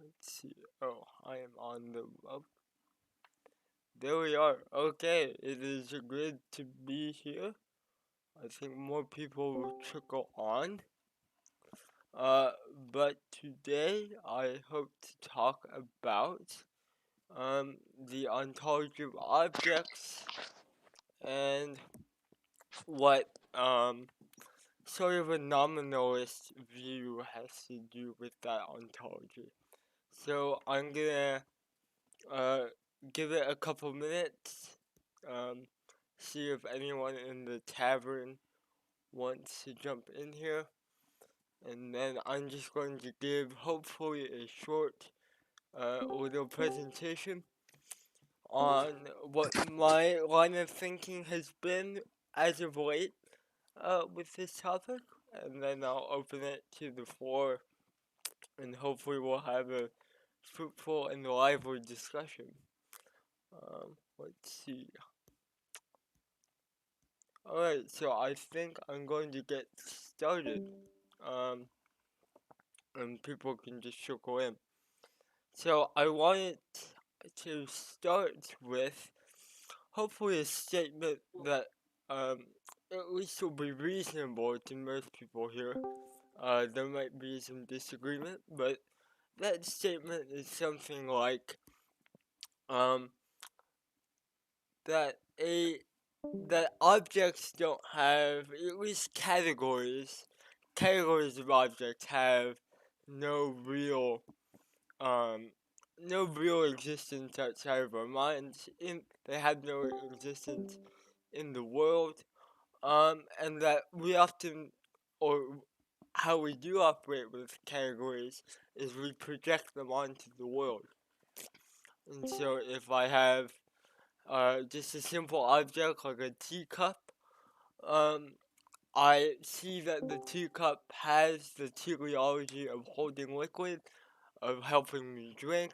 Let's see. Oh, I am on the web. There we are. Okay, it is good to be here. I think more people will trickle on. But today I hope to talk about the ontology of objects and what sort of a nominalist view has to do with that ontology. So I'm gonna give it a couple minutes, see if anyone in the tavern wants to jump in here, and then I'm just going to give hopefully a short little presentation on what my line of thinking has been as of late with this topic, and then I'll open it to the floor, and hopefully we'll have a fruitful and lively discussion. Let's see. Alright, so I think I'm going to get started, and people can just trickle in. So I wanted to start with hopefully a statement that at least will be reasonable to most people here. There might be some disagreement, but that statement is something like that objects don't have, at least categories of objects have no real existence outside of our minds. They have no existence in the world, and that we often, or how we do operate with categories, is we project them onto the world. And so if I have just a simple object like a teacup, I see that the teacup has the teleology of holding liquid, of helping me drink,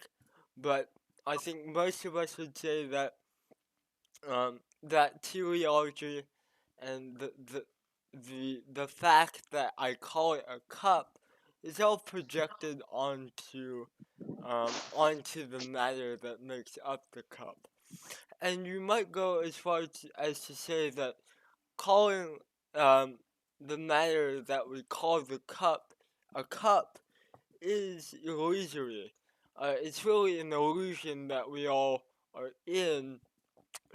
but I think most of us would say that that teleology and the fact that I call it a cup is all projected onto the matter that makes up the cup. And you might go as far as to say that calling the matter that we call the cup a cup is illusory. It's really an illusion that we all are in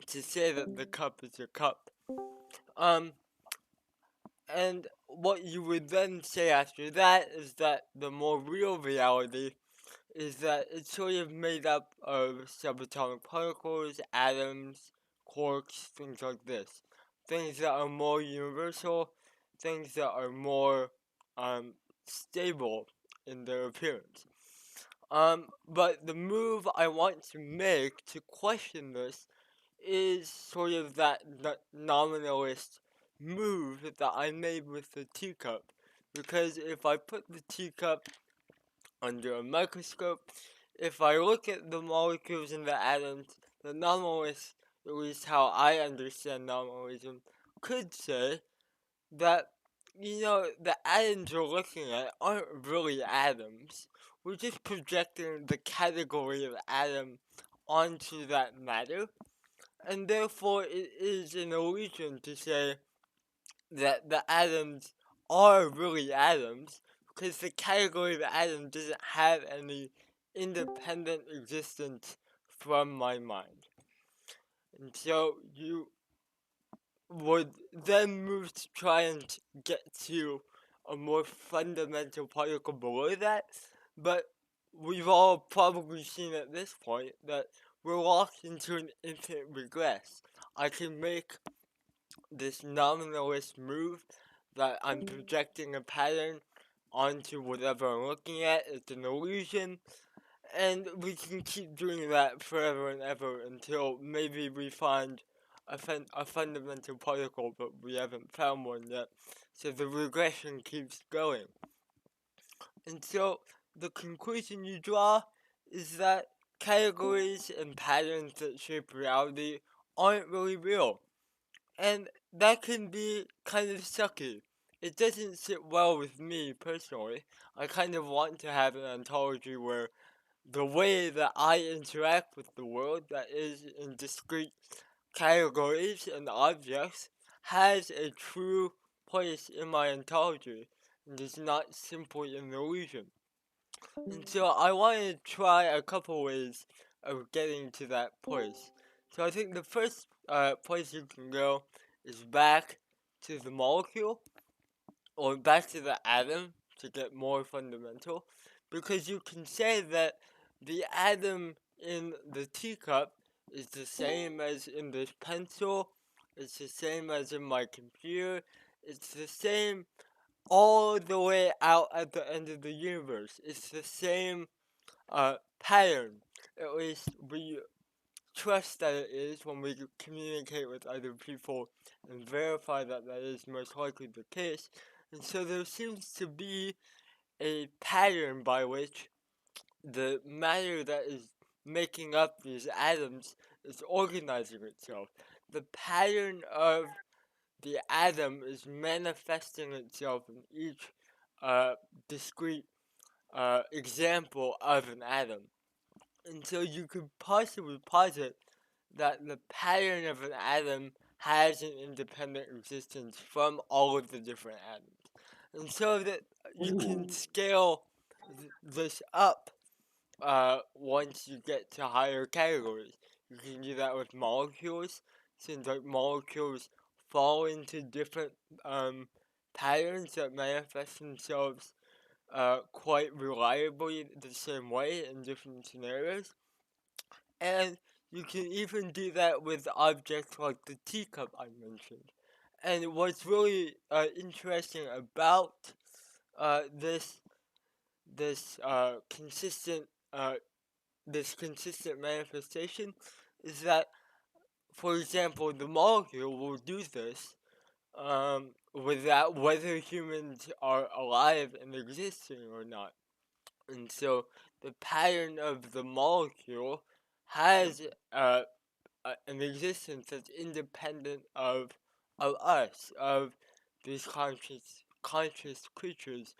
to say that the cup is a cup. And what you would then say after that is that the more real reality is that it's sort of made up of subatomic particles, atoms, quarks, things like this. Things that are more universal, things that are more stable in their appearance. But the move I want to make to question this is sort of that nominalist move that I made with the teacup. Because if I put the teacup under a microscope, if I look at the molecules and the atoms, the nominalist, at least how I understand nominalism, could say that, the atoms we're looking at aren't really atoms. We're just projecting the category of atom onto that matter, and therefore it is an illusion to say that the atoms are really atoms, because the category of atom doesn't have any independent existence from my mind. And so you would then move to try and get to a more fundamental particle below that, but we've all probably seen at this point that we're locked into an infinite regress. I can make this nominalist move that I'm projecting a pattern onto whatever I'm looking at. It's an illusion, and we can keep doing that forever and ever until maybe we find a fundamental particle, but we haven't found one yet. So the regression keeps going. And so the conclusion you draw is that categories and patterns that shape reality aren't really real. And that can be kind of sucky. It doesn't sit well with me personally. I kind of want to have an ontology where the way that I interact with the world, that is in discrete categories and objects, has a true place in my ontology and is not simply an illusion. And so I want to try a couple ways of getting to that place. So I think the first place you can go is back to the molecule, or back to the atom, to get more fundamental, because you can say that the atom in the teacup is the same as in this pencil, it's the same as in my computer, it's the same all the way out at the end of the universe. It's the same pattern. At least we trust that it is when we communicate with other people and verify that that is most likely the case. And so there seems to be a pattern by which the matter that is making up these atoms is organizing itself. The pattern of the atom is manifesting itself in each discrete example of an atom. And so you could possibly posit that the pattern of an atom has an independent existence from all of the different atoms. And so that you can scale this up once you get to higher categories. You can do that with molecules, since like molecules fall into different patterns that manifest themselves quite reliably the same way in different scenarios. And you can even do that with objects like the teacup I mentioned. And what's really interesting about this consistent this consistent manifestation is that, for example, the molecule will do this without whether humans are alive and existing or not. And so the pattern of the molecule has an existence that's independent of us, of these conscious creatures,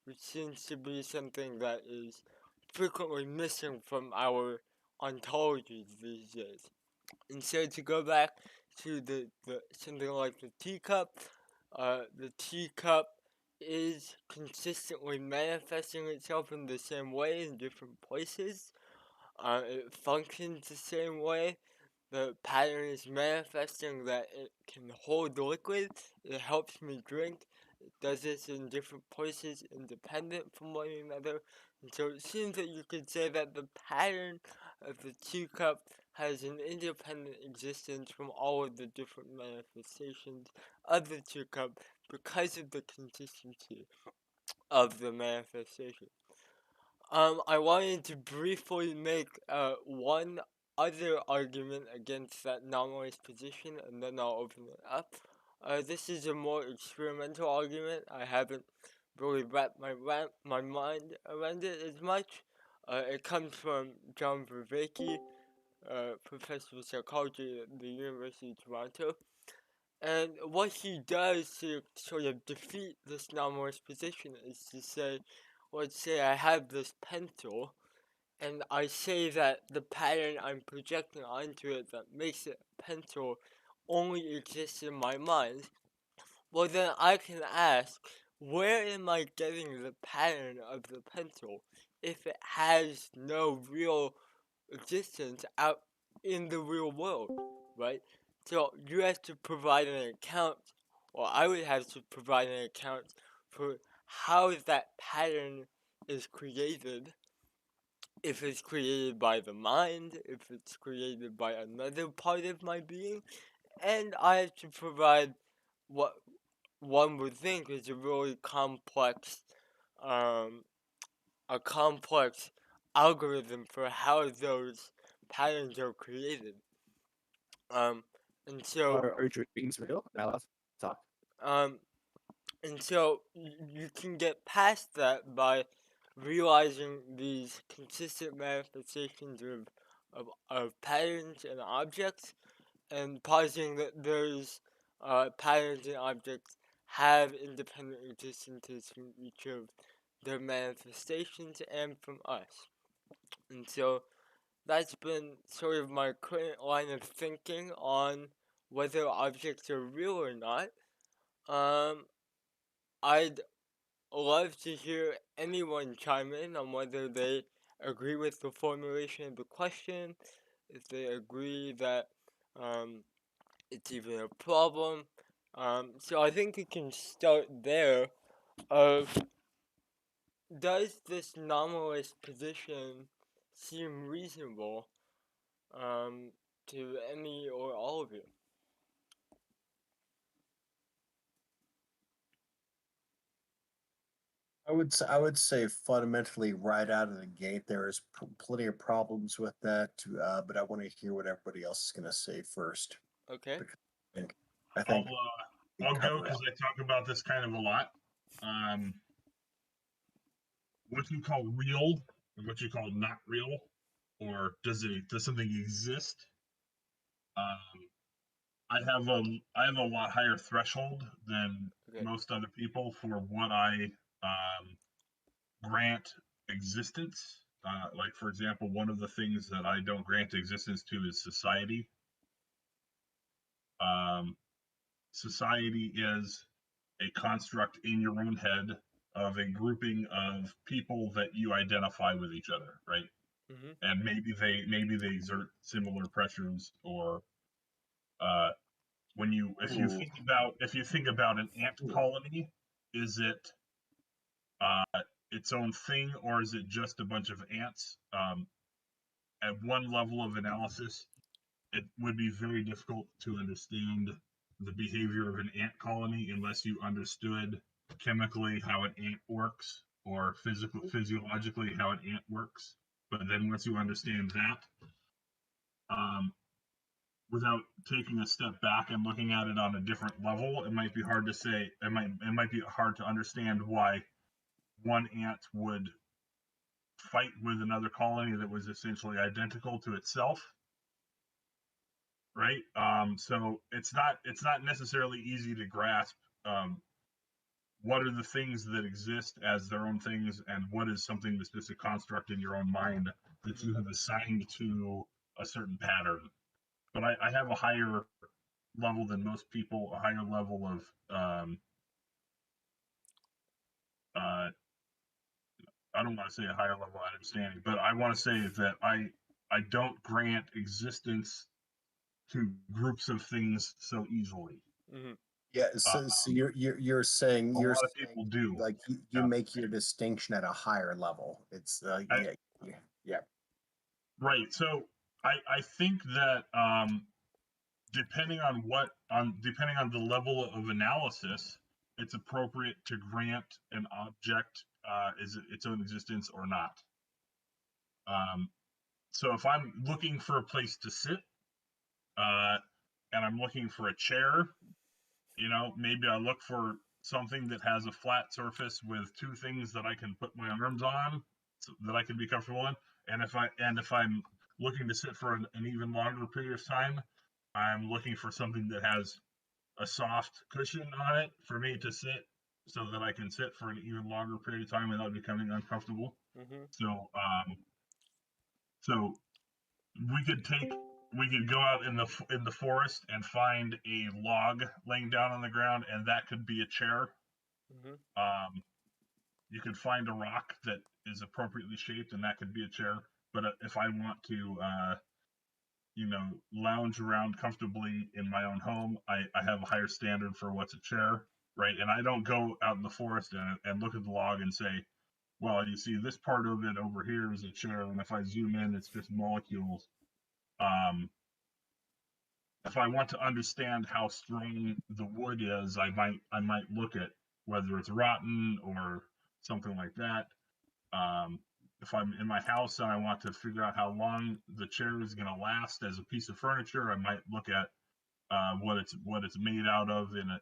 which seems to be something that is frequently missing from our ontologies these days. And so to go back to the something like the teacup is consistently manifesting itself in the same way in different places. It functions the same way. The pattern is manifesting that it can hold liquid. It helps me drink. It does this in different places, independent from one another. And so it seems that you could say that the pattern of the teacup has an independent existence from all of the different manifestations of the teacup because of the consistency of the manifestation. I wanted to briefly make one other argument against that anomalous position, and then I'll open it up. This is a more experimental argument. I haven't really wrapped my mind around it as much. It comes from John Vervaeke, professor of psychology at the University of Toronto. And what he does to sort of defeat this anomalous position is to say, let's say I have this pencil, and I say that the pattern I'm projecting onto it that makes it a pencil only exists in my mind. Well, then I can ask, where am I getting the pattern of the pencil if it has no real existence out in the real world, right? So you have to provide an account, or I would have to provide an account for how that pattern is created, if it's created by the mind, if it's created by another part of my being, and I have to provide what one would think is a really complex, a complex algorithm for how those patterns are created. Um, and so, Are your dreams real? Am I allowed to talk? um, and so you can get past that by realizing these consistent manifestations of patterns and objects, and positing that those patterns and objects have independent existences from each of their manifestations and from us. And so that's been sort of my current line of thinking on whether objects are real or not. I'd love to hear anyone chime in on whether they agree with the formulation of the question, if they agree that it's even a problem. So I think we can start there. Of does this nominalist position seem reasonable to any or all of you? I would say fundamentally right out of the gate there is plenty of problems with that, but I want to hear what everybody else is going to say first. Okay. Because I think I I'll think we I'll go cover because all. I talk about this kind of a lot. What you call real, and what you call not real, or does something exist? Um, I have a lot higher threshold than Okay. most other people for what I um, grant existence. Like for example, one of the things that I don't grant existence to is society. Um, Society is a construct in your own head of a grouping of people that you identify with each other, right? Mhm. And maybe they exert similar pressures, or uh, when you Ooh, if you think about an ant ooh. colony, is it its own thing, or is it just a bunch of ants? At one level of analysis, it would be very difficult to understand the behavior of an ant colony unless you understood chemically how an ant works, or physiologically how an ant works. But then once you understand that, um, without taking a step back and looking at it on a different level, it might be hard to say. It might be hard to understand why one ant would fight with another colony that was essentially identical to itself, right? So it's not necessarily easy to grasp um, what are the things that exist as their own things, and what is something that's just a construct in your own mind that you Mhm. have assigned to a certain pattern. But I have a higher level than most people, a higher level of uh, I don't want to say a higher level of understanding, but I want to say that I don't grant existence to groups of things so easily. Mhm. Yeah, Uh, so you're saying a lot of people do. like you Yeah. make your distinction at a higher level. It's I, yeah. right. So I think that depending on the level of analysis, it's appropriate to grant an object is its own existence or not. Um, so if I'm looking for a place to sit, uh, and I'm looking for a chair, maybe I look for something that has a flat surface with two things that I can put my arms on, so that I can be comfortable in. And if I'm looking to sit for an even longer period of time, I'm looking for something that has a soft cushion on it for me to sit, so that I can sit for an even longer period of time without becoming uncomfortable. Mhm. So we could take we could go out in the forest and find a log laying down on the ground, and that could be a chair. Mhm. Um, you could find a rock that is appropriately shaped, and that could be a chair. But if I want to, lounge around comfortably in my own home, I have a higher standard for what's a chair, right? And I don't go out in the forest and look at the log and say, well, you see this part of it over here is a chair, and if I zoom in, it's just molecules. Um, if I want to understand how strong the wood is, I might look at whether it's rotten or something like that. Um, if I'm in my house and I want to figure out how long the chair is going to last as a piece of furniture, I might look at what it's made out of in a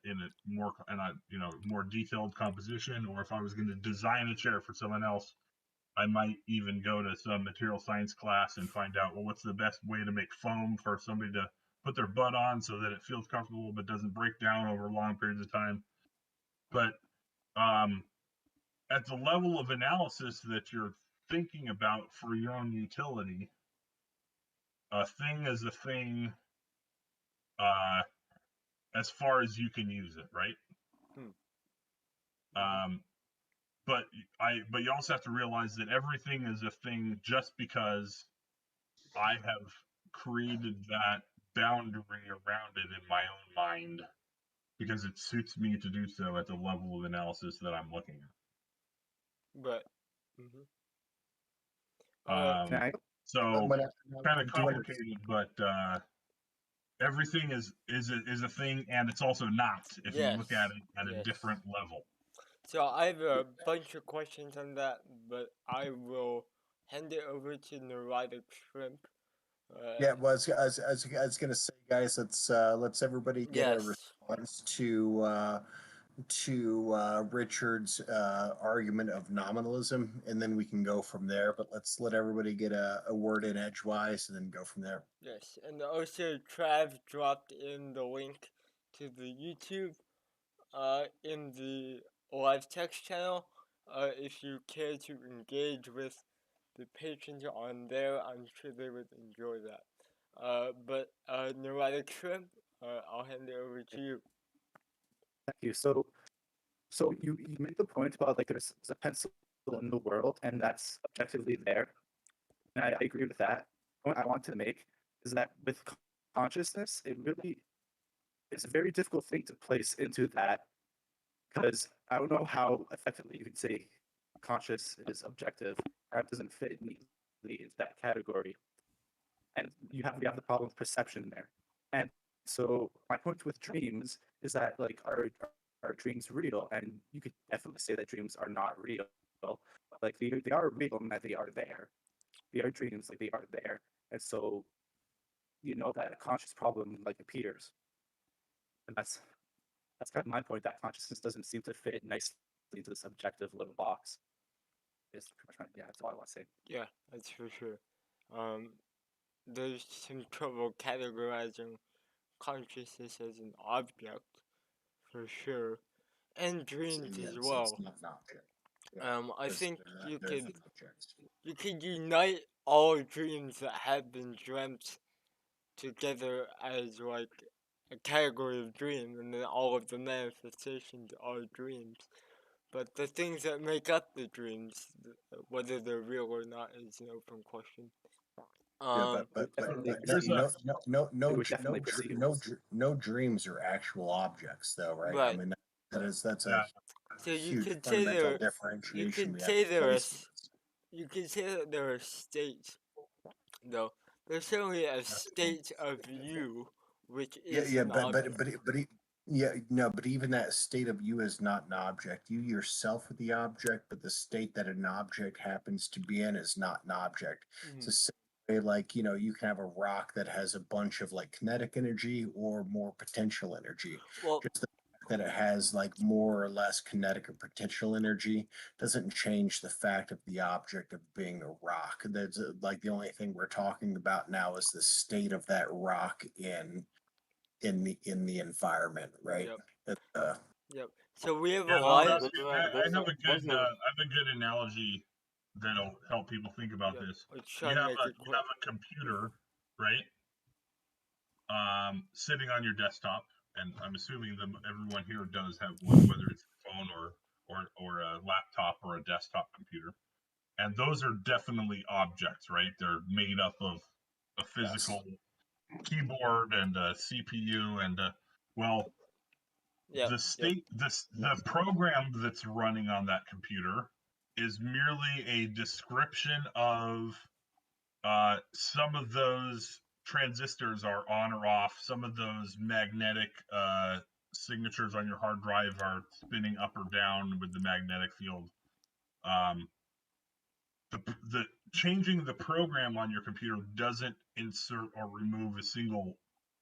more detailed composition. Or if I was going to design a chair for someone else, I might even go to some material science class and find out, well, what's the best way to make foam for somebody to put their butt on so that it feels comfortable but doesn't break down over long periods of time. But um, at the level of analysis that you're thinking about for your own utility, a thing is a thing as far as you can use it, right? Hmm. But you also have to realize that everything is a thing just because I have created that boundary around it in my own mind because it suits me to do so at the level of analysis that I'm looking at. But. Mm-hmm. Can I? So When kind of do you want to- complicated, but everything is a thing, and it's also not if you look at it at a Yes. different level. So I have a bunch of questions on that, but I will hand it over to Neurotic Shrimp. Yeah, well, I was gonna say, guys, let's everybody get a Yes. response to Richard's argument of nominalism, and then we can go from there. But let's let everybody get a word in edgewise, and then go from there. Yes, and also Trav dropped in the link to the YouTube in the live text channel. If you care to engage with the patrons on there, I'm sure they would enjoy that. But Neurotic Shrimp, I'll hand it over to you. Thank you. So you made the point about like there's a pencil in the world and that's objectively there. And I agree with that. What I want to make is that with consciousness, it's a very difficult thing to place into that because I don't know how effectively you could say conscious is objective. That doesn't fit neatly into that category. And we have the problem with perception there. And so my point with dreams is that like are dreams real? And you could definitely say that dreams are not real. Like they are real and that they are there. They are dreams, like they are there. And so you know that a conscious problem like appears. And that's kind of my point, that consciousness doesn't seem to fit nicely into this objective little box. It's pretty much that's all I want to say. Yeah, that's for sure. There's some trouble categorizing consciousness as an object, for sure, and dreams as well. It's not an object. I think you there's could objects. you could unite all dreams that have been dreamt together as like a category of dream, and then all of the manifestations are dreams. But the things that make up the dreams, whether they're real or not, is an open question. Yeah, but Here's a no dreams are actual objects, though, right? I Right. mean, that's Yeah. a So you huge could say fundamental there, differentiation. you could we have say to there place is, with. you could say that there are states, though. There's certainly a state of you, which is an object. But even that state of you is not an object. You yourself are the object, but the state that an object happens to be in is not an object. It's the same way, like, you can have a rock that has a bunch of like kinetic energy or more potential energy. Well, Just the fact that it has like more or less kinetic or potential energy doesn't change the fact of the object of being a rock. That's like the only thing we're talking about now is the state of that rock in the environment, right? Yep. Uh, Yep. So we have Yeah, a lot. I have a good analogy that'll help people think about this. Let's You try and have make it quick. a computer, right? Sitting on your desktop, and I'm assuming that everyone here does have one, whether it's a phone or a laptop or a desktop computer. And those are definitely objects, right? They're made up of a physical keyboard and a CPU and Yep. the state the program that's running on that computer is merely a description of some of those transistors are on or off, some of those magnetic signatures on your hard drive are spinning up or down with the magnetic field. The changing the program on your computer doesn't insert or remove a single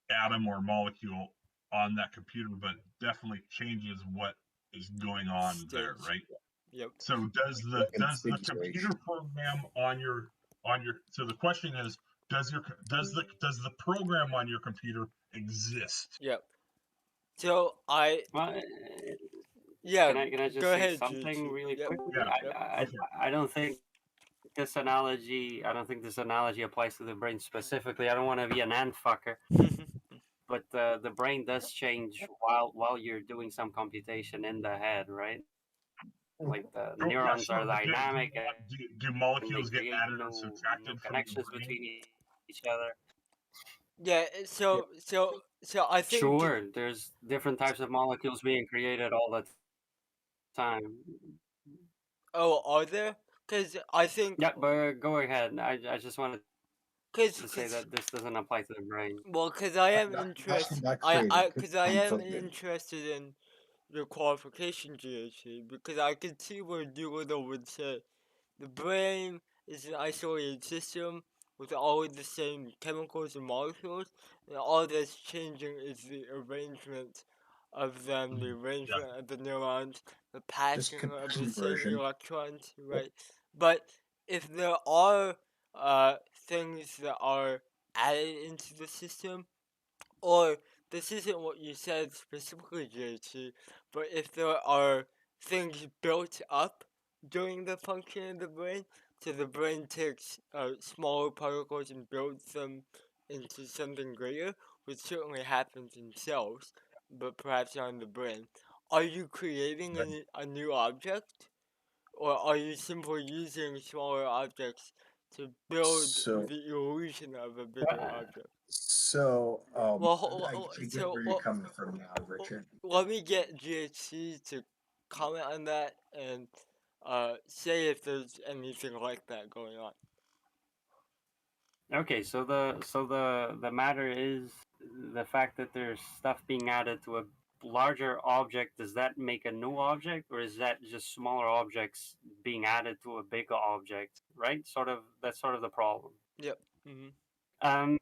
atom or molecule on that computer, but definitely changes what is going on there, right? Yep. So does the computer program on your so the question is, does the program on your computer exist? Yep. So yeah. Can I just go say ahead, something Gigi. really Yep. quickly? Yeah. I don't think this analogy. I don't think this analogy applies to the brain specifically. I don't want to be an ant fucker, but the brain does change while you're doing some computation in the head, right? Like the Oh, yeah, neurons sure. are But dynamic do and they molecules get create added or new subtracted from the connections brain? between each other. Yeah, so I think Sure, there's different types of molecules being created all the time. oh, are there? Because I think Yeah, but go ahead. I just wanted to say cause that this doesn't apply to the brain. well, cause I am That interested. could not create it. Could Cause I am conflicted. interested in your qualification, GHC, because I could see where Doolittle would say the brain is an isolated system with all of the same chemicals and molecules, and all that's changing is the arrangement of them, the Yeah. arrangement of the neurons, the Just passing of the same conversion. electrons, right? But if there are things that are added into the system, or this isn't what you said specifically, JT, but if there are things built up during the function of the brain, so the brain takes smaller particles and builds them into something greater, which certainly happens in cells, but perhaps not in the brain. Are you creating Right. a new object, or are you simply using smaller objects to build So the illusion of a bigger Well, object? so I get So where you're coming from now, Richard. let me get GHC to comment on that and say if there's anything like that going on. okay, so the matter is the fact that there's stuff being added to a larger object. Does that make a new object, or is that just smaller objects being added to a bigger object? Right? Sort of. That's sort of the problem. Yep. Mm-hmm. Um,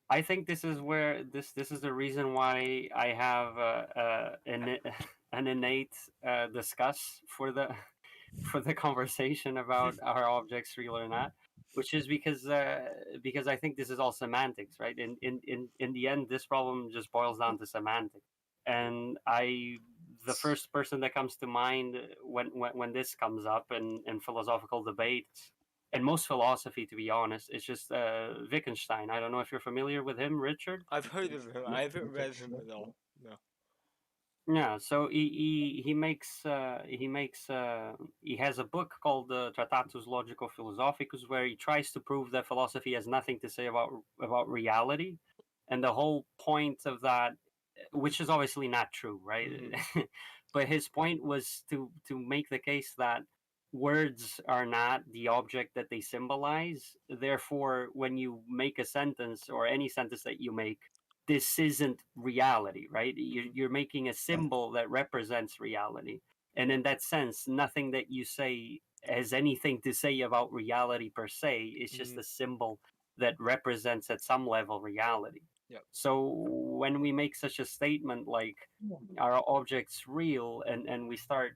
I think this is where this is the reason why I have an innate disgust for the for the conversation about are objects real or not, which is because I think this is all semantics, right? In the end, this problem just boils down to semantics, and the first person that comes to mind when this comes up in philosophical debates and most philosophy, to be honest, is just Wittgenstein. I don't know if you're familiar with him, Richard. I've heard of him. I haven't read him at all. No. Yeah, so he has a book called Tratatus Logico Philosophicus, where he tries to prove that philosophy has nothing to say about reality, and the whole point of that, which is obviously not true, right? Mm-hmm. But his point was to make the case that words are not the object that they symbolize. Therefore, when you make a sentence or any sentence that you make, this isn't reality, right? Mm-hmm. You're making a symbol that represents reality. And in that sense, nothing that you say has anything to say about reality per se. It's just Mm-hmm. a symbol that represents at some level reality. Yep. So when we make such a statement like are objects real, and we start,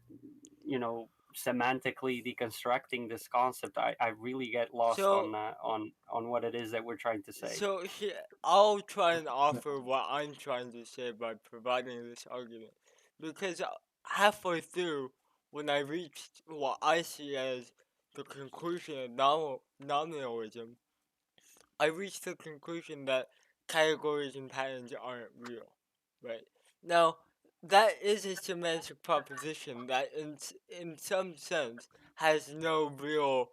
semantically deconstructing this concept, I really get lost So on what it is that we're trying to say. so here I'll try and offer what I'm trying to say by providing this argument, because halfway through, when I reached what I see as the conclusion of nominalism, I reached the conclusion that categories and patterns aren't real, right? Now, that is a semantic proposition that, in some sense, has no real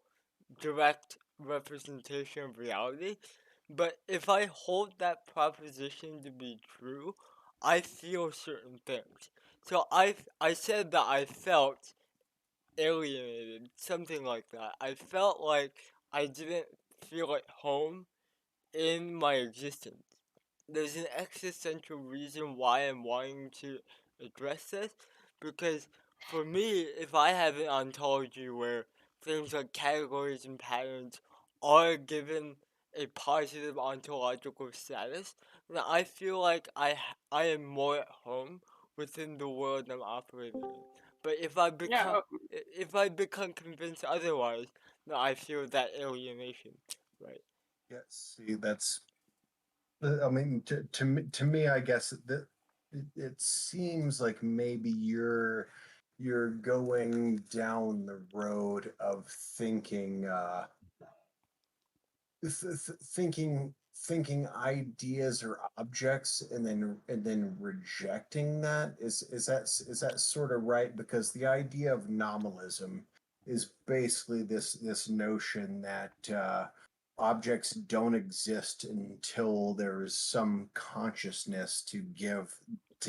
direct representation of reality. But if I hold that proposition to be true, I feel certain things. So I said that I felt alienated, something like that. I felt like I didn't feel at home in my existence. There's an existential reason why I'm wanting to address this, because for me, if I have an ontology where things like categories and patterns are given a positive ontological status, then I feel like I am more at home within the world I'm operating in. But Yeah, if I become convinced otherwise, then I feel that alienation, right? Yeah, see, that's. I mean, to me, I guess that it seems like maybe you're you're going down the road of thinking thinking ideas or objects and then rejecting that. Is that sort of right? Because the idea of nominalism is basically this notion that objects don't exist until there is some consciousness to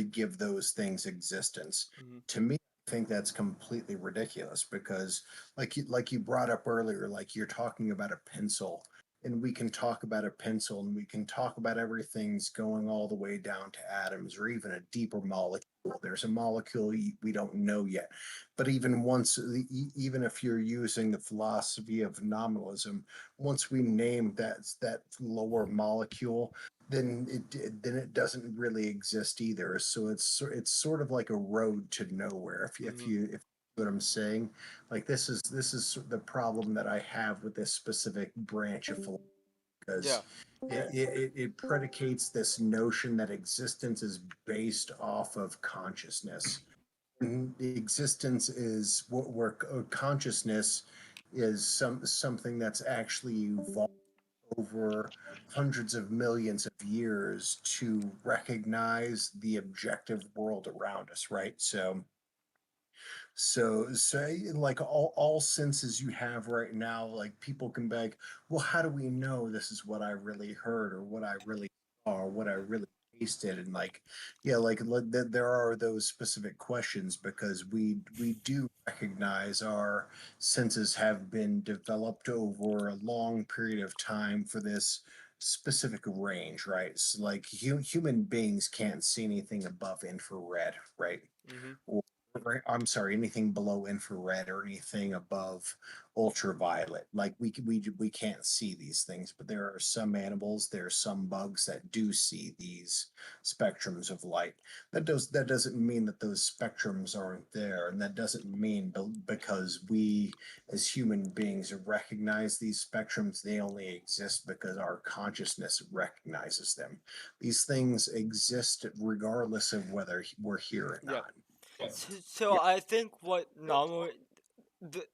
give those things existence. Mm-hmm. To me, I think that's completely ridiculous because like you brought up earlier, like you're talking about a pencil, and we can talk about a pencil, and we can talk about everything's going all the way down to atoms or even a deeper molecule. There's a molecule we don't know yet. But even if you're using the philosophy of nominalism, once we name that lower molecule, then it doesn't really exist either. So it's sort of like a road to nowhere. If what I'm saying, like this is the problem that I have with this specific branch of philosophy, Yeah. because it predicates this notion that existence is based off of consciousness. And the existence is what where consciousness is something that's actually evolved over hundreds of millions of years to recognize the objective world around us, right? So say like all senses you have right now, like people can beg, well, how do we know this is what I really heard or what I really saw or what I really tasted? And like, yeah, there are those specific questions because we do recognize our senses have been developed over a long period of time for this specific range, right? So like human beings can't see anything above infrared, right? Mm-hmm. I'm sorry, anything below infrared or anything above ultraviolet. Like we can't see these things, but there are some animals, there are some bugs that do see these spectrums of light. That doesn't mean that those spectrums aren't there, and that doesn't mean because we as human beings recognize these spectrums, they only exist because our consciousness recognizes them. These things exist regardless of whether we're here or Yeah. not. So I think what novel th-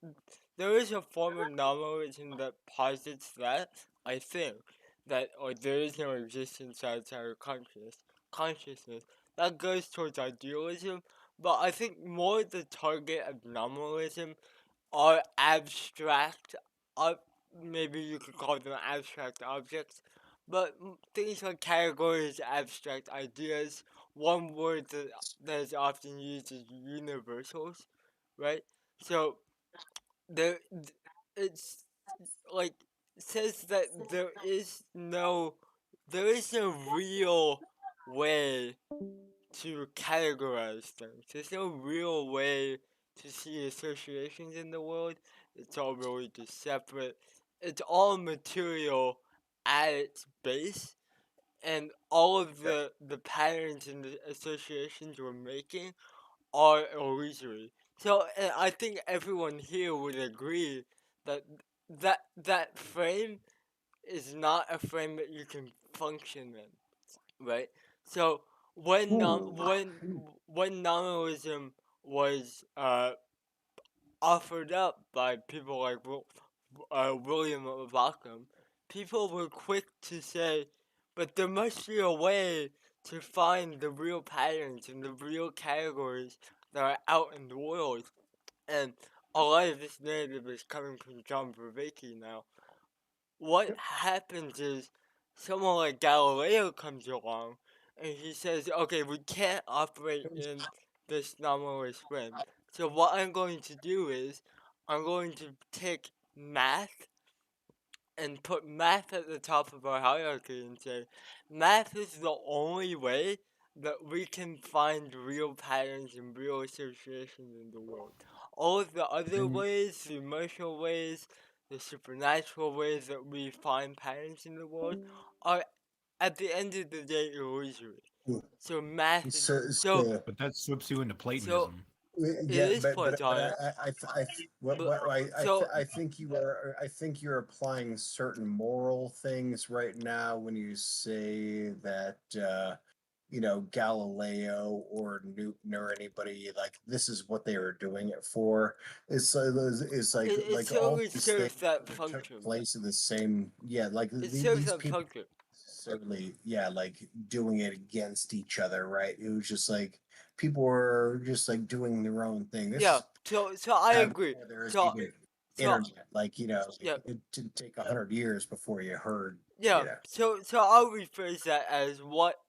there is a form of nominalism that posits that I think that or there is no existence outside of consciousness that goes towards idealism, but I think more the target of nominalism are abstract, uh, maybe you could call them abstract objects, but things like categories, abstract ideas. One word that is often used is universals, right? So there, it's like says that there is no real way to categorize things. There's no real way to see associations in the world. It's all really just separate. It's all material at its base, and all of the patterns and the associations we're making are illusory. So I think everyone here would agree that that frame is not a frame that you can function in, right? So when nom- Ooh. when nominalism was offered up by people like William Rockham, people were quick to say, but there must be a way to find the real patterns and the real categories that are out in the world. And a lot of this narrative is coming from John Vervaeke now. What happens is someone like Galileo comes along and he says, okay, we can't operate in this nominalist frame. So what I'm going to do is I'm going to take math and put math at the top of our hierarchy and say math is the only way that we can find real patterns and real associations in the world. All of the other ways, the emotional ways, the supernatural ways that we find patterns in the world are at the end of the day illusory. So math is So, so so But that slips you into so Platonism. it yeah, is but Platonic, but so I think you're applying certain moral things right now when you say that Galileo or Newton or anybody, like this is what they were doing it for. It's It like all totally these serves things that that took function. place in the same, like It serves these that people function. certainly, like doing it against each other, right? It was just like people were just like doing their own thing. This Yeah, is so I agree. before there is So even so internet. Like yeah, it didn't take 100 years before you heard. yeah. So I'll rephrase that as what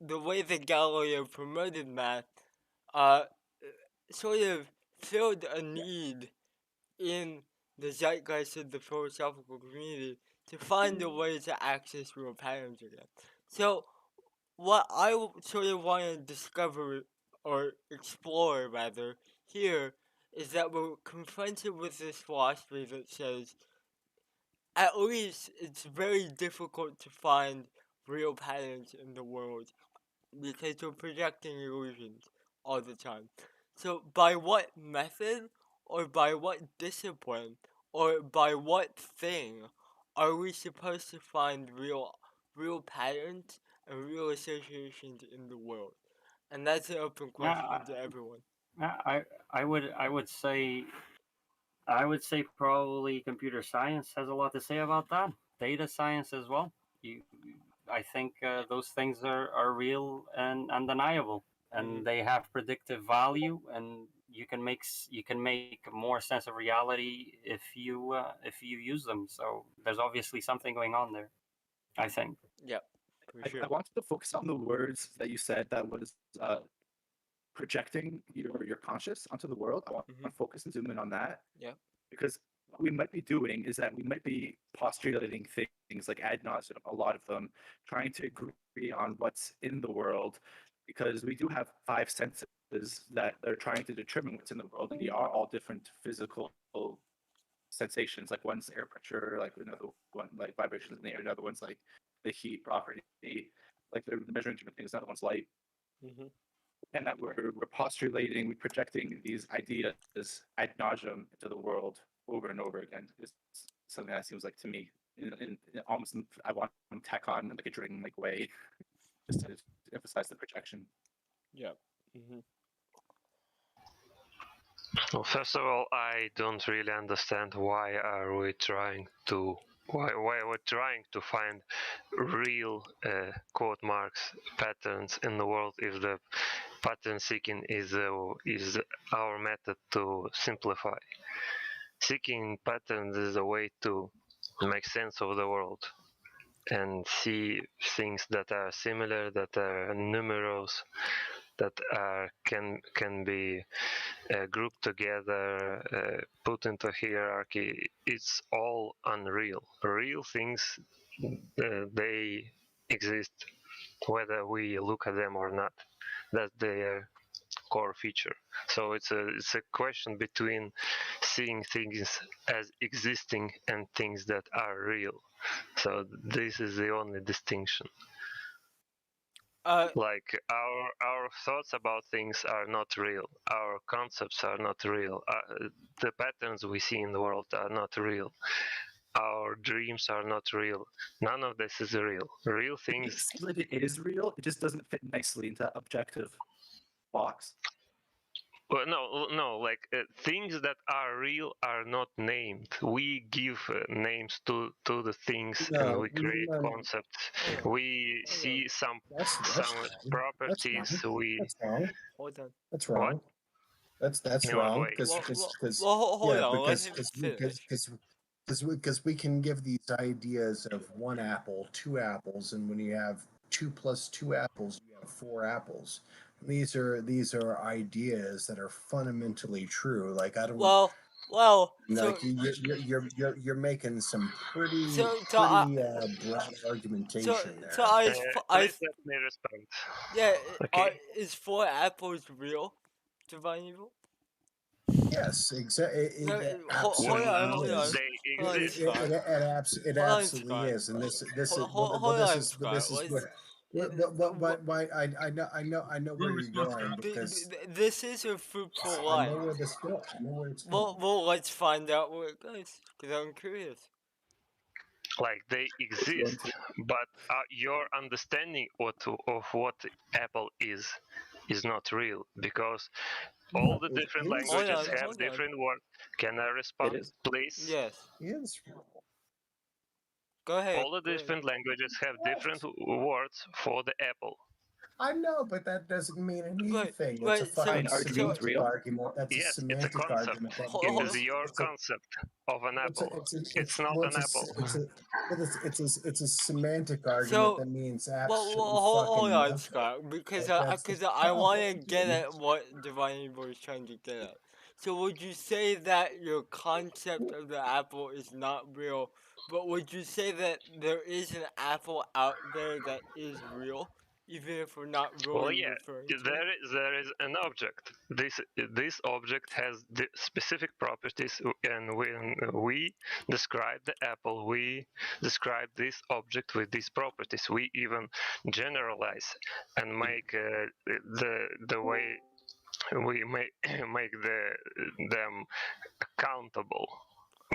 the way that Galileo promoted math, uh, sort of filled a need in the zeitgeist of the philosophical community to find a way to access real patterns again. So what I sort of want to discover or explore rather here is that we're confronted with this philosophy that says at least it's very difficult to find real patterns in the world because we're projecting illusions all the time. So by what method or by what discipline or by what thing are we supposed to find real patterns and real associations in the world? And that's an open question Yeah, to everyone. I would say probably computer science has a lot to say about that. Data science as well. You, I think those things are real and undeniable, and they have predictive value, and you can make more sense of reality if you use them. So there's obviously something going on there. I think. Yep, for I sure. wanted to focus on the words that you said that was projecting your conscious onto the world. I want to focus and zoom in on that. Yep. Because what we might be doing is that we might be postulating things like ad nauseum, a lot of them, trying to agree on what's in the world, because we do have five senses that are trying to determine what's in the world, and they are all different physical sensations. Like one's air pressure, like another one like vibrations in the air, another one's like the heat property, like the measuring different things, another one's light. And that we're postulating, we're projecting these ideas ad nauseum into the world over and over again. It's something that seems like to me, in almost I want to tack on like a dream like way, just to emphasize the projection. Yep. Well, first of all, I don't really understand why we're trying to find real quote marks patterns in the world if the pattern seeking is our method to simplify. Seeking patterns is a way to make sense of the world and see things that are similar, that are numerous, that can be grouped together, put into hierarchy. It's all unreal. Real things, they exist whether we look at them or not. That's their core feature. So it's a question between seeing things as existing and things that are real. So this is the only distinction. Like our thoughts about things are not real. Our concepts are not real. The patterns we see in the world are not real. Our dreams are not real. None of this is real. Real It things. seems like it is real. It just doesn't fit nicely into that objective box. Well, no. Like things that are real are not named. We give names to the things, and we create concepts. We see some properties. That's We wrong. Hold on. That's what? wrong. That's In what wrong. way? Hold Yeah, on. Let him finish. because we can give these ideas of one apple, two apples, and when you have 2 + 2 apples, you have 4 apples. These are ideas that are fundamentally true. Like I don't. Well, so Like you're making some pretty broad argumentation there. Please let me respond. yeah, Okay. is 4 apples real, Divine Evil? Yes, exactly. No, It hold on, absolutely hold on. is. They Hold on, exist. Scott. It Hold on, absolutely Scott. is, and this is Hold on, Scott. this is where. But why I know where you're going because This is a fruitful I line. know where this goes. I know where it's going. Well, let's find out where it goes, because I'm curious. like they exist, but your understanding of what Apple is not real, because all the It different is languages real. have Hold on. different words. Can I It respond, is. please? Yes. It is real. Go ahead. All the Go ahead. different languages have different words for the apple. I know, but that doesn't mean Right, anything. It's a right. So, fucking Are dreams semantic real? argument. That's a Yes, it's a semantic concept. argument. That It means is your it's a concept of an it's a apple. It's not well, an apple. it's a semantic argument so that means well, absolutely hold fucking on, nothing. Scott, because Like, that's the I want to problem. get at what Divine Evil is trying to get at. So would you say that your concept of the apple is not real, but would you say that there is an apple out there that is real, even if we're not Well, really yeah, referring to it? there is an object. This object has the specific properties, and when we describe the apple, we describe this object with these properties. We even generalize and make the way we make make them countable.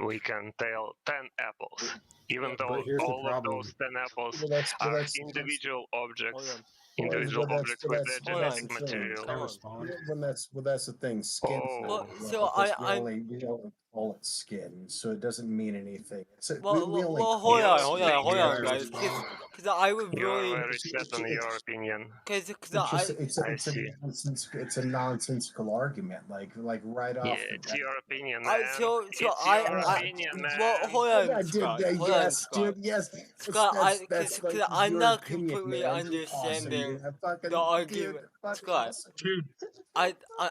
We can tell 10 apples, even Yeah, though But here's the all of problem. those 10 apples well, are that's individual Hold objects, on, individual objects with their hold genetic on, material. Can I hold on. respond? that's the thing. Skin's not Oh, Well, real so because I'm we only call it skin, so it doesn't mean anything. We well, only well, call you hold May on, I it guys, respond? because I would you are really, very set on your opinion. because It's just I, I see. it's a nonsensical argument, like right Yeah, off the it's bat. your opinion, man. so It's your Uh, opinion, well, man. hold on, Scott, hold on, yes, Scott. dude, yes. Scott, That's like I'm your not opinion, completely man. Awesome, understanding dude. I the fucking dude, argument, fucking Scott. awesome. Dude,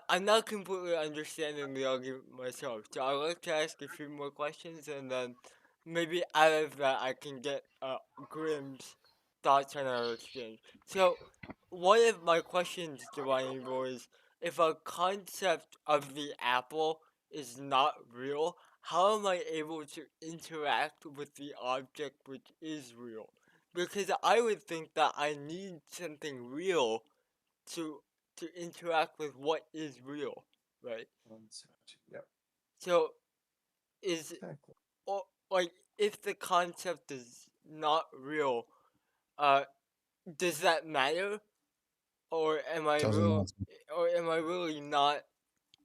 I'm not completely understanding the argument myself, so I'd like to ask a few more questions, and then maybe out of that I can get Grimm's thoughts on our exchange. So, one of my questions, Divine Evil, is if a concept of the apple is not real, how am I able to interact with the object which is real? Because I would think that I need something real to interact with what is real, right? Yep, So is exactly. or like if the concept is not real, does that matter, or Doesn't matter. am I really not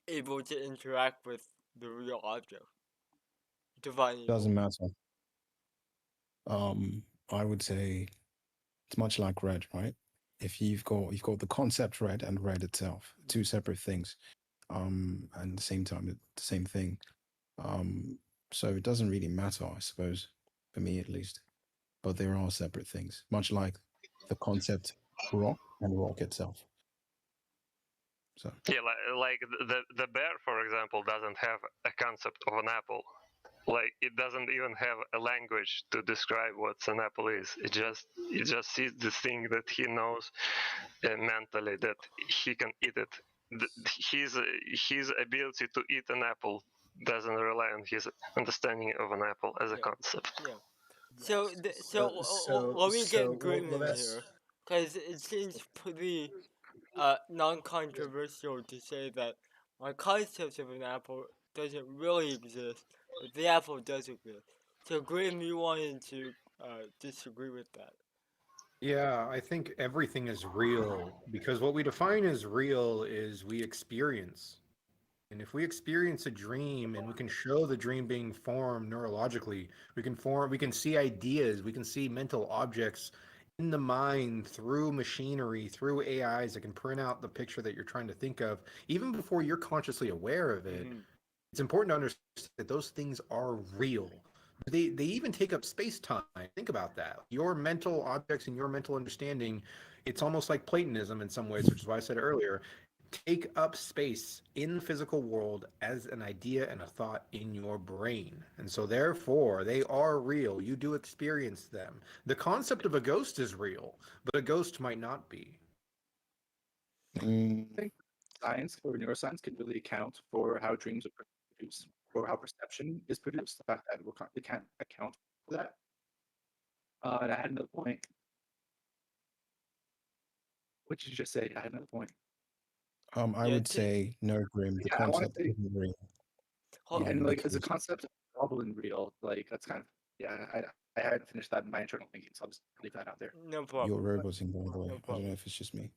able to interact with the real object? Divine Evil. Doesn't matter. I would say it's much like red, right? If you've got the concept red and red itself, two separate things, and at the same time, the same thing. So it doesn't really matter, I suppose, for me at least. But there are separate things, much like the concept rock and rock itself. So Yeah, like the bear, for example, doesn't have a concept of an apple. Like it doesn't even have a language to describe what an apple is. It just sees the thing that he knows mentally that he can eat it. His ability to eat an apple doesn't rely on his understanding of an apple as a Yeah. concept. Yeah. So So let me get Grim well, in that's here, because it seems pretty non-controversial to say that my concept of an apple doesn't really exist, but the apple does exist. So, Graham, you wanted to disagree with that. Yeah, I think everything is real because what we define as real is we experience. And if we experience a dream and we can show the dream being formed neurologically, we can see ideas, we can see mental objects in the mind through machinery, through AIs that can print out the picture that you're trying to think of, even before you're consciously aware of it. It's important to understand that those things are real. They even take up space time. Think about that. Your mental objects and your mental understanding, it's almost like Platonism in some ways, which is why I said earlier, take up space in the physical world as an idea and a thought in your brain. And so therefore, they are real. You do experience them. The concept of a ghost is real, but a ghost might not be. mm, I think science or neuroscience can really account for how dreams are produced or how perception is produced. The fact that we can't account for that. And I had another point. What did you just say? I had another point. I Yeah, would say no, Grim. The Yeah, I want concept to say, isn't real. hold, and like as a Because concept of goblin real, like that's kind of Yeah, I hadn't finished that in my internal thinking, so I'll just leave that out there. No problem. You're roboting, by the way. No I don't problem. know if it's just me.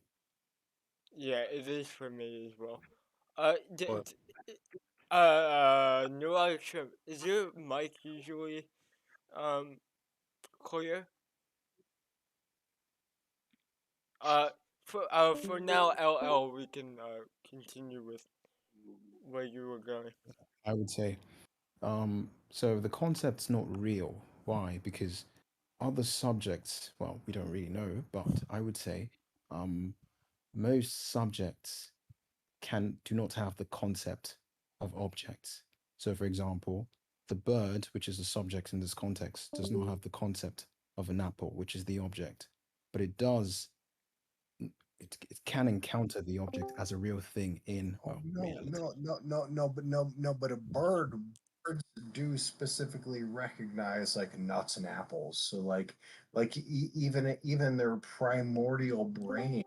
Yeah, it is for me as well. Well, Neurotic Shrimp, is your mic usually clear? For now, LL, we can continue with where you were going. I would say. So the concept's not real. Why? Because other subjects, well, we don't really know, but I would say most subjects do not have the concept of objects. So, for example, the bird, which is the subject in this context, does not have the concept of an apple, which is the object, but it does. It can encounter the object as a real thing in, Oh, well, no, reality. but a birds do specifically recognize like nuts and apples. So even their primordial brain,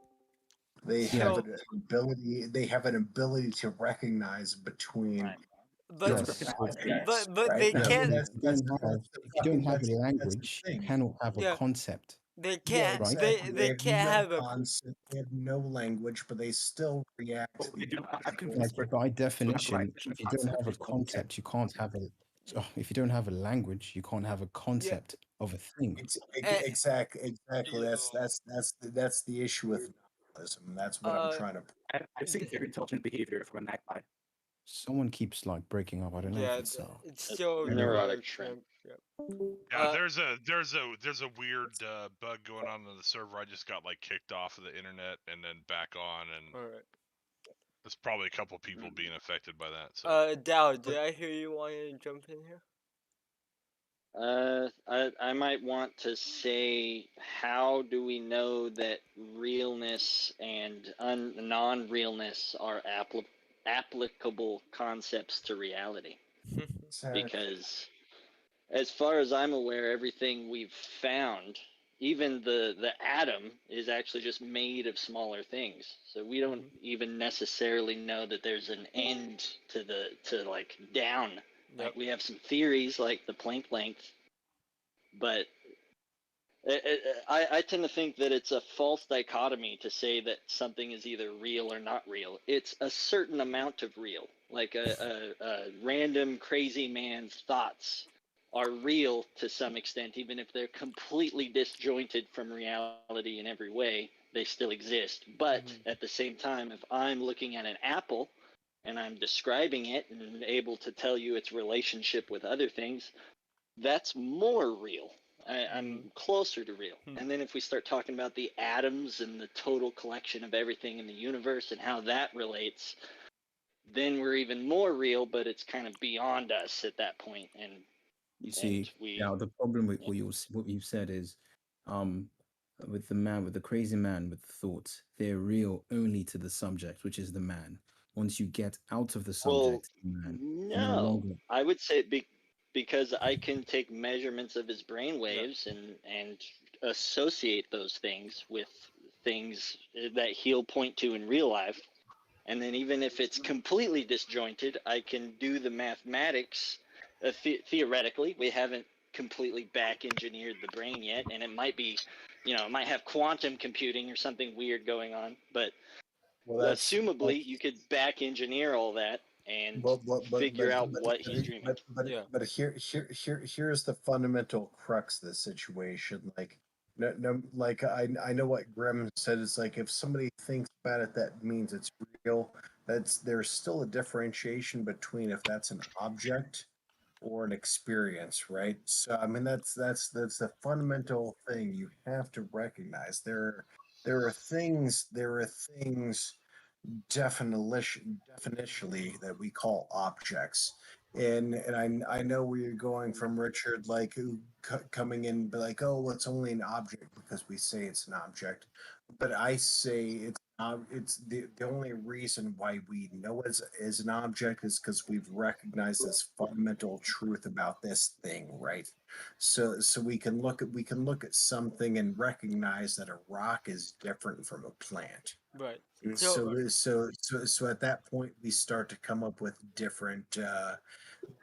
they have So, an ability. They have an ability to recognize between Right. but Yes. So, objects, but right? they I mean, can't. if you don't have a that's the language, you thing. cannot have a Yeah, concept, they Yeah, can't. right? exactly. They They have can't no have a. concept. They have no language, but they still react Well, to they the do not have object. Like concept. by To have definition, language and if you don't concept, have a you don't get. concept, you can't have a. If you don't have a language, you can't have a Yeah, concept of a thing. eh, Exactly. That's the issue with nominalism. That's what I'm trying to. I've seen th- very intelligent behavior from a magpie. Someone keeps like breaking up. I don't know if yeah, it's it's It's still maybe neurotic neurotic shrimp. shrimp. Yep. Yeah, there's a weird bug going on the server. I just got like kicked off of the internet and then back on, and All right. there's probably a couple people being affected by that. So Dow, did I hear you wanted to jump in here? I might want to say, how do we know that realness and non-realness are applicable concepts to reality? Because as far as I'm aware, everything we've found, even the atom, is actually just made of smaller things. So we don't even necessarily know that there's an end to like down. Yep. Like we have some theories like the Planck length, but I tend to think that it's a false dichotomy to say that something is either real or not real. It's a certain amount of real. Like a random crazy man's thoughts are real to some extent, even if they're completely disjointed from reality in every way, they still exist. But at the same time, if I'm looking at an apple and I'm describing it and able to tell you its relationship with other things, that's more real. I'm closer to real. And then if we start talking about the atoms and the total collection of everything in the universe and how that relates, then we're even more real, but it's kind of beyond us at that point. And you see, we, now the problem with what you've said is, with the crazy man with the thoughts, they're real only to the subject, which is the man. Once you get out of the subject, man, you're no no, longer. I would say because I can take measurements of his brain waves and associate those things with things that he'll point to in real life. And then even if it's completely disjointed, I can do the mathematics. Theoretically, we haven't completely back engineered the brain yet, and it might be, it might have quantum computing or something weird going on, but assumably you could back engineer all that and figure out what he's dreaming. Here's the fundamental crux of the situation. Like, no, like I know what Grem said. It's like if somebody thinks about it, that means it's real. There's still a differentiation between if that's an object or an experience, right? So I mean that's the fundamental thing you have to recognize. There are things definitionally that we call objects. And I know where you're going from, Richard, like coming in, but like, oh, well, it's only an object because we say it's an object. But I say it's the only reason why we know it is an object is because we've recognized this fundamental truth about this thing, right? So we can look at something and recognize that a rock is different from a plant. Right. So at that point we start to come up with different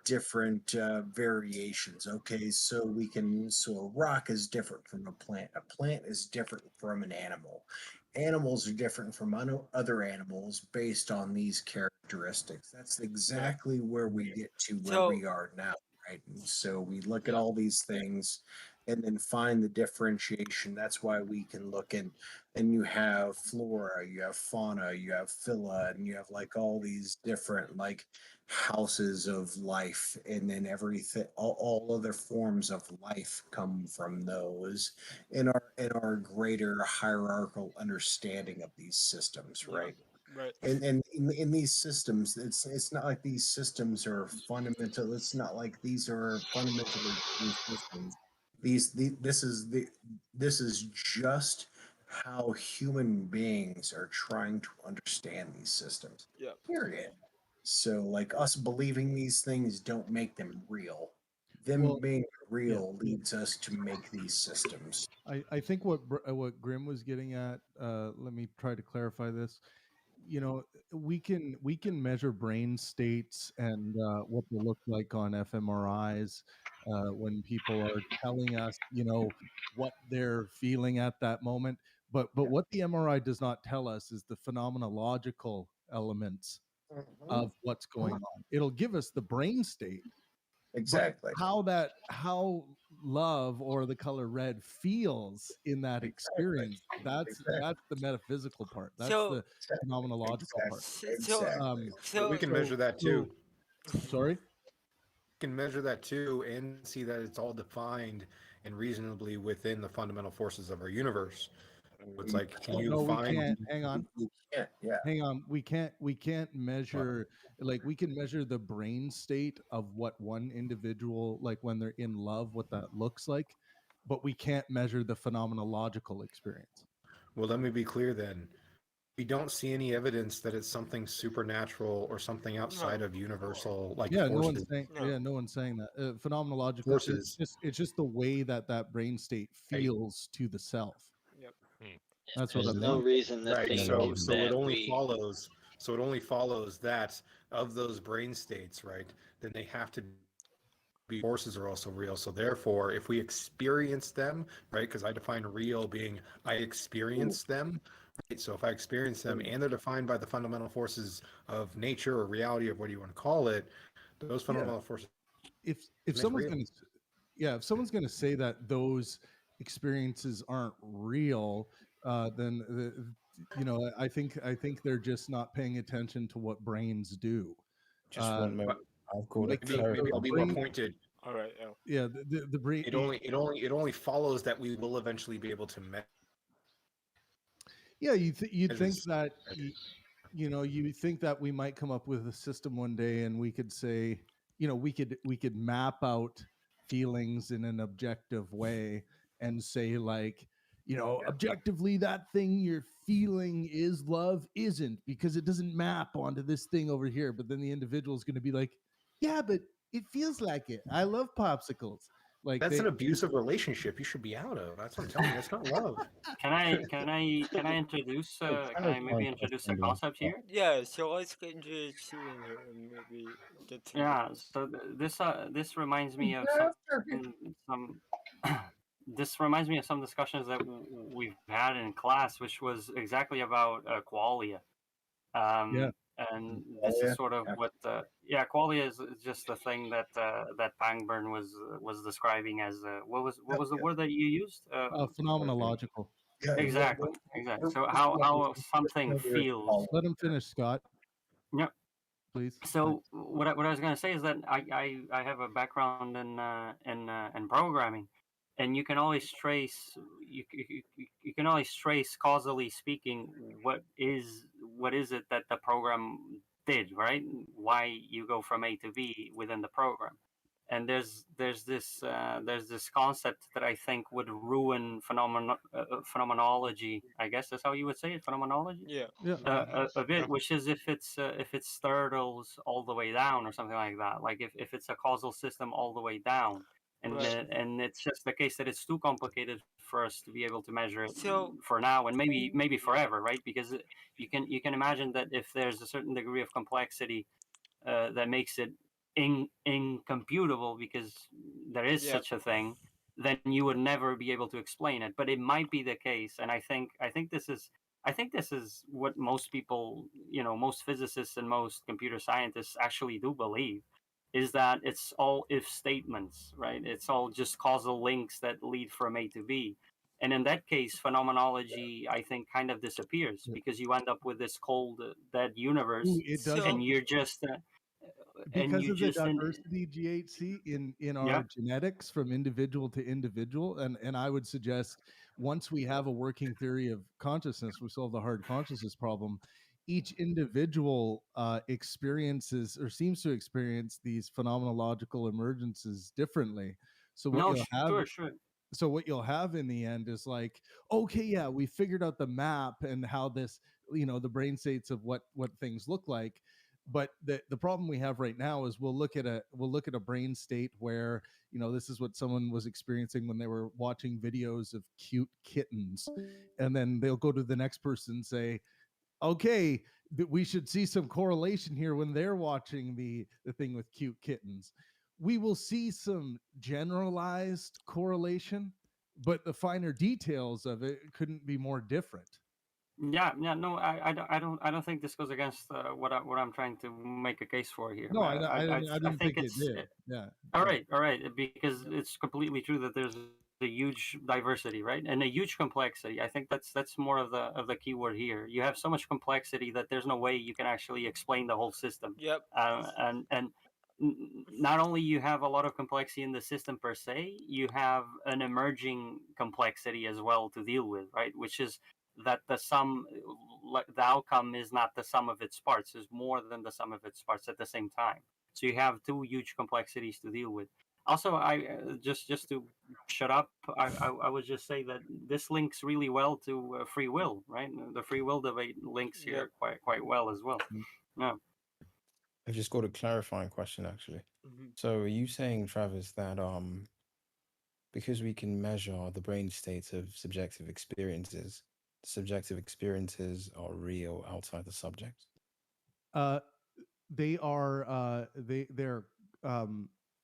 different variations. Okay, so a rock is different from a plant. A plant is different from an animal. Animals are different from other animals based on these characteristics. That's exactly where we get to where So- we are now, right? And so we look at all these things and then find the differentiation. That's why we can look at, and you have flora, you have fauna, you have phyla, and you have like all these different like houses of life, and then everything, all other forms of life come from those in our greater hierarchical understanding of these systems, right? Right. And in these systems, it's not like these systems are fundamental. It's not like these are fundamentally true systems. This is just how human beings are trying to understand these systems. Yeah. Period. So, like us believing these things don't make them real. Them Well, being real leads us to make these systems. I think what Grim was getting at. Let me try to clarify this. You know, we can measure brain states and what they look like on fMRIs when people are telling us, you know, what they're feeling at that moment. But what the MRI does not tell us is the phenomenological elements of what's going on. It'll give us the brain state, Exactly. but how love or the color red feels in that experience, that's the metaphysical part. That's So- the phenomenological part. Exactly. We can measure that too. Sorry? We can measure that too and see that it's all defined and reasonably within the fundamental forces of our universe. It's like, can you No, we find? can't. Hang on. Yeah. Hang on. We can't measure, like, we can measure the brain state of what one individual, like when they're in love, what that looks like, but we can't measure the phenomenological experience. Well, let me be clear then. We don't see any evidence that it's something supernatural or something outside of universal, like Yeah, no forces. one's saying. No. Yeah, no one's saying that. Phenomenological. Forces. It's just the way that brain state feels to the self. Yep. That's what There's I'm no saying. reason to Right. think So that it only we follows. So it only follows that of those brain states, right? Then they have to be forces are also real. So therefore, if we experience them, right? Because I define real being I experience them. Right? So if I experience them and they're defined by the fundamental forces of nature or reality of what you want to call it, those fundamental forces. If make someone's real. if someone's gonna say that those experiences aren't real, then you know, I think they're just not paying attention to what brains do. Just one moment. I've got like it. Maybe I'll be more pointed. All right. Yeah, the brain. It only follows that we will eventually be able to measure. Yeah, you'd think measures- that you know, you think that we might come up with a system one day and we could say, you know, we could map out feelings in an objective way and say, like, you know, objectively that thing you're feeling is love, isn't, because it doesn't map onto this thing over here. But then the individual is going to be like, yeah, but it feels like it. I love popsicles. Like, That's an abusive relationship you should be out of. That's what I'm telling you. That's not love. Can I introduce? Can I maybe introduce a concept here? Yeah. So let's get into the shooting here and maybe get to Yeah. So this reminds me of some this reminds me of some discussions that we've had in class, which was exactly about qualia. And this is sort of what qualia is just the thing that that Pangburn was describing as what was the word that you used? phenomenological. Exactly. So how something feels. Let him finish, Scott. Yeah. Please. So what I was going to say is that I have a background in programming, and you can always trace you can always trace causally speaking what is it that the program did, right? Why you go from A to B within the program. And there's this concept that I think would ruin phenomenology. I guess that's how you would say it, phenomenology. Yeah. A bit, which is if it's turtles all the way down or something like that. Like if it's a causal system all the way down, and Right. and it's just the case that it's too complicated for us to be able to measure it So- for now, and maybe forever, right? Because you can imagine that if there's a certain degree of complexity that makes it incomputable because there is Yep. such a thing, then you would never be able to explain it. But it might be the case, and I think this is what most people, most physicists and most computer scientists actually do believe, is that it's all if statements, right? It's all just causal links that lead from A to B. And in that case, phenomenology, I think, kind of disappears because you end up with this cold, dead universe, Ooh, it So- doesn't and you're just and because you of the just diversity GHC in our yeah. genetics from individual to individual, and I would suggest once we have a working theory of consciousness, we solve the hard consciousness problem. Each individual experiences or seems to experience these phenomenological emergences differently. So what No, you'll have sure. so what you'll have in the end is like, okay, yeah, we figured out the map and how this, the brain states of what things look like. But the problem we have right now is we'll look at a brain state where, this is what someone was experiencing when they were watching videos of cute kittens, and then they'll go to the next person and say, okay, we should see some correlation here when they're watching the thing with cute kittens. We will see some generalized correlation, but the finer details of it couldn't be more different. Yeah, no, I don't think this goes against what I'm trying to make a case for here. No, I I didn't think think it it's did. Yeah. all right, because it's completely true that there's a huge diversity, right, and a huge complexity. I think that's more of the key word here. You have so much complexity that there's no way you can actually explain the whole system. Yep. And not only you have a lot of complexity in the system per se, you have an emerging complexity as well to deal with, right? Which is that the outcome is not the sum of its parts, is more than the sum of its parts at the same time. So you have two huge complexities to deal with. Also, I just to shut up, I would just say that this links really well to free will, right? The free will debate links here quite well as well. Yeah. I've just got a clarifying question actually. Mm-hmm. So are you saying, Travis, that because we can measure the brain states of subjective experiences are real outside the subject? They are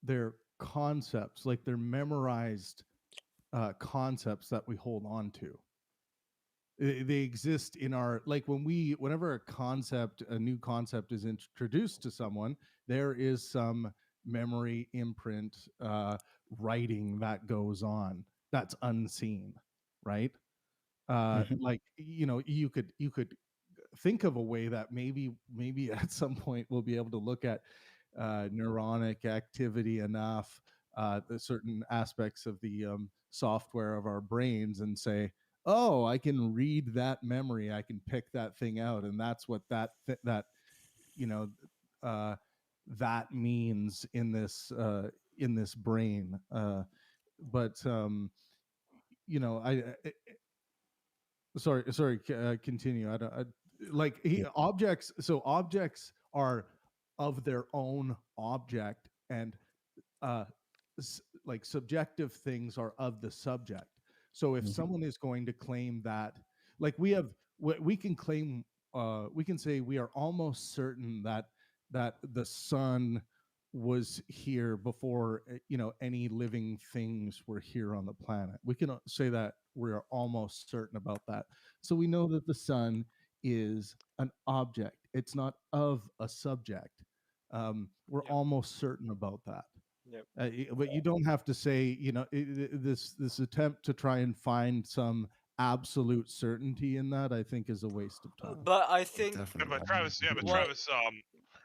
they're concepts, like they're memorized concepts that we hold on to. They exist in our, like whenever a new concept is introduced to someone, there is some memory imprint writing that goes on that's unseen, right? Like you could think of a way that maybe at some point we'll be able to look at neuronic activity enough, the certain aspects of the software of our brains, and say, oh, I can read that memory, I can pick that thing out, and that's what that that means in this brain. But sorry, continue. I don't like objects. So objects are of their own object, and like subjective things are of the subject. So if someone is going to claim that, like we can claim, we can say we are almost certain that the sun was here before any living things were here on the planet. We can say that we're almost certain about that. So we know that the sun is an object. It's not of a subject. We're almost certain about that. Yep. But you don't have to say, this attempt to try and find some absolute certainty in that, I think, is a waste of time. But I think Definitely. But Travis, what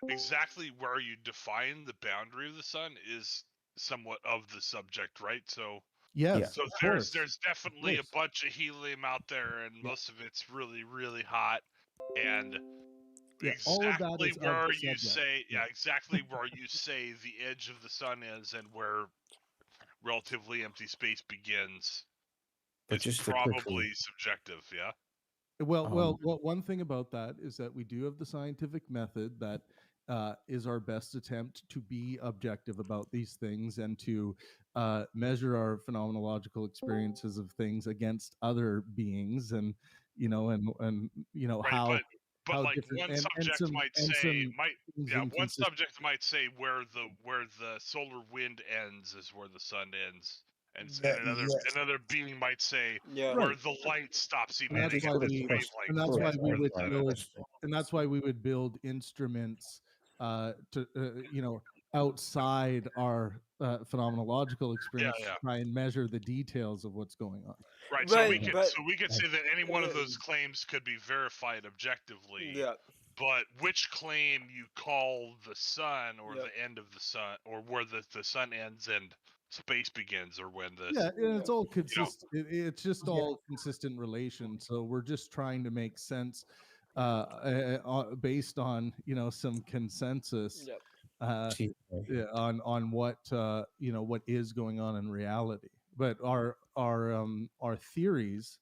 exactly where you define the boundary of the sun is somewhat of the subject, right? So Yes, so of there's course. definitely a course. bunch of helium out there, and most of it's really, really hot. And Yeah, all of that exactly is of where the you subject. say, exactly where you say the edge of the sun is, and where relatively empty space begins, But is just to probably quickly, subjective. Yeah. Well, one thing about that is that we do have the scientific method that is our best attempt to be objective about these things and to measure our phenomenological experiences of things against other beings, and Right, how. but how like different one and subject some might and say some might things yeah one inconsistent. subject might say where the solar wind ends is where the sun ends, and Yeah, another being might say Yeah. where Right. the light stops And that's emitting why at this we wavelength. and that's why is we where the would sun build ends. and that's why we would build instruments to outside our phenomenological experience to Yeah. try and measure the details of what's going on. Right, Right, but so we could say that any one of those claims could be verified objectively. yeah. But which claim you call the sun or Yep. the end of the sun, or where the sun ends and space begins, or when the Yeah, and it's all you know consistent. It's just all consistent relation. So we're just trying to make sense based on some consensus Yep. yeah, on what what is going on in reality. But our theories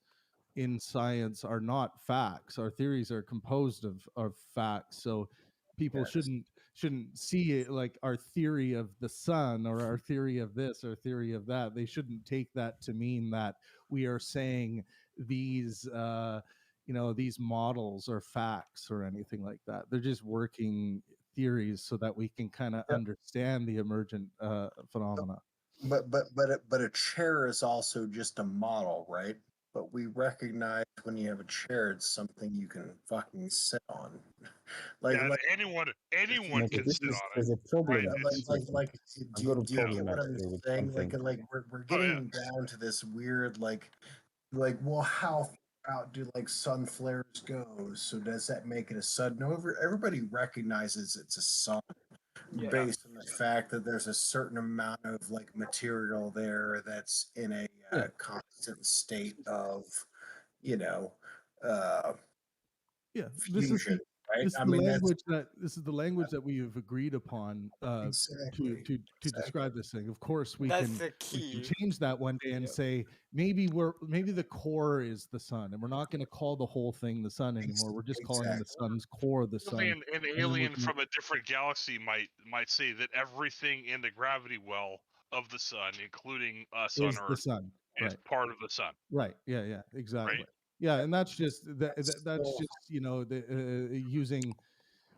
in science are not facts. Our theories are composed of facts. So people yes. shouldn't see it like our theory of the sun or our theory of this or theory of that. They shouldn't take that to mean that we are saying these these models are facts or anything like that. They're just working theories so that we can kind of Yep. understand the emergent phenomena. But a chair is also just a model, right? But we recognize when you have a chair, it's something you can fucking sit on. like yeah, like anyone No, can but this sit is on it, there's a problem right? at It's I've got a do you problem get what I'm actually with saying? something. We're oh yeah. getting down to this weird well, how far out do sun flares go? So does that make it a sun? No, everybody recognizes it's a sun Yeah. based on the fact that there's a certain amount of material there that's in a Yeah. constant state of you know uh, Yeah, fusion, right? this is I the mean that's language that we have agreed upon exactly to describe this thing. Of course, That's the we can key. change that one day and Yep. say maybe the core is the sun, and we're not going to call the whole thing the sun anymore. We're just calling the exactly. sun's core the sun. An And then alien from a different galaxy might say that everything in the gravity well of the sun, including us on is the Earth, sun, is right? part of the sun, Right. Yeah. Exactly. right? Yeah, and that's just that's Still, just the using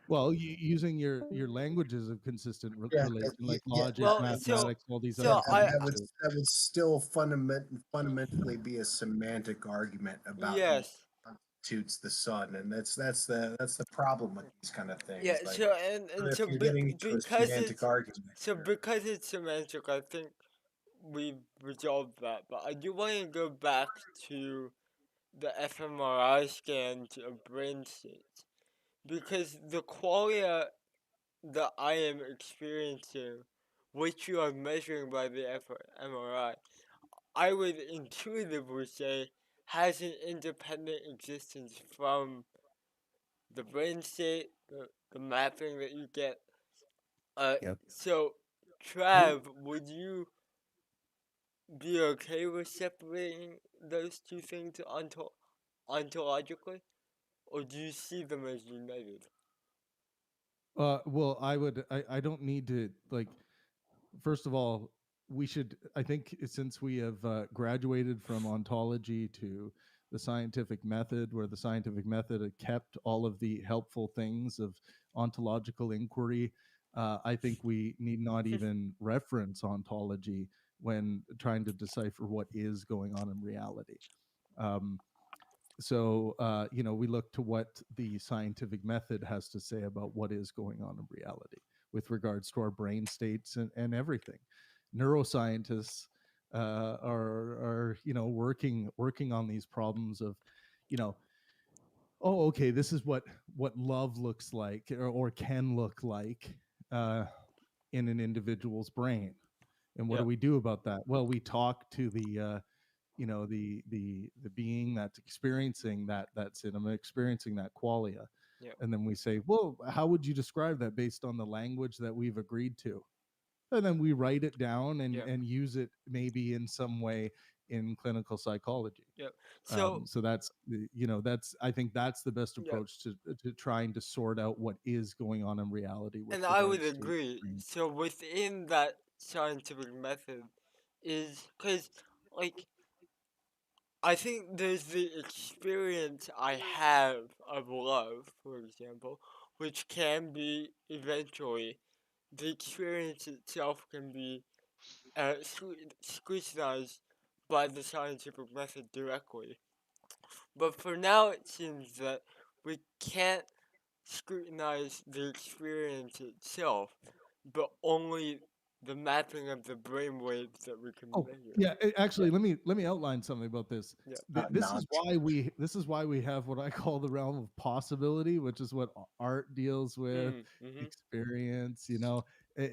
using your languages of consistent yeah, relation, like yeah, logic, Well, mathematics, all these yeah, other things. that would still fundamentally be a semantic argument about what yes. constitutes the sun, and that's the problem with these kind of Yeah, things. so and If so you're getting into a semantic argument, because it's semantic, I think we've resolved that. But I do want to go back to the fMRI scans of brain states because the qualia that I am experiencing, which you are measuring by the fMRI, I would intuitively say has an independent existence from the brain state, the mapping that you get. Yep. So, Trav, would you be okay with separating those two things ontologically? Or do you see them as united? Well, I don't need to first of all, we should, I think, since we have graduated from ontology to the scientific method, where the scientific method had kept all of the helpful things of ontological inquiry, I think we need not even reference ontology when trying to decipher what is going on in reality. Um, so we look to what the scientific method has to say about what is going on in reality with regards to our brain states and everything. Neuroscientists are working on these problems of oh, okay, this is what love looks like or can look like in an individual's brain. And what do Yep. we do about that? Well, we talk to the the being that's experiencing that cinema, experiencing that qualia, Yep. and then we say, well, how would you describe that based on the language that we've agreed to? And then we write it down Yep. and use it maybe in some way in clinical psychology. Yep. So So that's that's, I think that's the best yep. approach to trying to sort out what is going on in reality with And I would regards to agree. brain. So within that scientific method is because like I think there's the experience I have of love, for example, which can be eventually, the experience itself can be scrutinized by the scientific method directly. But for now, it seems that we can't scrutinize the experience itself, but only the mapping of the brainwaves that we can Oh, measure. yeah. Actually, let me outline something about this. Yeah. This is why we have what I call the realm of possibility, which is what art deals with, experience. You know,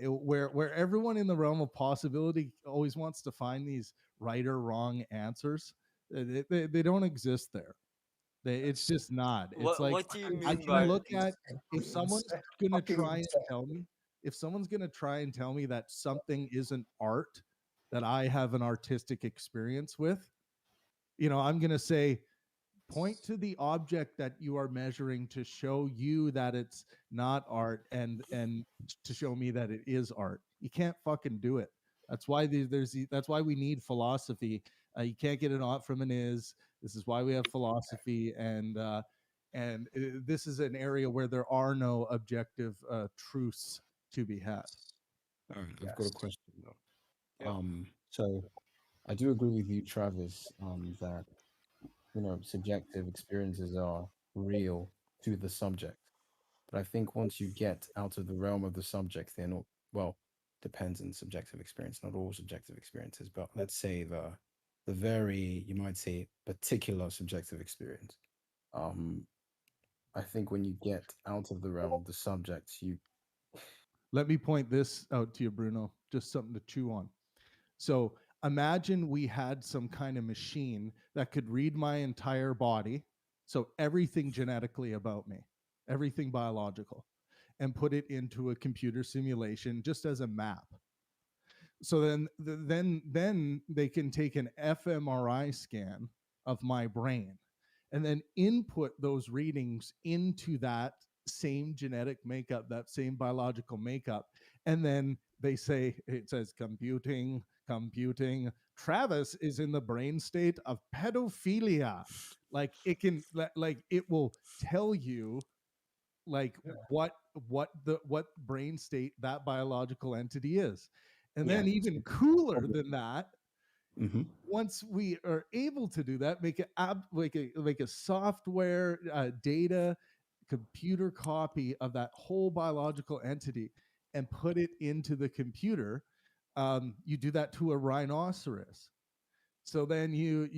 where everyone in the realm of possibility always wants to find these right or wrong answers. They don't exist there. It's just not. It's like What do you I mean can by look at if someone's gonna Fucking try and insane. tell me if someone's gonna try and tell me that something isn't art that I have an artistic experience with, you know, I'm gonna say point to the object that you are measuring to show you that it's not art and to show me that it is art. You can't fucking do it. That's why that's why we need philosophy. You can't get an ought from an is. This is why we have philosophy, and this is an area where there are no objective truths to be had. All right, I've got a question though. Yep. So I do agree with you, Travis, that subjective experiences are real to the subject. But I think once you get out of the realm of the subject, they're not, well, depends on subjective experience, not all subjective experiences, but let's say the very, you might say, particular subjective experience. I think when you get out of the realm of the subject, you Let me point this out to you, Bruno, just something to chew on. So imagine we had some kind of machine that could read my entire body, so everything genetically about me, everything biological, and put it into a computer simulation just as a map. So then they can take an fMRI scan of my brain and then input those readings into that same genetic makeup, that same biological makeup, and then they say it says computing. Travis is in the brain state of pedophilia. Like it will tell you like what brain state that biological entity is. And yeah. then even So cooler probably, than that, mhm. once we are able to do that, make it like a software data computer copy of that whole biological entity and put it into the computer. You do that to a rhinoceros. So then you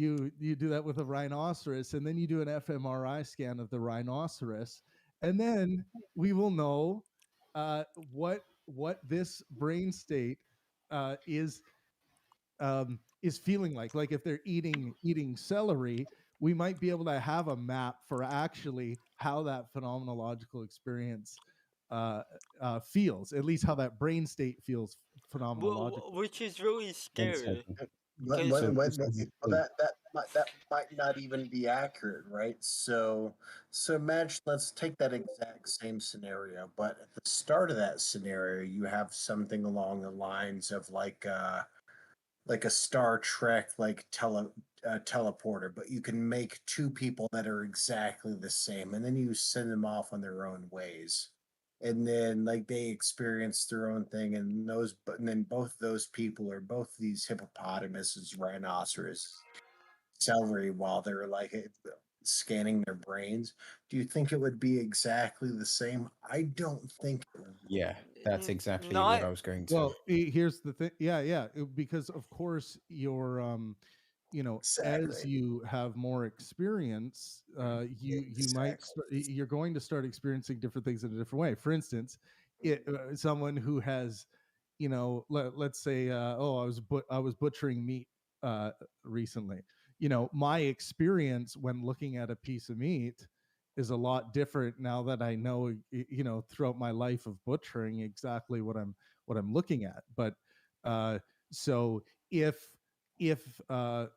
do that with a rhinoceros, and then you do an fMRI scan of the rhinoceros, and then we will know what this brain state is feeling like. Like if they're eating celery, we might be able to have a map for actually how that phenomenological experience feels, at least how that brain state feels phenomenologically. Which is really One scary. second. Because So this is the Well, thing. that might not even be accurate, right? So imagine, let's take that exact same scenario, but at the start of that scenario, you have something along the lines of like a Star Trek teleporter, but you can make two people that are exactly the same, and then you send them off on their own ways, and then like they experience their own thing, and then both those people are both these hippopotamuses, rhinoceros, celery, while they're like scanning their brains. Do you think it would be exactly the same? I don't think it would. Yeah, that's exactly what not I was going to. Well, here's the thing. Yeah. Because of course your as Exactly. you have more experience, you might Exactly. you're going to start experiencing different things in a different way. For instance, someone who has, let's say, I was butchering meat recently. My experience when looking at a piece of meat is a lot different now that I know, throughout my life of butchering exactly what I'm looking at. But so if the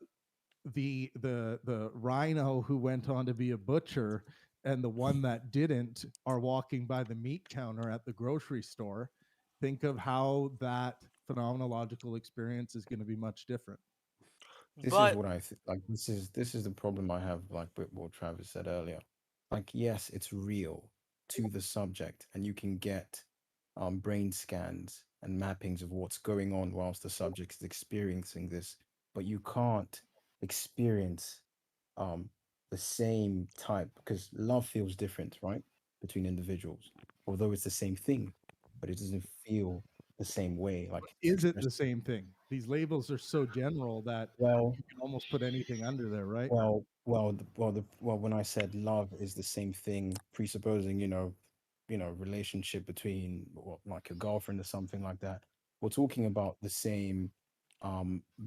rhino who went on to be a butcher and the one that didn't are walking by the meat counter at the grocery store, think of how that phenomenological experience is going to be much different. This is But what I like. This is the problem I have, like with what Travis said earlier. Like, yes, it's real to the subject, and you can get brain scans and mappings of what's going on whilst the subject is experiencing this, but you can't experience um the same type, because love feels different, right, between individuals. Although it's the same thing, but it doesn't feel the same way. Like it's Is it expressed. the same thing? These labels are so general that Well, you can almost put anything under there, right? well, when I said love is the same thing, presupposing, relationship between like a girlfriend or something like that, we're talking about the same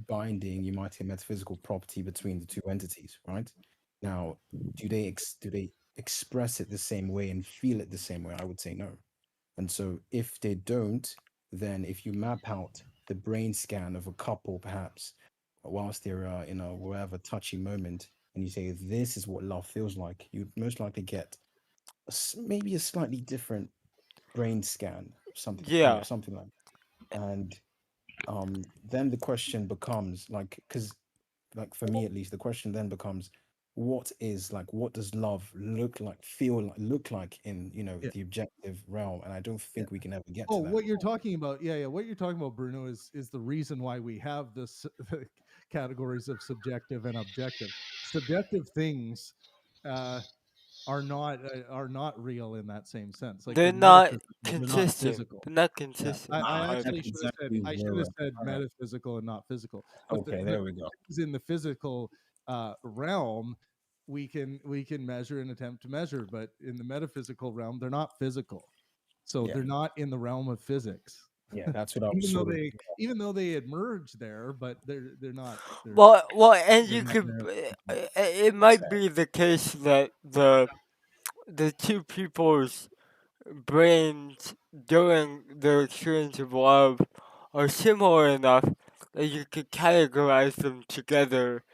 binding, you might say metaphysical property between the two entities, right? Now, do they express it the same way and feel it the same way? I would say no. And so if they don't, then if you map out the brain scan of a couple, perhaps whilst they're in a whatever touchy moment, and you say this is what love feels like, you'd most likely get maybe a slightly different brain scan, something, yeah, something like that. And then the question becomes like, because like for me at least, the question then becomes, what does love look like in Yeah. the objective realm? And I don't Yeah. think we can ever get Oh, to that. what you're talking about, yeah, what you're talking about, Bruno, is the reason why we have this categories of subjective and objective. Subjective things uh, are not real in that same sense. Like they're they're not metaphysical, they're not consistent. physical. They're not Yeah, consistent. I I That's actually agree. should have said exactly right. metaphysical and not physical. But Okay, the there we go. things in the physical realm we can measure and attempt to measure, but in the metaphysical realm they're not physical, so Yeah, they're not in the realm of physics. yeah, that's what I was even though sort of. they even though they emerge there, but they're not And they're you not could. there. It might be the case that the two people's brains during their experience of love are similar enough that you could categorize them together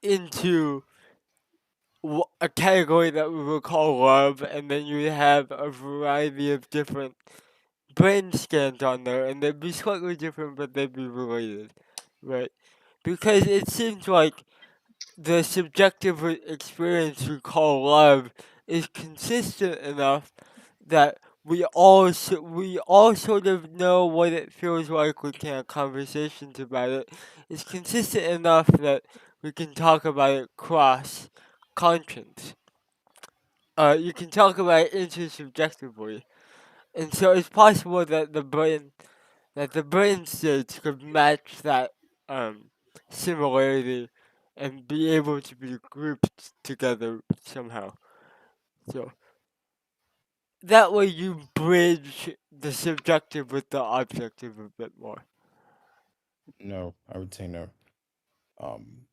into a category that we would call love, and then you have a variety of different brain scans on there, and they'd be slightly different, but they'd be related, right? Because it seems like the subjective experience we call love is consistent enough that we all sort of know what it feels like. We can have conversations about it. It's consistent enough that we can talk about it cross conscience. You can talk about it intersubjectively, and so it's possible that the brain states could match that similarity and be able to be grouped together somehow. So that way you bridge the subjective with the objective a bit more. No, I would say no.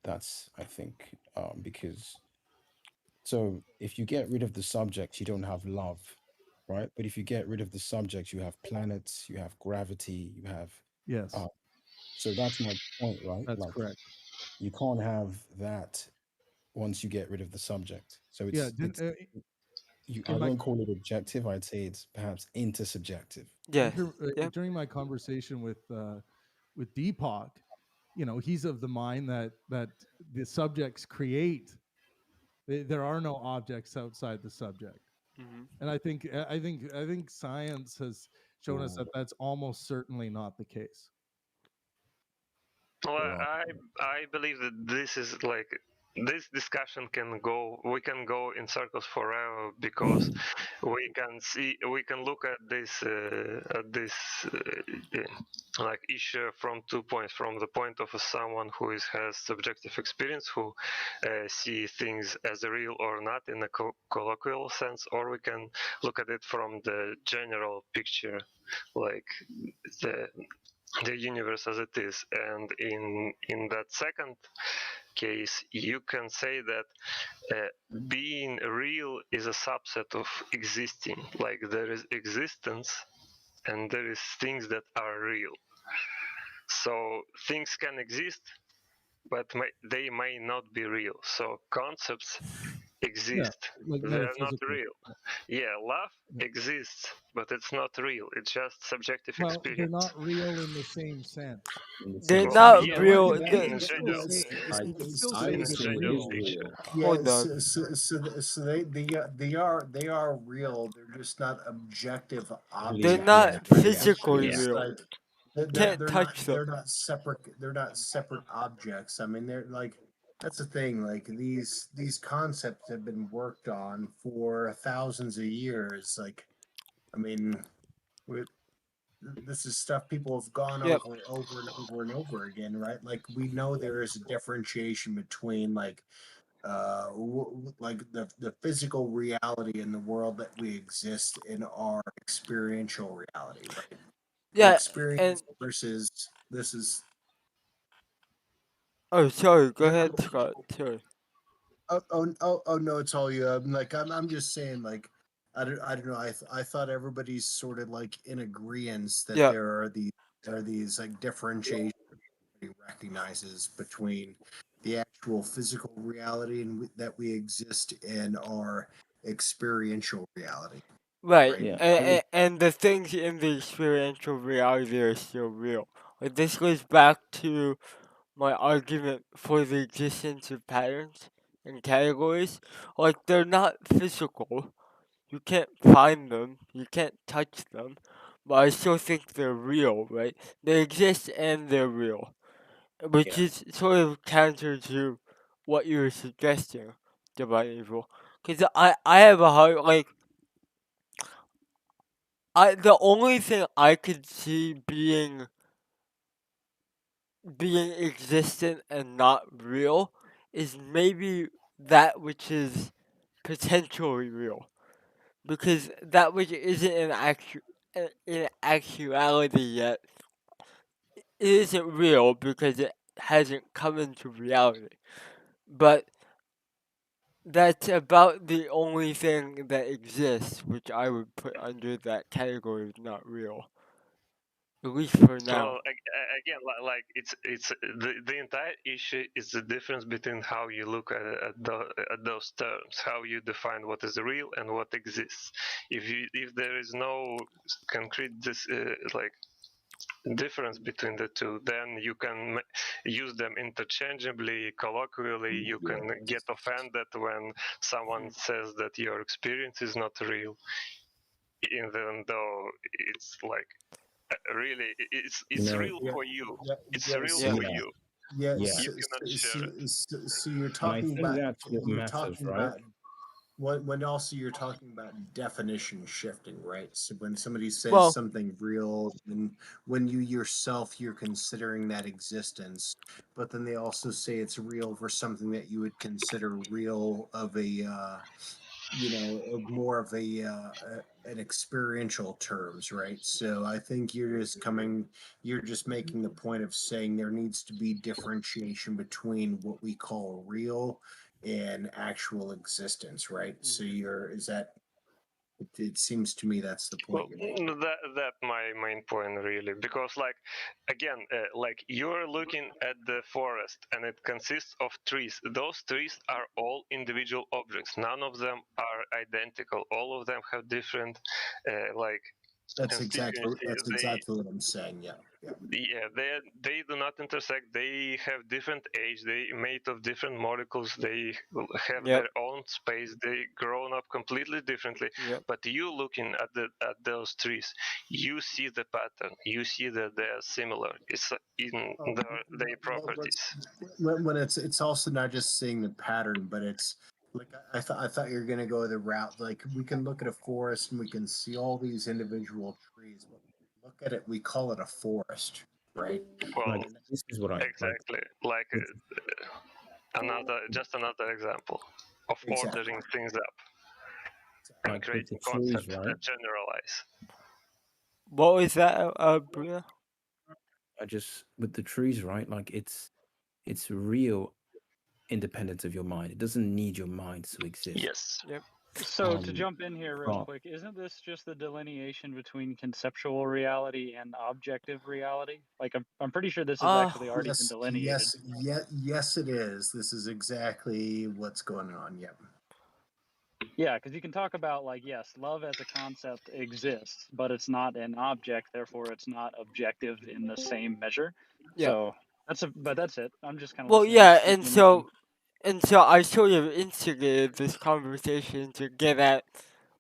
That's I think because so if you get rid of the subject, you don't have love, right? But if you get rid of the subject, you have planets, you have gravity, you have Yes, uh, so that's my point, right? that's Like correct. you can't have that once you get rid of the subject. So Yeah, it's you I in my won't call it objective, I'd say it's perhaps intersubjective. Yes. Yep. during my conversation with Deepak, he's of the mind that the subjects create. There are no objects outside the subject, Hmm. and I think science has shown us Ooh, that that's almost certainly not the case. Well, hold on. I believe that this is like this discussion we can go in circles forever because we can look at this like issue from 2 points, from the point of someone who has subjective experience, who see things as real or not in a colloquial sense, or we can look at it from the general picture, like the the universe as it is. And in that second case, you can say that being real is a subset of existing. Like there is existence and there is things that are real. So things can exist, but they may not be real. So concepts exist. like They're not metaphysical. real. Yeah, love exists, but it's not real. It's just subjective Well, they're not experience. real in the same sense. In the They're same Well, not sense. yeah, Well, real. you in, can, The, you in can still general, say I you can still I say would they're say it general is real. nature. real. Yeah, hold on. so they are real. They're just not objective They're objects. not Yeah, Right? yeah, physically yeah. It's real. like they're Can't they're not touch them. they're not separate. They're not separate objects. I mean, they're like that's the thing. Like these concepts have been worked on for thousands of years. Like, I mean, we this is stuff people have gone Yep. over and over and over again, right? Like we know there is a differentiation between like like the physical reality in the world that we exist in our experiential reality, right? The Yeah. And experience versus this is oh, sorry. Go no, ahead, Scott. Sorry. no, it's all you. I'm just saying like I don't know. I thought everybody's sort of like in agreement that Yeah. there are these like differentiations he recognizes between the actual physical reality that we exist in our experiential reality, Right. right? Yeah, I would. And the things in the experiential reality are still real. Like this goes back to my argument for the existence of patterns and categories. Like they're not physical. You can't find them. You can't touch them. But I still think they're real, right? They exist and they're real. Which Yeah, is sort of counter to what you were suggesting, Divine Evil. Because I have a hard, like, the only thing I could see being existent and not real is maybe that which is potentially real. Because that which isn't in actuality yet, it isn't real because it hasn't come into reality. But that's about the only thing that exists, which I would put under that category of not real. At least for Well, now. again, like it's the entire issue is the difference between how you look at those terms, how you define what is real and what exists. If there is no concrete like difference between the two, then you can use them interchangeably, colloquially. You can get offended when someone says that your experience is not real, even though it's like really you it's know, real Yeah, for you. yeah, It's yeah. real Yeah. for yeah, you. yeah, You cannot share it. So you're and I talking think about that's what you're matters, talking right? about when also you're talking about definition shifting, right? So when somebody says Well, something real, and when you yourself you're considering that existence, but then they also say it's real for something that you would consider real of a more of an experiential terms, right? So I think you're just making the point of saying there needs to be differentiation between what we call real and actual existence, right? So mhm. is that it seems to me that's the point Well, you're making. that my main point really, because like again, like you're looking at the forest and it consists of trees. Those trees are all individual objects. None of them are identical. All of them have different like That's exactly constituency. that's exactly what I'm saying. Yeah, yeah. Yeah, they do not intersect. They have different age. They made of different molecules. They have Yep. their own space. They grown up completely differently. Yep. But you looking at those trees, you see the pattern. You see that they are similar. It's in their properties. When it's also not just seeing the pattern, but it's like I thought you were gonna go the route like we can look at a forest and we can see all these individual trees, but when we look at it, we call it a forest, right? Well, Like this is what I like. exactly. Like It's, another example of Exactly. ordering things up and like with the creating trees, concepts right? that generalize. What was that, Bruna? I just with the trees, right? Like it's real independent of your mind. It doesn't need your mind to exist. Yes. Yep. So to jump in here real But quick, isn't this just the delineation between conceptual reality and objective reality? Like I'm pretty sure this has actually already been delineated. Yes, it is. This is exactly what's going on. Yep. Yeah, because you can talk about like, yes, love as a concept exists, but it's not an object, therefore it's not objective in the same measure. Yeah. So but that's it. I'm just kind of Well, listening. yeah, Keep doing your thing. and so I sort of instigated this conversation to get at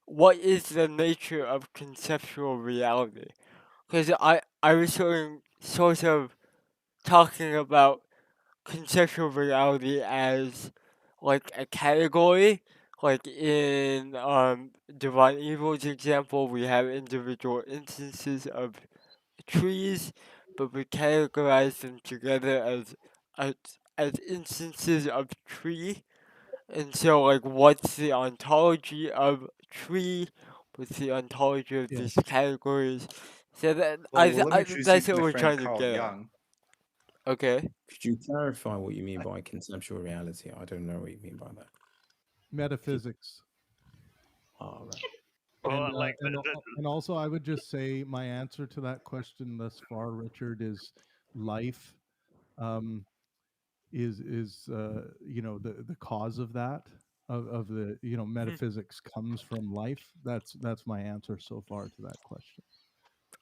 what is the nature of conceptual reality, because I was sort of talking about conceptual reality as like a category. Like in Divine Evil's example, we have individual instances of trees, but we categorize them together as as instances of tree. And so, like, what's the ontology of tree? What's the ontology of these Yes. categories? So that Well, let me introduce you that's to what my we're friend trying to Carl get at. Jung. Okay. Could you clarify what you mean by conceptual reality? I don't know what you mean by that. Metaphysics. Oh, right. Well, And, like and also, I would just say my answer to that question thus far, Richard, is life. Is you know, the cause of that, of the, you know, metaphysics comes from life. That's my answer so far to that question.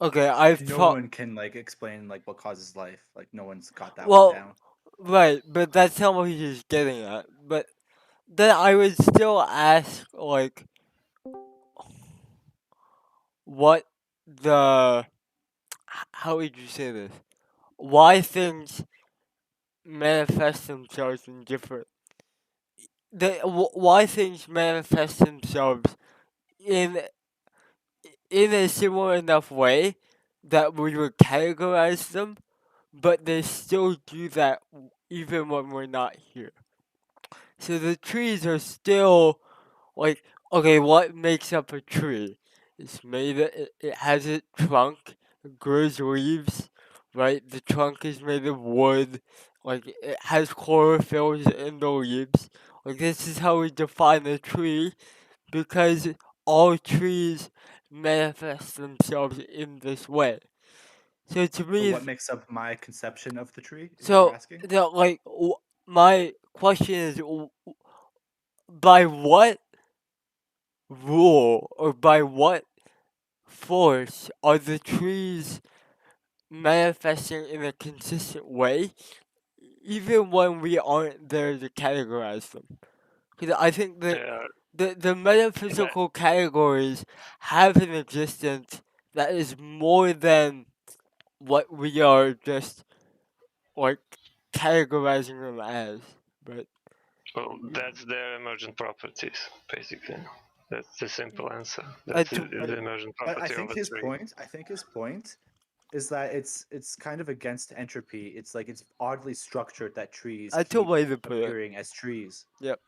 Okay, I've No thought. one can like explain like what causes life. Like no one's got that one Well, down. right, but that's not what he's getting at. But then I would still ask, like, what the. How would you say this? Why things manifest themselves in different. Why things manifest themselves in in a similar enough way that we would categorize them, but they still do that even when we're not here. So the trees are still like, okay, what makes up a tree? It's made it has a trunk, it grows leaves, right? The trunk is made of wood, like it has chlorophyll in the leaves. Like this is how we define a tree because all trees manifest themselves in this way. So to So me, what makes up my conception of the tree? Is what you're so asking? like my question is, by what rule or by what force are the trees manifesting in a consistent way, even when we aren't there to categorize them? Because I think that yeah, the metaphysical categories have an existence that is more than what we are just like categorizing them as. But well, that's their emergent properties, basically. That's the simple answer. I That's do, the emergent But I property of think a his tree. point. I think his point is that it's kind of against entropy. It's like it's oddly structured that trees I told keep way to put it. appearing as trees. Yep.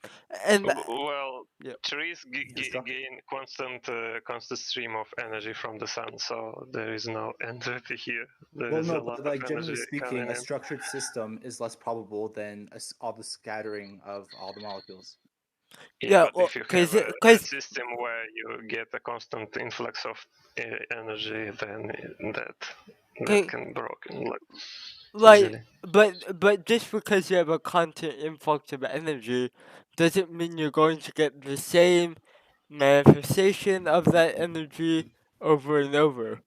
And Well, yep. trees gain constant stream of energy from the sun, so there is no entropy here. There Well, is a no, lot but of like generally energy coming speaking, a in. structured system is less probable than all the scattering of all the molecules. Yeah, Yeah, but well, if you have cause, a system where you get a constant influx of energy, then that can be broken like right, easily. but just because you have a constant influx of energy, doesn't mean you're going to get the same manifestation of that energy over and over,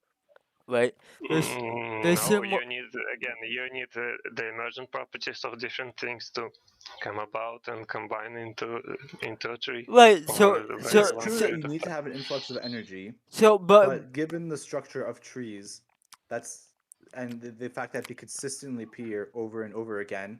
right? There's No, some you need the emergent properties of different things to come about and combine into a tree. right. Over a very It's long true that period you of need to time. have an influx of energy, So, but given the structure of trees, and the fact that they consistently appear over and over again,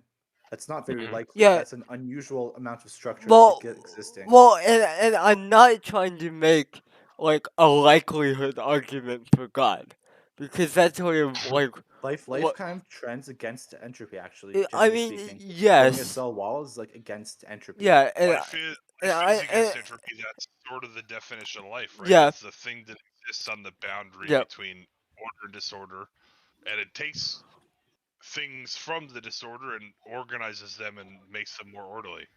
that's not very likely. yeah. That's an unusual amount of structure to Well, get existing. well, and I'm not trying to make like a likelihood argument for God, because that's sort of like Life what kind of trends against entropy, actually, I generally mean. speaking. Forming a Yes, cell wall is like against entropy. yeah, and Life I is against entropy. That's sort of the definition of life, right? yeah, It's the thing that exists on the boundary yeah. between order and disorder, and it takes things from the disorder and organizes them and makes them more orderly.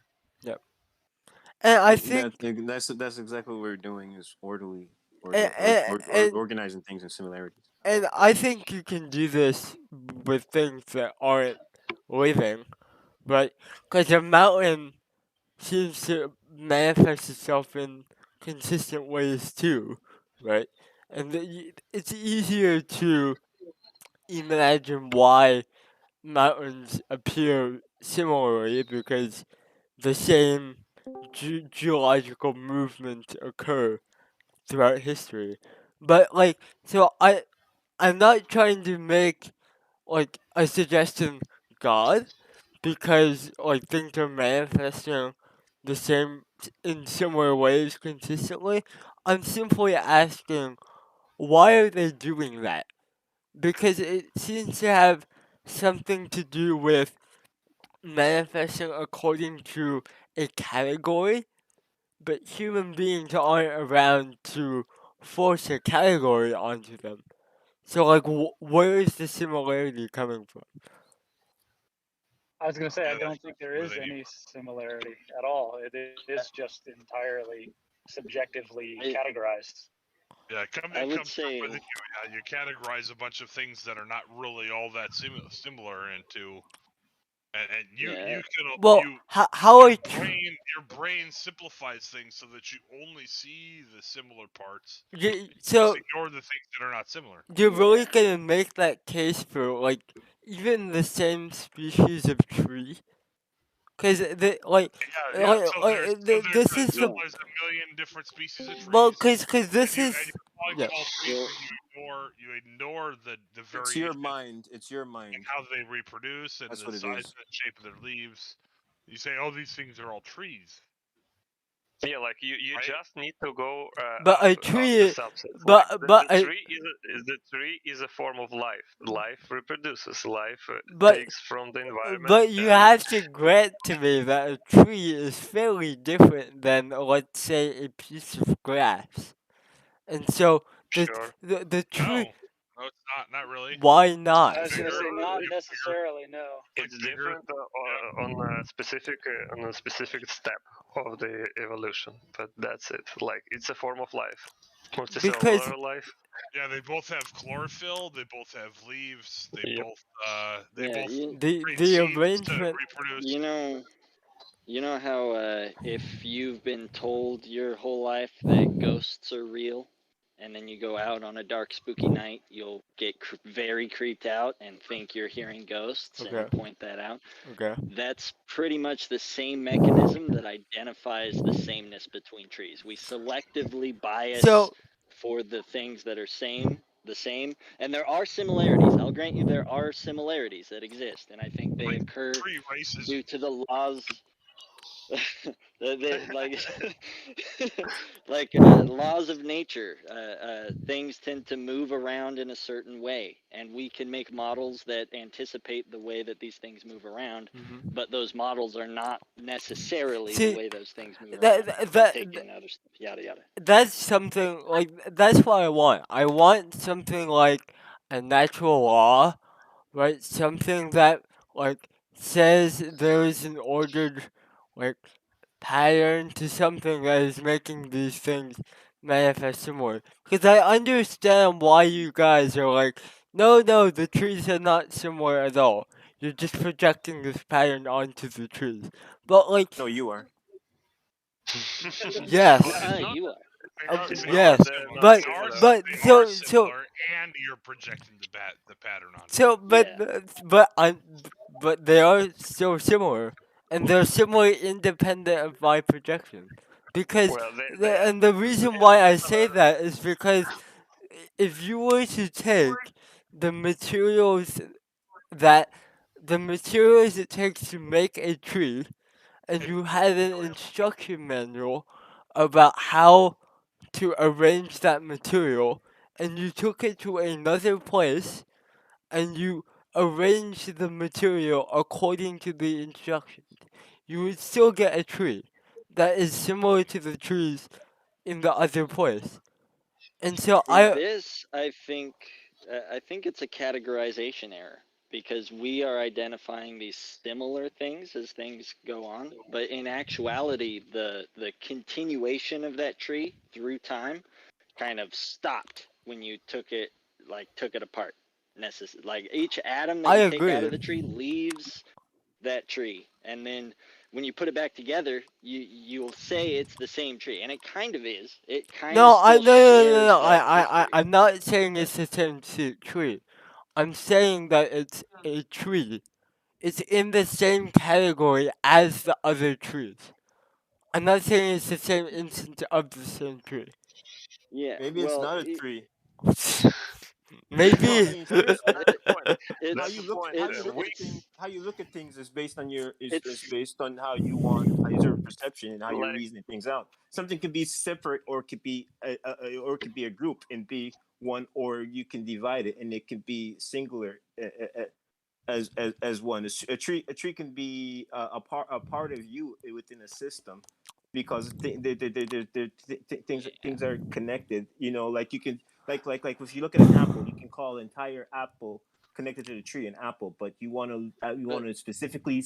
Yep. And I And think that's exactly what we're doing is orderly and, or organizing things in similarities. and I think you can do this with things that aren't living, right? Because a mountain seems to manifests itself in consistent ways too, right? And it's easier to imagine why mountains appear similarly because the same geological movements occur throughout history. But like, so I'm not trying to make like a suggestion God because like things are manifesting the same in similar ways consistently. I'm simply asking why are they doing that? Because it seems to have something to do with manifesting according to a category, but human beings aren't around to force a category onto them. So, like, where is the similarity coming from? I was going to say, I Yeah, don't think there where is they any similarity at all. It is just entirely subjectively categorized. Yeah, I it would comes say, from you categorize a bunch of things that are not really all that similar into, and you yeah, can Well, how are your brain simplifies things so that you only see the similar parts. you, Just so ignore the things that are not similar. you're really gonna make that case for like even the same species of tree? Cause the Yeah. So this is the there's a million different species of well, trees. cause this And is you're calling yeah. them all trees, well, but you ignore the It's your variation mind. It's your in mind. how they reproduce and That's the what it size is. and shape of their leaves. You say, "Oh, these things are all trees." Yeah, like you Right? just need to go But a out the tree, subsets. Like but the tree is a form of life. Life reproduces. Life but takes from the environment but you and have to grant to me that a tree is fairly different than, let's say, a piece of grass. And so sure. the tree, No, it's not. Not really. why not? I was going to say, not Bigger, necessarily, no. It's bigger. different on a specific step of the evolution, but that's it. Like it's a form of life, Because multicellular life. Yeah, they both have chlorophyll. They both have leaves. They Yep. yeah, both create the seeds to arrangement, reproduce. you know how if you've been told your whole life that ghosts are real, and then you go out on a dark, spooky night, you'll get very creeped out and think you're hearing ghosts, and you okay, point that out. okay. That's pretty much the same mechanism that identifies the sameness between trees. We selectively bias So for the things that are the same, and there are similarities. I'll grant you there are similarities that exist, and I think they Like occur tree races. due to the laws like laws of nature. Things tend to move around in a certain way, and we can make models that anticipate the way that these things move around, but those models are not necessarily the see way those things move that around. that, You that take in other stuff, yada yada. that's something like that's what I want. I want something like a natural law, right? Something that like says there is an ordered like pattern to something that is making these things manifest similar. Because I understand why you guys are like, no, the trees are not similar at all. You're just projecting this pattern onto the trees. But like, No, you are. yes, You are. It's yes, not they're not but similar. They are similar, and you're projecting the pattern onto so, them. but Yeah. but they are still similar, and they're similar independent of my projection. Because Well, they are and the reason why I say that is because if you were to take the materials that the materials it takes to make a tree, and you had an instruction manual about how to arrange that material, and you took it to another place and you arrange the material according to the instructions, you would still get a tree that is similar to the trees in the other place. And so In this, I think it's a categorization error because we are identifying these similar things as things go on, but in actuality, the continuation of that tree through time kind of stopped when you took it apart. Like each atom that I you take out agree. of the tree leaves that tree, and then when you put it back together, you'll say it's the same tree, and it kind of is. It kind No, of still shares no. that history. I'm not saying it's the same tree. I'm saying that it's a tree. It's in the same category as the other trees. I'm not saying it's the same instance of the same tree. Yeah, Maybe it's well, not a tree. Maybe. No, I mean seriously. That's the point. How That's you the look point. how you look We at things how you look at things is based on your is it's based on how you want how your perception and how you're like reasoning things out. Something can be separate or it could be or it could be a group and be one, or you can divide it and it can be singular as one. A tree can be a part of you within a system, because things are connected. Like you can like if you look at an apple, you can call an entire apple connected to the tree an apple, but you but want to specifically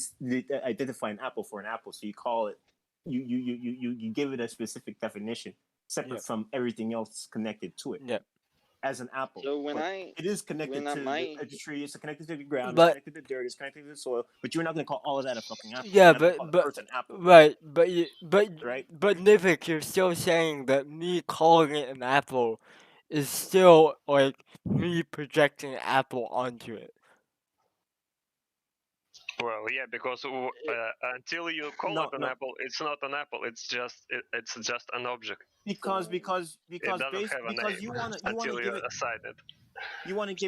identify an apple for an apple, so you call it you give it a specific definition separate Yep. from everything else connected to it Yep. as an apple. so But it is connected to my a tree, it's connected to the ground, it's But connected to the dirt, it's connected to the soil. But you're not going to call all of that a fucking apple. yeah, You're not going to call the earth an apple, right, right? but Nivik, you're still saying that me calling it an apple is still like me projecting apple onto it. well, yeah, because until you call No, it an no, apple, it's not an apple. It's just an object. because It doesn't have a because name you want to until you give it assign it.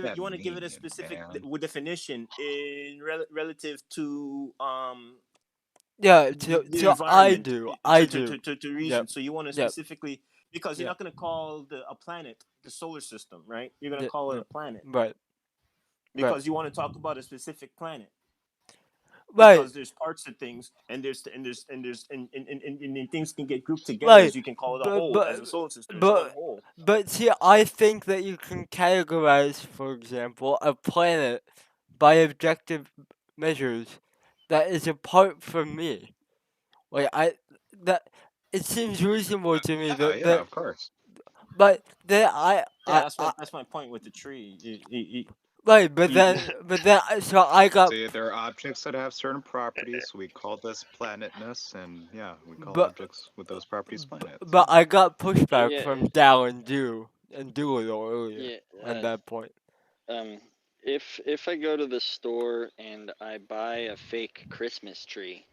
That you want to give it a mean, specific man? definition in relative to Yeah, the so I environment, do, I do. to reason. Yep, So you want to yep, specifically, because you're yep, not going to call a planet the solar system, right? You're going to yep, call it a yep. planet Right, right, because you want to talk about a specific planet, right, because there's parts of things, and things can get grouped together, right. as you can call it a But whole, but as a solar system. There's one but whole. but see, I think that you can categorize, for example, a planet by objective measures that is apart from me. Like that it seems reasonable to me Yeah, yeah, of course. but then Yeah, I that's my point with the tree. right, so I got See, there are objects that have certain properties. We call this planetness, and yeah, we call but objects with those properties planets. but I got so pushback yeah from Dow and Doolittle earlier yeah on that point. um if I go to the store and I buy a fake Christmas tree,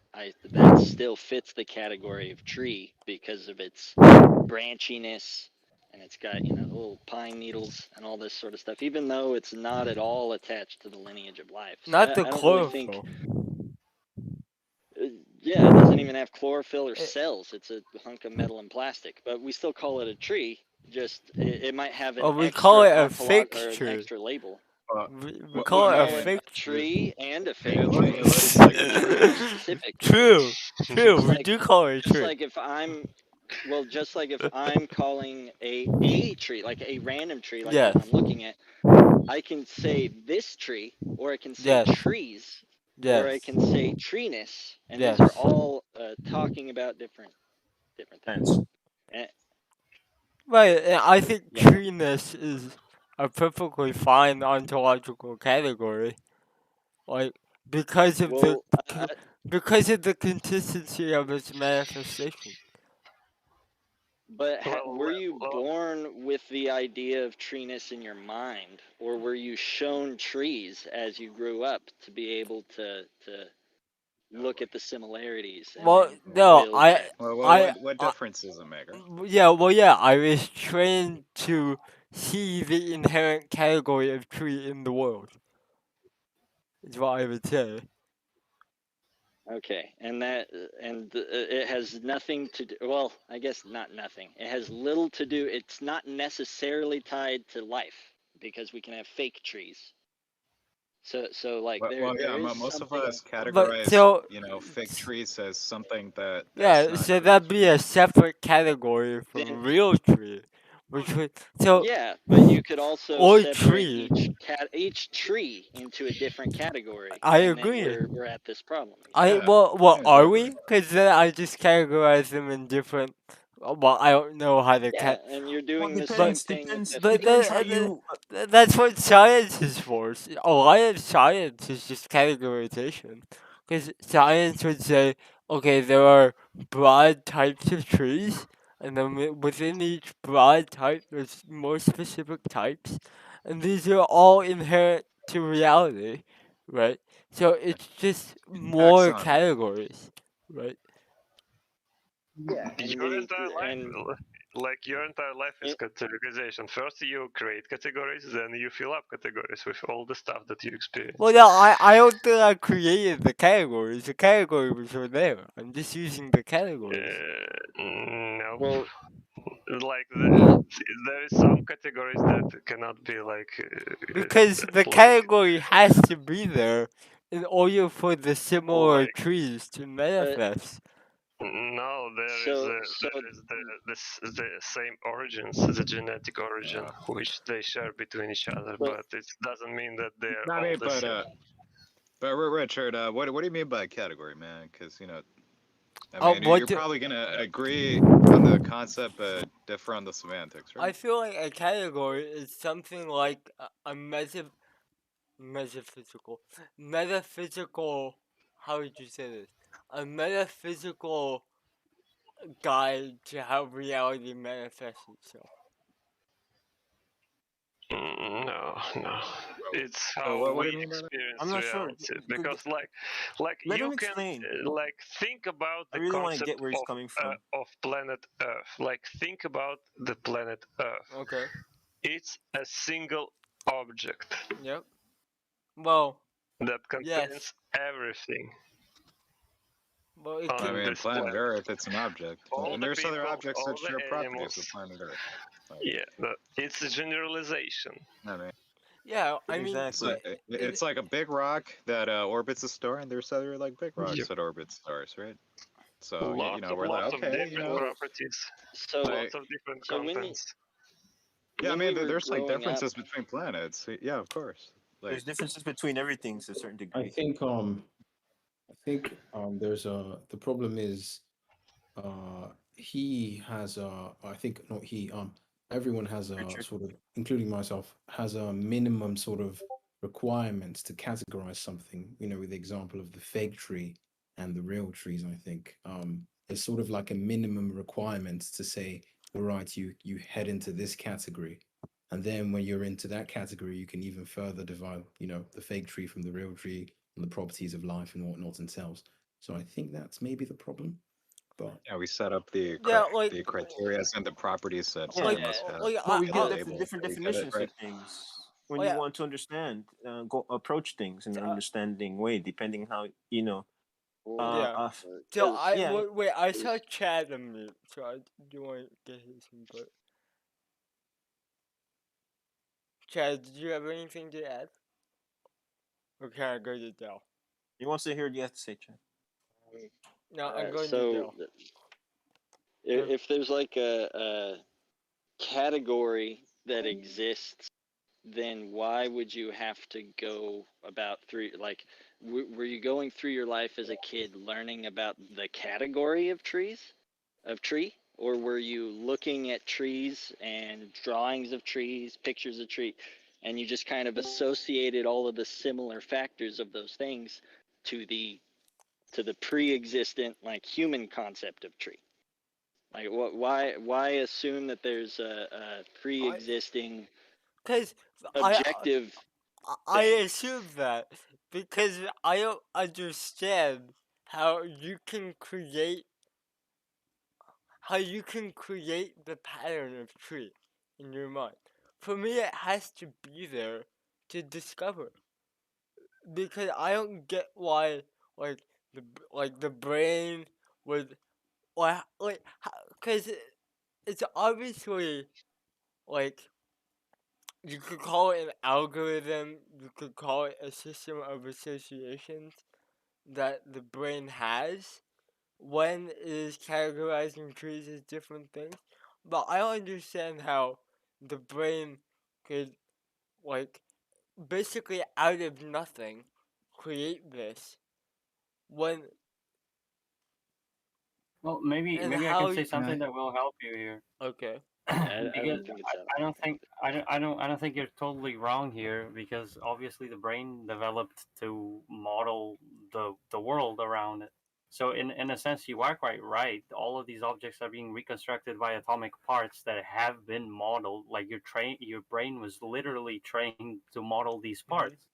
that still fits the category of tree because of its branchiness, and it's got little pine needles and all this sort of stuff, even though it's not at all attached to the lineage of life. So Not the I don't really think. chlorophyll. Yeah, it doesn't even have chlorophyll or It, cells. It's a hunk of metal and plastic, but we still call it a tree. Just it might have an we call extra it a ontolog fake or an tree. extra label. We What We call what it a call it man? a fake tree. tree and a Hey, fake it tree. looks like a To be tree. more specific. True, Just we like do call it a just tree. like if I'm calling a tree, like a random tree, like the Yes, one I'm looking at, I can say this tree, or I can say yes, trees, or I yes, can say treeness, and these are yes. all talking about different things. Sense. And, Right, and I think yeah. treeness is a perfectly fine ontological category. Like because of Well, because of the consistency of its manifestation. but Well, were you born with the idea of treeness in your mind, or were you shown trees as you grew up to be able to look at the similarities Well, and no, build that? What difference does it make? yeah, well, yeah, I was trained to see the inherent category of tree in the world. Is what I would say. Okay, and it has nothing to do. Well, I guess not nothing. It has little to do. It's not necessarily tied to life because we can have fake trees. So like Well, yeah, there is most of something. us But categorize, so, fake trees as something that's yeah, not so trees. that'd be a separate category Then from real tree, which would so yeah, but you could also or separate tree. each tree into a different category, I and then agree. we're at this problem. I Yeah, well, are exactly. we? Because then I just categorize them in different. Well, I don't know how to Yeah, and you're Well, doing the same depends thing with depends the but fake depends how tree. you that's what science is for. A lot of science is just categorization. because science would say, okay, there are broad types of trees, and then within each broad type, there's more specific types, and these are all inherent to reality, right? So it's just more Taxonomy. categories, right? Yeah, and Your the entire and life, like your entire life is categorization. First you create categories, then you fill up categories with all the stuff that you experience. Well, no, I don't think I created the categories. The categories were there. I'm just using the categories. No. well, Like Well, there is some categories that cannot be like because the like category has to be there in order for the similar like trees to but manifest. no, so the same origins, the genetic origin, which they share between each other, but but it doesn't mean that they're I all mean, the same. but Richard, what do you mean by category, man? Because I Oh, mean, what? you're probably gonna agree on the concept, but differ on the semantics, I right? feel like a category is something like a metaphysical. How would you say this? A metaphysical guide to how reality manifests itself. No. It's So how what we do you mean by that? experience I'm not sure. reality. Because like Let you him can explain. like think about I the really want to concept get where he's coming from. of planet Earth. Like think about the planet Earth. Okay. It's a single object. Yep. Well, that contains yes. everything. Well, it On I mean, this planet planet. Earth, it's an object, All and the there's other people, objects all that the share properties animals. with planet Earth. Yeah, it's a generalization. I mean, yeah, I mean, it's like a big rock that orbits a star, and there's other like big rocks Yep. that orbit stars, right? So Lots we're like, of okay, different properties. So Lots of different contents. Yeah, I when mean, we were there's like growing differences up, between planets. Yeah, of course. Like, There's differences between everything to a certain I degree. think there's the problem is he has I think not he everyone has a Richard. sort of, including myself, has a minimum sort of requirements to categorize something, with the example of the fake tree and the real trees. I think it's sort of like a minimum requirement to say, all right, you head into this category, and then when you're into that category you can even further divide the fake tree from the real tree and the properties of life and whatnot and cells. So I think that's maybe the problem. But yeah, we set up the like criteria and the properties that Yeah, something must have. well, we give label, different we get it definitions right. of things when you want to understand, approach things in an understanding way, depending how yeah. So wait, I saw Chad on mute, so I do want to get his input. Chad, did you have anything to add? Or can I go to Dell? He wants to hear what you have to say, Chad. No, I'm going to so Dell. if there's like a category that exists, then why would you have to go about through, like, were you going through your life as a kid learning about the category of tree, or were you looking at trees and drawings of trees, pictures of tree, and you just kind of associated all of the similar factors of those things to the pre-existent, like, human concept of tree? Like, why assume that there's a pre-existing objective I thing? assume that because I don't understand how you can create the pattern of tree in your mind. For me, it has to be there to discover. Because I don't get why, like the brain would, because it's obviously like, you could call it an algorithm, you could call it a system of associations that the brain has when it is categorizing trees as different things. But I don't understand how the brain could, like, basically out of nothing create this when. Well, maybe I can say something that will help you here. Okay. Because I don't think you're totally wrong here, because obviously the brain developed to model the world around it. So in a sense, you are quite right. All of these objects are being reconstructed by atomic parts that have been modeled. Like your brain was literally trained to model these parts.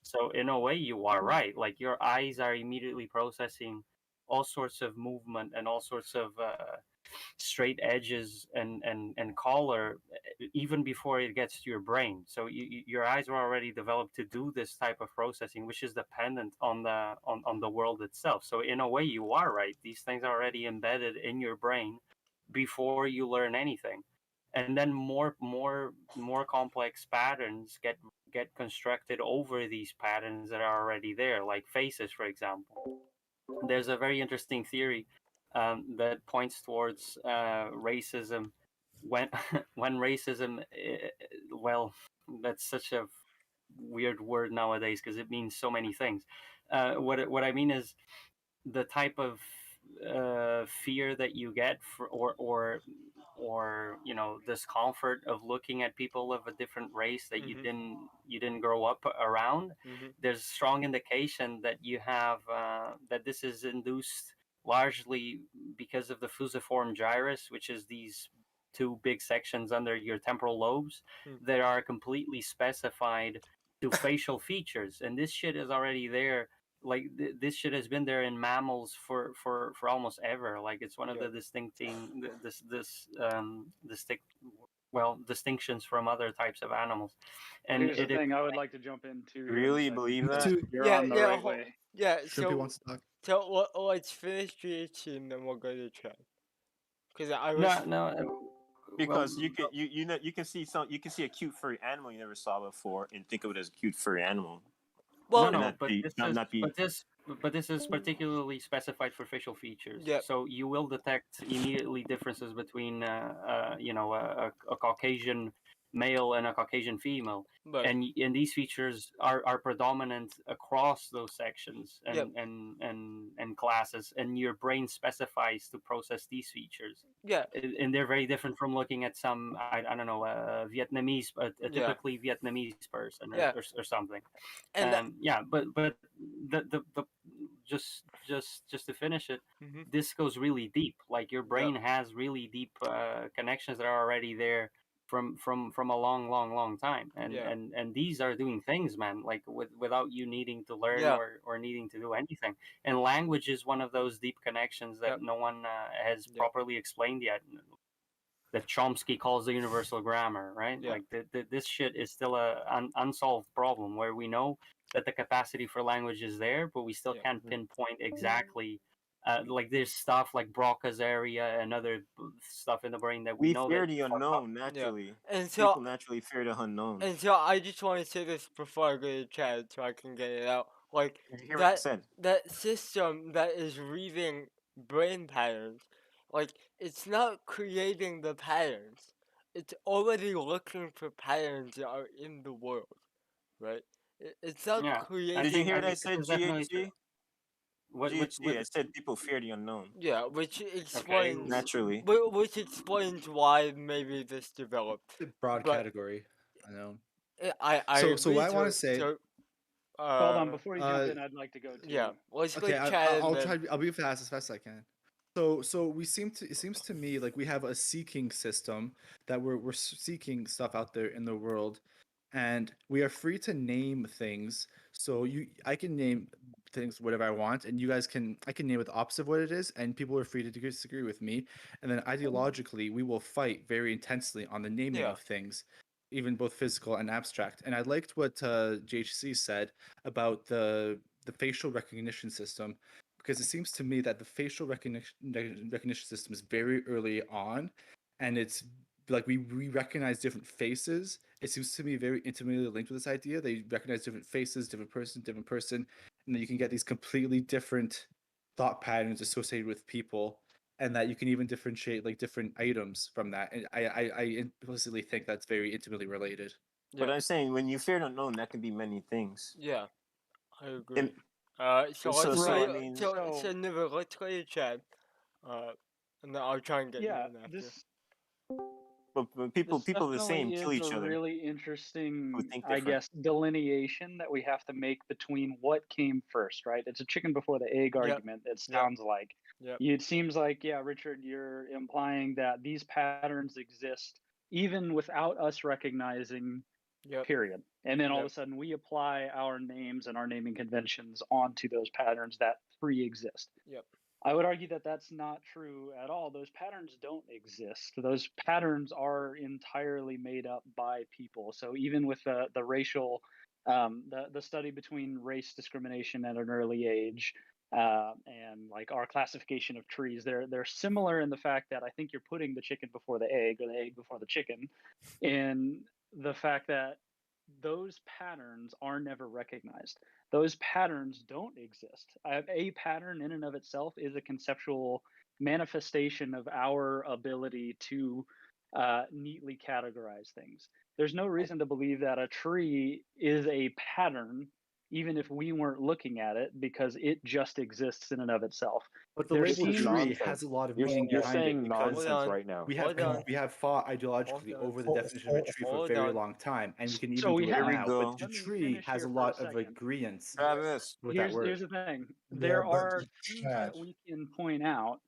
So in a way, you are right. Like your eyes are immediately processing all sorts of movement and all sorts of straight edges and color even before it gets to your brain. So your eyes were already developed to do this type of processing, which is dependent on the world itself. So in a way, you are right. These things are already embedded in your brain before you learn anything, and then more complex patterns get constructed over these patterns that are already there, like faces, for example. There's a very interesting theory that points towards racism when when racism well, that's such a weird word nowadays because it means so many things. What I mean is the type of fear that you get for, or discomfort of looking at people of a different race that you didn't grow up around. There's strong indication that you have that this is induced largely because of the fusiform gyrus, which is these two big sections under your temporal lobes that are completely specified to facial features, and this shit is already there. Like this shit has been there in mammals for almost ever. Like it's one of the distincting distinctions from other types of animals. Well, And here's the thing. I would like to jump in too. Here Really in a believe second. that? You're on the right way. Yeah, Shrimpy wants to talk. So let's finish GHC and then we'll go to Trav. Because I was because you can you can see a cute furry animal you never saw before and think of it as a cute furry animal. Well, and no, not but be, this not, is not be but this is particularly specified for facial features. Yep. So you will detect immediately differences between a Caucasian male and a Caucasian female, Right. and these features are predominant across those sections and Yep. and classes, and your brain specifies to process these features. Yeah. And they're very different from looking at some I don't know Vietnamese, a typically Vietnamese person or something. And But the just to finish it, this goes really deep. Like your brain has really deep connections that are already there from a long time, and these are doing things, man, like without you needing to learn or needing to do anything. And language is one of those deep connections that no one has properly explained yet, that Chomsky calls the universal grammar, right? Like this shit is still an unsolved problem where we know that the capacity for language is there, but we still can't pinpoint exactly. Like there's stuff like Broca's area and other stuff in the brain that we know fear that the unknown naturally. And so people naturally fear the unknown. And so I just want to say this before I go to Chad so I can get it out. Like Hear what I said. that system that is reading brain patterns, like it's not creating the patterns. It's already looking for patterns that are in the world, right? It's not creating. Did you hear what I said, this is definitely GHG? GHG, I said people fear the unknown. Yeah, which explains naturally. Which explains why maybe this developed. Broad category. I know. So what I want to say. Hold on, before you jump in, I'd like to go too. Yeah, let's go okay. chat. I'll try. I'll be fast as I can. So it seems to me like we have a seeking system that we're seeking stuff out there in the world, and we are free to name things. So I can name things whatever I want, and I can name it the opposite of what it is, and people are free to disagree with me. And then ideologically, we will fight very intensely on the naming of things, even both physical and abstract. And I liked what JHC said about the facial recognition system, because it seems to me that the facial recognition system is very early on, and it's like we recognize different faces. It seems to me very intimately linked with this idea. They recognize different faces, different person, and then you can get these completely different thought patterns associated with people, and that you can even differentiate like different items from that. And I implicitly think that's very intimately related. But I'm saying when you fear the unknown, that can be many things. Yeah, I agree. So let's go to Chad. And then I'll try and get you in after. But people This the same definitely kill is a each other really who interesting, think I different. guess, delineation that we have to make between what came first, right? It's a chicken before the egg Yep. argument, it sounds like. Yep. It seems like, yeah, Richard, you're implying that these patterns exist even without us recognizing, Yep. period. And then all of Yep. a sudden we apply our names and our naming conventions onto those patterns that pre-exist. Yep. I would argue that that's not true at all. Those patterns don't exist. Those patterns are entirely made up by people. So even with the racial, the study between race discrimination at an early age, and like our classification of trees, they're similar in the fact that I think you're putting the chicken before the egg or the egg before the chicken, in the fact that those patterns are never recognized. Those patterns don't exist. A pattern in and of itself is a conceptual manifestation of our ability to neatly categorize things. There's no reason to believe that a tree is a pattern, even if we weren't looking at it, because it just exists in and of itself. But the There label seems tree has a lot of meaning You're behind it saying because nonsense right now. we Hold on. have fought ideologically Hold on. over the definition of a tree for a Hold very on. long time, and we can so even we do it have. Here we now. go. But the Let me tree finish has here a for a lot of second. agreements Travis. with that Here's word. the thing. Yeah, There but are things Chad, that we can point out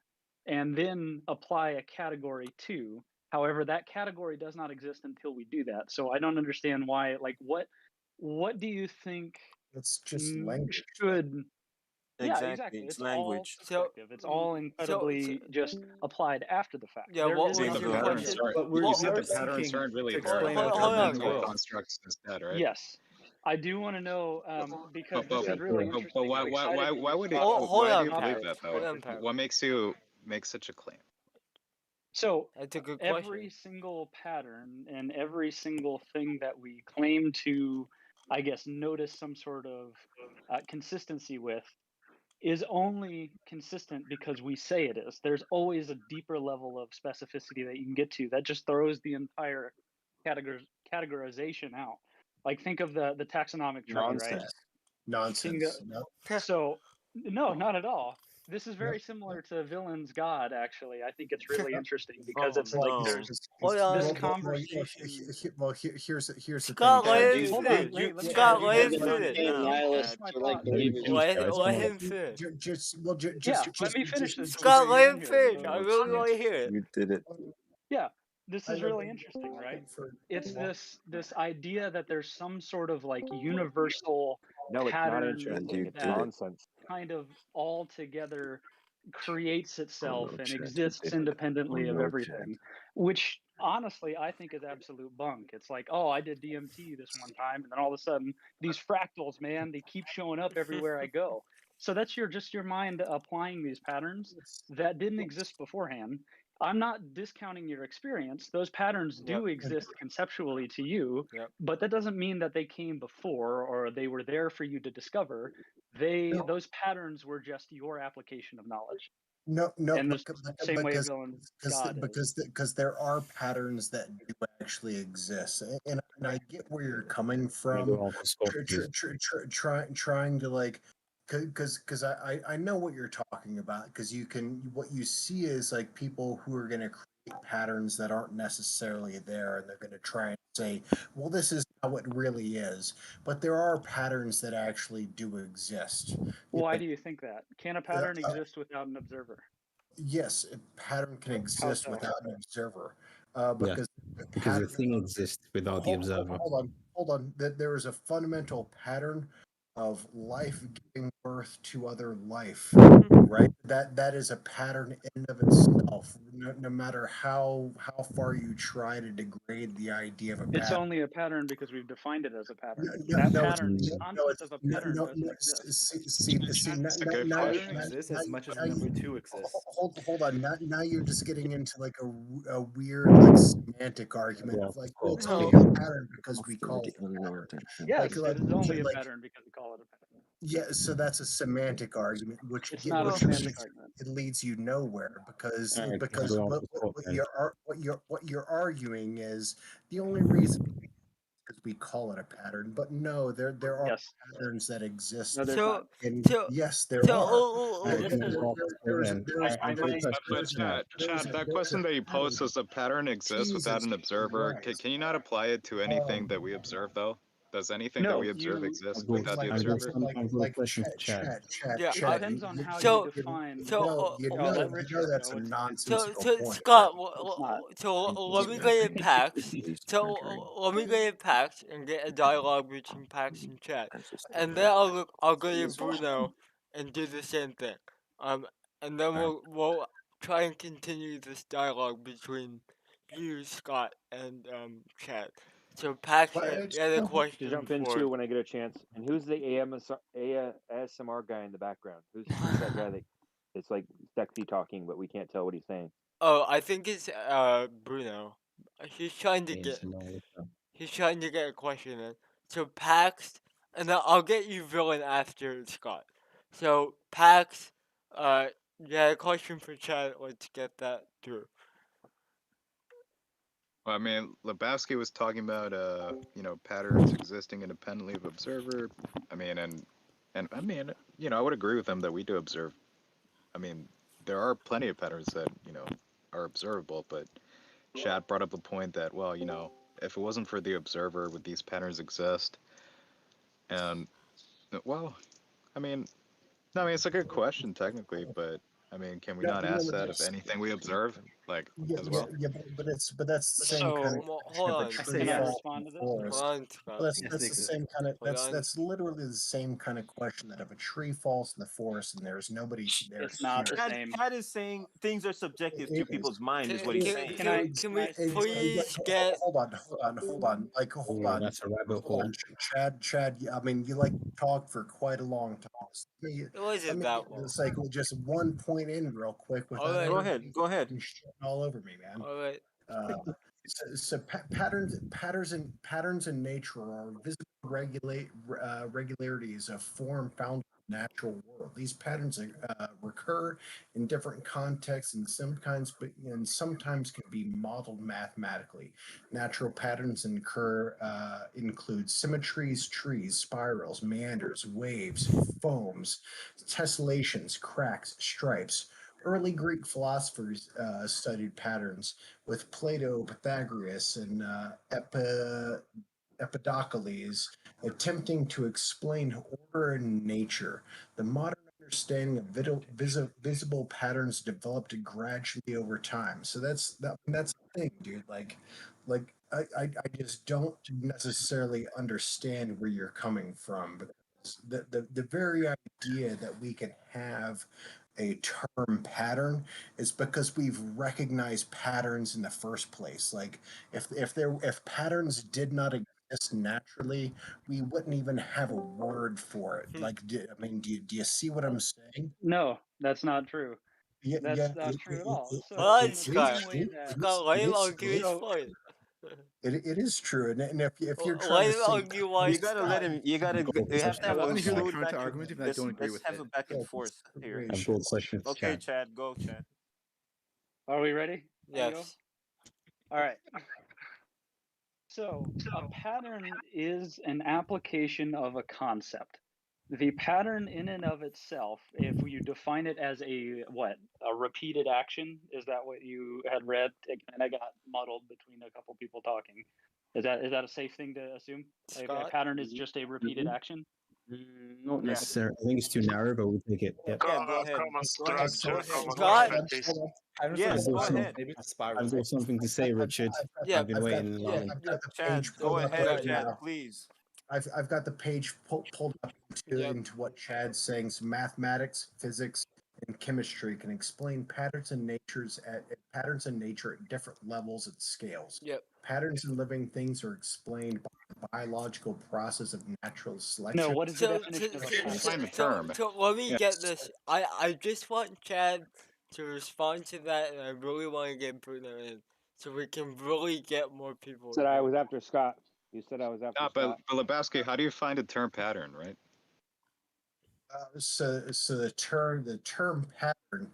and then apply a category to. However, that category does not exist until we do that. So I don't understand why. Like, what do you think it's just language. should? Yeah, Exactly. exactly. It's It's all language. subjective. It's all incredibly just applied after the fact. Yeah, There what is was See, the your another patterns question? aren't. But You we said are the patterns seeking aren't really to there. explain They're, our they're hold on, terms in the mental Trav. world. constructs instead, right? Yes, I do want to know because But this is really but interesting. why I'm why excited why that why you would it? brought up Hold Why this do on, you believe Trav. topic. that though? Hold on, Trav. What makes you make such a claim? So That's a good every question. single pattern and every single thing that we claim to, I guess, notice some sort of consistency with is only consistent because we say it is. There's always a deeper level of specificity that you can get to that just throws the entire categorization out. Like think of the taxonomic tree, right? Nonsense. So no, not at all. This is very similar to Villain's God, actually. I think it's really interesting because Oh it's like no. there's Hold on. this Well, conversation. here's the thing. Scott, Chad. let him Hold finish. on, wait, let me Scott, finish. let him Even finish. the annihilists Finish my are like thought. believers. Let him finish. Yeah, let me finish this before Scott, you let get him in here. finish. The I really comment. want to hear it. You did it. Yeah, this is really interesting, right? It's this idea that there's some sort of like universal No, it's not pattern interesting. It's that nonsense. kind of all together creates itself no, and Chad, you exists did it. independently of no, everything, which honestly I think is absolute bunk. It's like, oh, I did DMT this one time, and then all of a sudden these fractals, man, they keep showing up everywhere I go. So that's your mind applying these patterns that didn't exist beforehand. I'm not discounting your experience. Those patterns do exist conceptually to you, Yep. but that doesn't mean that they came before or they were there for you to discover. Those patterns were just your application of knowledge. No, And the same way Villain's God is. because there are patterns that do actually exist, and I get where you're coming from. Trying to like, because I know what you're talking about, because what you see is like people who are going to create patterns that aren't necessarily there, and they're going to try and say, well, this is how it really is. But there are patterns that actually do exist. Why do you think that? Can a pattern exist without an observer? Yes, a pattern can exist so? without an observer, Because the thing exists without the observer. Hold on. That there is a fundamental pattern of life giving birth to other life, right? That is a pattern in and of itself. No matter how far you try to degrade the idea of a pattern. It's only a pattern because we've defined it as a pattern. The concept of a pattern doesn't exist. Pattern exists as much as number two exists. Hold on. Now you're just getting into like a weird like semantic argument of like, well, it's only a pattern because we call it a pattern. Yes, it is only a pattern because we call it a pattern. Yeah, so that's a semantic argument, which it's not a semantic argument. It leads you nowhere because Right, what you're arguing is the only reason because we call it a pattern, but no, there are Yes. patterns that exist. No, there's So, not. And so, yes, there so, are. So this is But Chad, that question that you posed, does a pattern exist without an observer? Can you not apply it to anything that we observe, though? Does anything that we observe exist without the observer? I've got a question for Chad. yeah, It depends on how so, you define. so, I'll let Richard that's go. a It's nonsensical so point. Scott, it's not. so let me get in Pax. So let me get in Pax and get a dialogue between Pax and Chad, and then I'll go in Bruno and do the same thing. And then we'll try and continue this dialogue between you, Scott, and Chad. So Pax, you had a question to jump for. into when I get a chance. And who's the ASMR guy in the background? Who's that guy that it's like sexy talking, but we can't tell what he's saying? Oh, I think it's Bruno. He's trying to get a question in. So Pax, and then I'll get you villain after Scott. So Pax, you had a question for Chad. Let's get that through. Well, I mean, Lebowski was talking about, patterns existing independently of observer. I mean, and I mean, I would agree with him that we do observe. I mean, there are plenty of patterns that, are observable, but Chad brought up the point that, well, if it wasn't for the observer, would these patterns exist? And, well, I mean, no, I mean, it's a good question technically, but I mean, can we not ask that of anything we observe, like, as well? But that's the same kind of hold on. Can I respond to this? Hold on, Scott. That's the same kind of that's literally the same kind of question that if a tree falls in the forest and there's nobody there. It's not the same. Chad is saying things are subjective to people's mind, is what he's saying. Can we please get? Hold on. Like, hold on. That's a rabbit hole. Chad. I mean, you like to talk for quite a long time. It wasn't that long. It's like just one point in real quick without right. Go ahead. shitting all over me, man. All right. So patterns in nature are visible regularities of form found in the natural world. These patterns recur in different contexts and sometimes can be modeled mathematically. Natural patterns include symmetries, trees, spirals, meanders, waves, foams, tessellations, cracks, stripes. Early Greek philosophers studied patterns, with Plato, Pythagoras, and Empedocles attempting to explain order in nature. The modern understanding of visible patterns developed gradually over time. So that's the thing, dude. Like I just don't necessarily understand where you're coming from, because the very idea that we can have a term pattern is because we've recognized patterns in the first place. Like if patterns did not exist naturally, we wouldn't even have a word for it. Like, do you see what I'm saying? No, that's not true. Yeah, That's not true at all. So Hold on, in the Scott. same way that Scott, let him argue his point. It is true, and if you're Let trying him to say, argue why You gotta let him. You have to have I a want to hear the fluid counter back. argument, even if I don't agree with Let's have it. a back and forth here. I've got a question for Okay, Chad. Chad, go, Chad. Are we ready? Yes. All right. So a pattern is an application of a concept. The pattern in and of itself, if you define it as a repeated action, is that what you had read? And I got muddled between a couple people talking. Is that a safe thing to assume? Like a pattern is just a repeated action? Not necessarily. I think it's too narrow, but we'll take it. Yep. Yeah, go ahead. Common Go ahead. structure, common Scott? practice. Yes, go ahead. Maybe it's spiral. I've got something to say, Richard. Yeah, I've been waiting in line. I've got the Chad, page go pulled up ahead, right Chad, now. please. I've got the page pulled up into what Chad's saying. So mathematics, physics, and chemistry can explain patterns in nature at different levels and scales. Yep. Patterns in living things are explained by the biological process of natural selection. No, what is the definition of a pattern? Define the term. Let me get this. I just want Chad to respond to that, and I really want to get Bruno in, so we can really get more people. Said I was after Scott. You said I was after But Scott. Lebowski, how do you find a term pattern, right? So the term pattern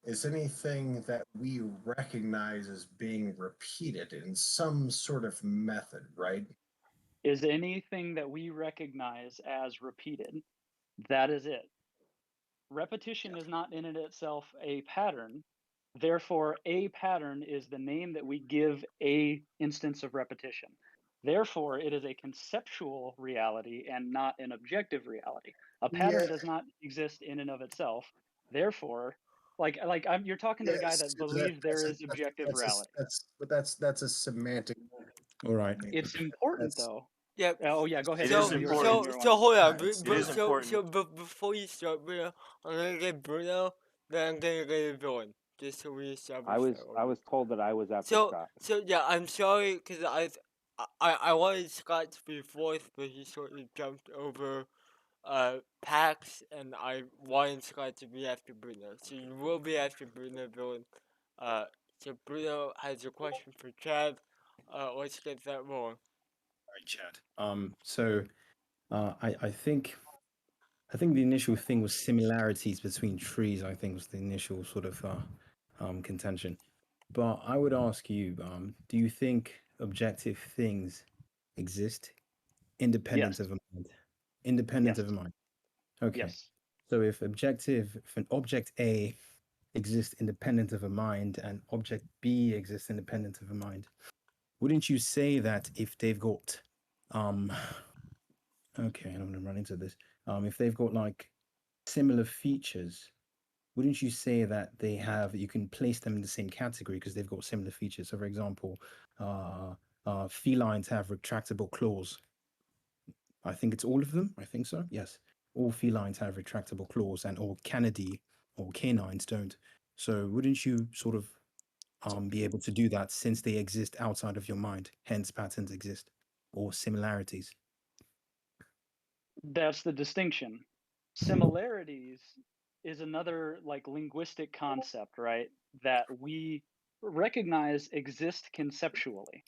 is anything that we recognize as being repeated in some sort of method, right? is anything that we recognize as repeated. That is it. Repetition is not in and itself a pattern. Therefore, a pattern is the name that we give a instance of repetition. Therefore, it is a conceptual reality and not an objective reality. A pattern Yeah, does not exist in and of itself. Therefore, you're talking to the guy yes, that believes there is objective reality. that's a semantic. All right. It's important That's though. Yep. Oh yeah, go ahead, It is So Bruno. You were saying important. so you were so wanting. hold on. It is important. Before you start, Bruno, I'm gonna get Bruno, then I'm gonna get a villain, just so we establish that. I was told that I was after So Scott. yeah, I'm sorry because I wanted Scott to be fourth, but he sort of jumped over Pax, and I wanted Scott to be after Bruno. So you will be after Bruno, villain. So Bruno has a question for Trav. Let's get that rolling. All right, Chad. I think the initial thing was similarities between trees. I think was the initial sort of contention. But I would ask you, do you think objective things exist independent Yes. of a mind? Independent Yes. of a mind. Okay. Yes. So if an object A exists independent of a mind and object B exists independent of a mind, wouldn't you say that if they've got okay, I'm gonna run into this. If they've got like similar features, wouldn't you say that you can place them in the same category because they've got similar features? So, for example, felines have retractable claws. I think it's all of them. I think so. Yes, all felines have retractable claws, and all canidae or canines don't. So, wouldn't you sort of be able to do that since they exist outside of your mind? Hence, patterns exist or similarities. That's the distinction. Similarities is another like linguistic concept, right? That we recognize exist conceptually.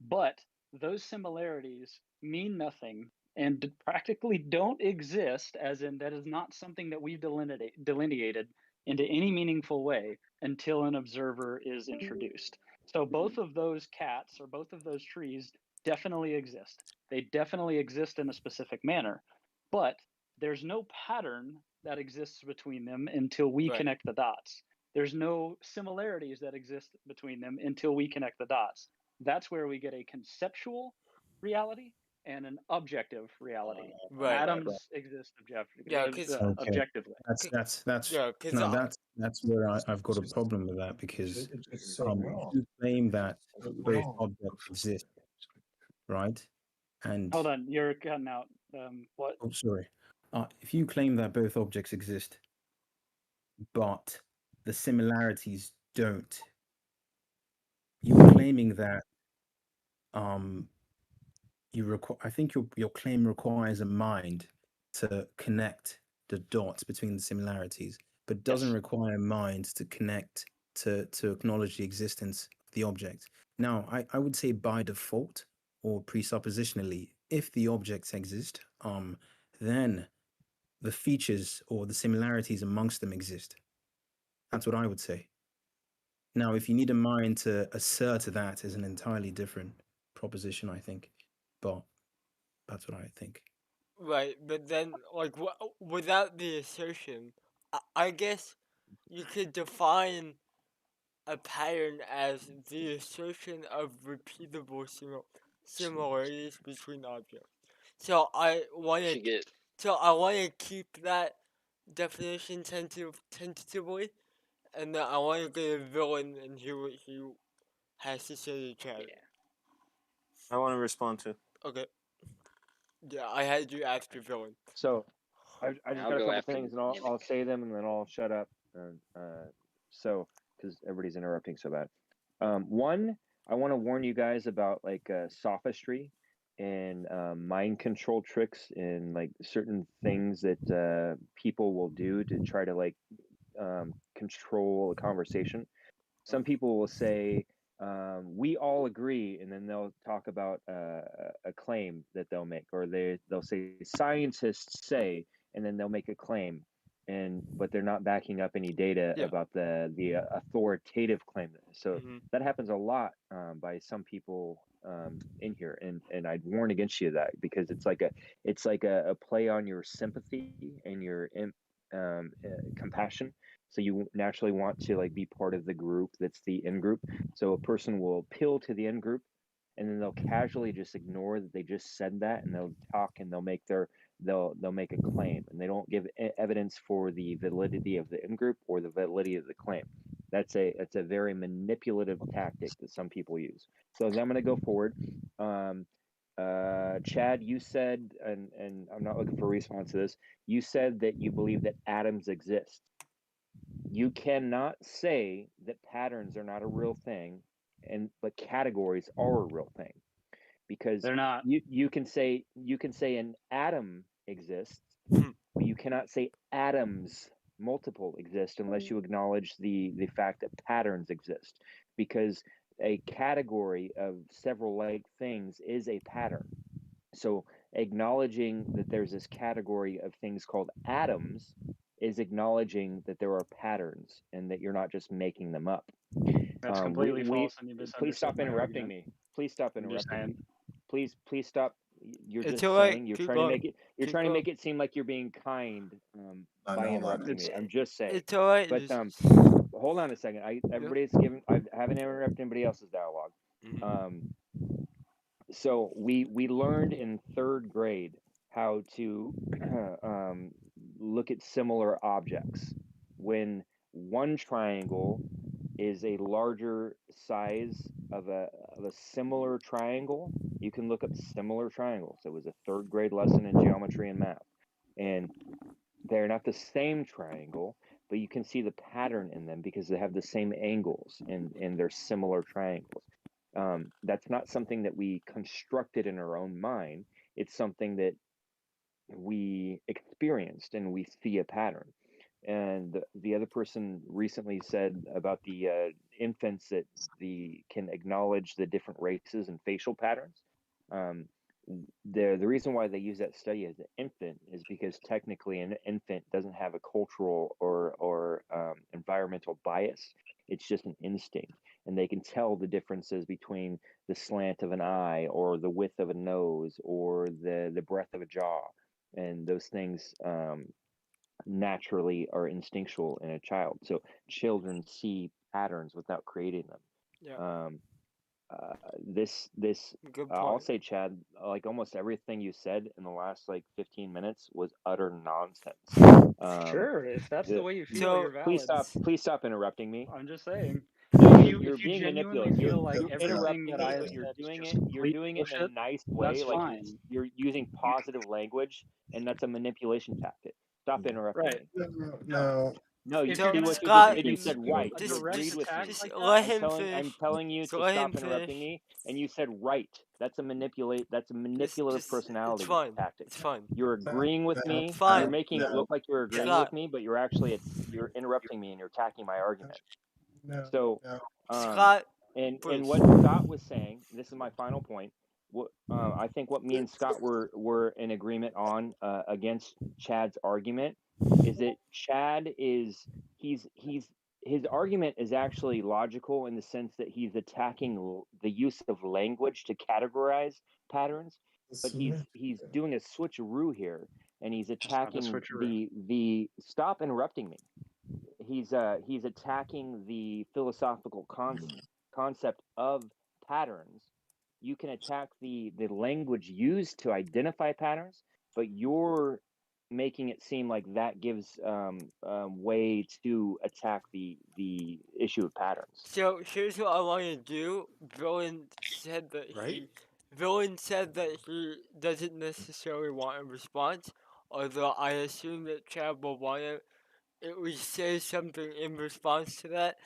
But those similarities mean nothing and practically don't exist, as in that is not something that we've delineated into any meaningful way until an observer is introduced. So both of those cats or both of those trees definitely exist. They definitely exist in a specific manner, but there's no pattern that exists between them until we Right. connect the dots. There's no similarities that exist between them until we connect the dots. That's where we get a conceptual reality and an objective reality. Right. Atoms exist Yeah, cause Okay, objectively. that's yeah, cause now that's where I've got a problem with that because It's so if wrong. you claim that So both wrong. objects exist, right? And Hold on, you're cutting out. What? oh, sorry, if you claim that both objects exist, but the similarities don't, you're claiming that I think your claim requires a mind to connect the dots between the similarities, but doesn't Yes. require a mind to connect to acknowledge the existence of the object. Now, I would say by default or presuppositionally, if the objects exist, then the features or the similarities amongst them exist. That's what I would say. Now, if you need a mind to assert that is an entirely different proposition, I think. But that's what I think. right, but then like without the assertion, I guess you could define a pattern as the assertion of repeatable similarities between objects. So I want Should get to keep that definition tentatively, and then I want to get a villain and hear what he has to say to Chad. Yeah. I want to respond to. Okay. Yeah, I had you after villain. So I just I'll got a go couple after things, and I'll mimic. say them, and then I'll shut up. So because everybody's interrupting so bad. One, I want to warn you guys about like sophistry and mind control tricks and like certain things that people will do to try to like control a conversation. Some people will say, we all agree, and then they'll talk about a claim that they'll make, or they'll say scientists say, and then they'll make a claim, but they're not backing up any data Yeah. about the authoritative claim. So Mhm. that happens a lot by some people in here, and I'd warn against you that, because it's like a play on your sympathy and your compassion. So you naturally want to like be part of the group that's the in group. So a person will appeal to the in group, and then they'll casually just ignore that they just said that, and they'll talk and they'll make a claim, and they don't give evidence for the validity of the in group or the validity of the claim. That's a very manipulative tactic that some people use. So I'm going to go forward. Chad, you said, and I'm not looking for a response to this, you said that you believe that atoms exist. You cannot say that patterns are not a real thing, but categories are a real thing, because They're not. You can say an atom exists, but you cannot say atoms multiple exist unless you acknowledge the fact that patterns exist, because a category of several like things is a pattern. So acknowledging that there's this category of things called atoms is acknowledging that there are patterns and that you're not just making them up. That's completely false, and you Please stop misunderstood my interrupting argument. me. Please stop I'm just interrupting me. saying. Please stop. You're It's just all right. saying, you're Keep trying to going. make it Keep trying to going. make it seem like you're being kind by hold on. interrupting me. I'm just saying. It's all right. But Just... hold on a second. I haven't interrupted anybody else's dialogue. So we learned in 3rd grade how to look at similar objects. When one triangle is a larger size of a similar triangle, you can look up similar triangles. It was a 3rd grade lesson in geometry and math, and they're not the same triangle, but you can see the pattern in them because they have the same angles, and they're similar triangles. That's not something that we constructed in our own mind. It's something that we experienced, and we see a pattern. And the other person recently said about the infants that can acknowledge the different races and facial patterns. The reason why they use that study as an infant is because technically an infant doesn't have a cultural or environmental bias. It's just an instinct, and they can tell the differences between the slant of an eye or the width of a nose or the breadth of a jaw, and those things naturally are instinctual in a child. So children see patterns without creating them. Yeah. This Good I'll point. say, Chad, like almost everything you said in the last like 15 minutes was utter nonsense. Sure, if that's the way you feel, you're valid. Please stop interrupting me. I'm just saying. No, If you being genuinely manipulative. feel like You're everything interrupting that me, I have but you're said is doing just it. You're complete doing it in a bullshit, nice that's way. Like fine. you're using positive language, and that's a manipulation tactic. Stop interrupting Right. me. No. No, you If see you're gonna what you just Scott, did. You said right. a You direct agreed with attack me. just like let that, him finish. I'm telling you So to let stop him interrupting finish. me, and you said right. That's a manipulative It's personality fine. tactic. It's fine. You're agreeing with me. It's You're fine. making it look like you're agreeing Scott. with me, but you're actually you're interrupting me and you're attacking my argument. So, Scott, and please. what Scott was saying, this is my final point. What I think what me and Scott were in agreement on against Chad's argument is that Chad is his argument is actually logical in the sense that he's attacking the use of language to categorize patterns, but he's doing a switcheroo here, and he's attacking the stop interrupting me. He's attacking the philosophical concept of patterns. You can attack the language used to identify patterns, but you're making it seem like that gives way to attack the issue of patterns. So here's what I want to do. Villain said that he doesn't necessarily want a response, although I assume that Chad will want to at least say something in response to that.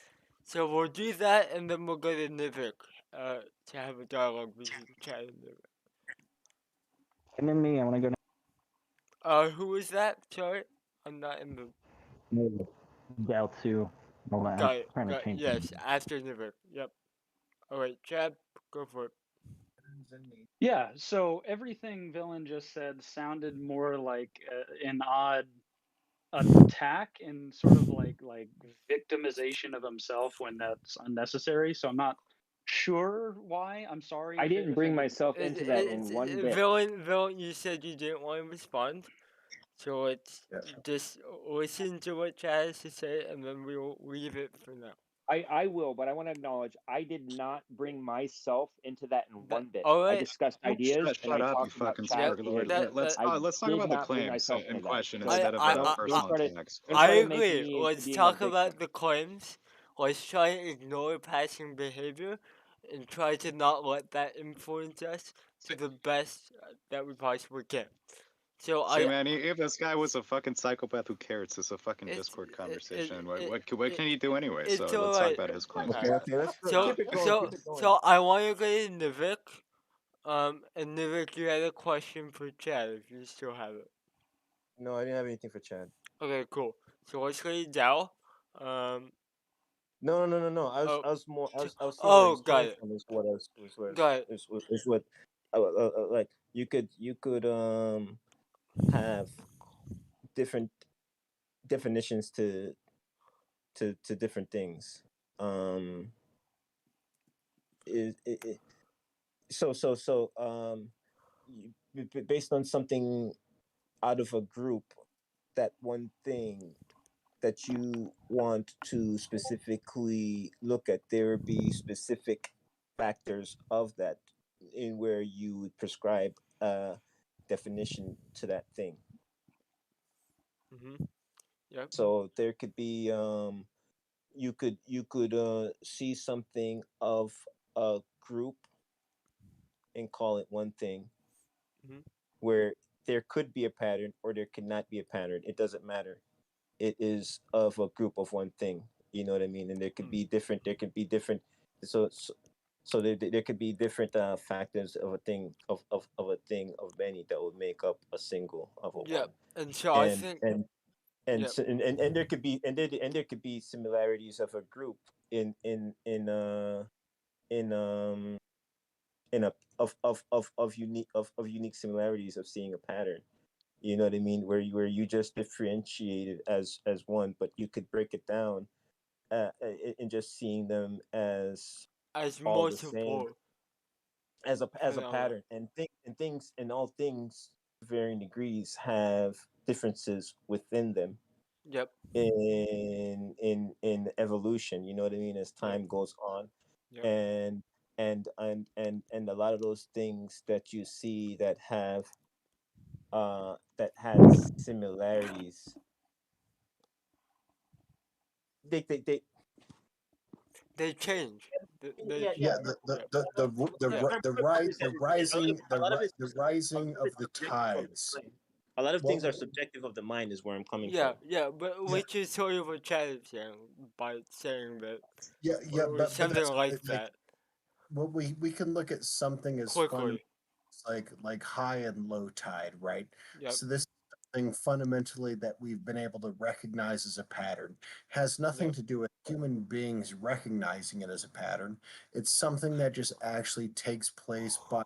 So we'll do that, and then we'll go to Nivik to have a dialogue between Chad and Nivik. And me, I want to go. Who was that? Sorry, I'm not in the. No, Gal 2. Hold on, Got I'm it. trying to change Yes, after Nivik. Yep. Alright, Chad, go for it. Yeah, so everything Villain just said sounded more like an odd attack and sort of like victimization of himself when that's unnecessary. So I'm not sure why. I'm sorry. I didn't bring myself into that in one bit. Villain, you said you didn't want to respond. So let's just listen to what Chad has to say, and then we'll leave it for now. I will, but I want to acknowledge I did not bring myself into that in one bit. All right. I discussed ideas and I Shut up, you talked about fucking Chad's squirrel. behavior. Let's I talk did about the not bring claims myself in into that. question So instead of personal attacks. don't I try to make agree. me Let's being talk a victim. about the claims. Let's try and ignore passing behavior and try to not let that influence us to the best that we possibly can. So See, man, if this guy was a fucking psychopath, who cares? It's a fucking Discord conversation. What can he do anyway? So let's talk about his claims. Okay, let's keep it going. Keep it going. So I want to go to Nivik. And Nivik, you had a question for Chad if you still have it. No, I didn't have anything for Chad. Okay, cool. So let's go to Dal. No. I was seeing where he's got coming it. from. Is what I was Got it. is what like you could have different definitions to different things. Based on something out of a group, that one thing that you want to specifically look at, there would be specific factors of that in where you would prescribe a definition to that thing. Yep. So there could be you could see something of a group and call it one thing, where there could be a pattern or there could not be a pattern. It doesn't matter. It is of a group of one thing. You know what I mean? And there could be different. There could be different. So there could be different factors of a thing of a thing of many that would make up a single of a one. And so I think and there could be and there could be similarities of a group in a of unique similarities of seeing a pattern. You know what I mean? Where you just differentiated as one, but you could break it down in just seeing them as all the same, as a pattern. And things and all things to varying degrees have differences within them. Yep. In evolution, you know what I mean, as time goes on. And a lot of those things that you see that have similarities, they change. The rising of the tides. A lot of things are subjective of the mind, is where I'm coming from. Yeah, but which is sort of what Chad is saying by saying that. But something that's like that. Well, we can look at something as fun, like high and low tide, right? Yep. So this thing fundamentally that we've been able to recognize as a pattern has nothing to do with human beings recognizing it as a pattern. It's something that just actually takes place by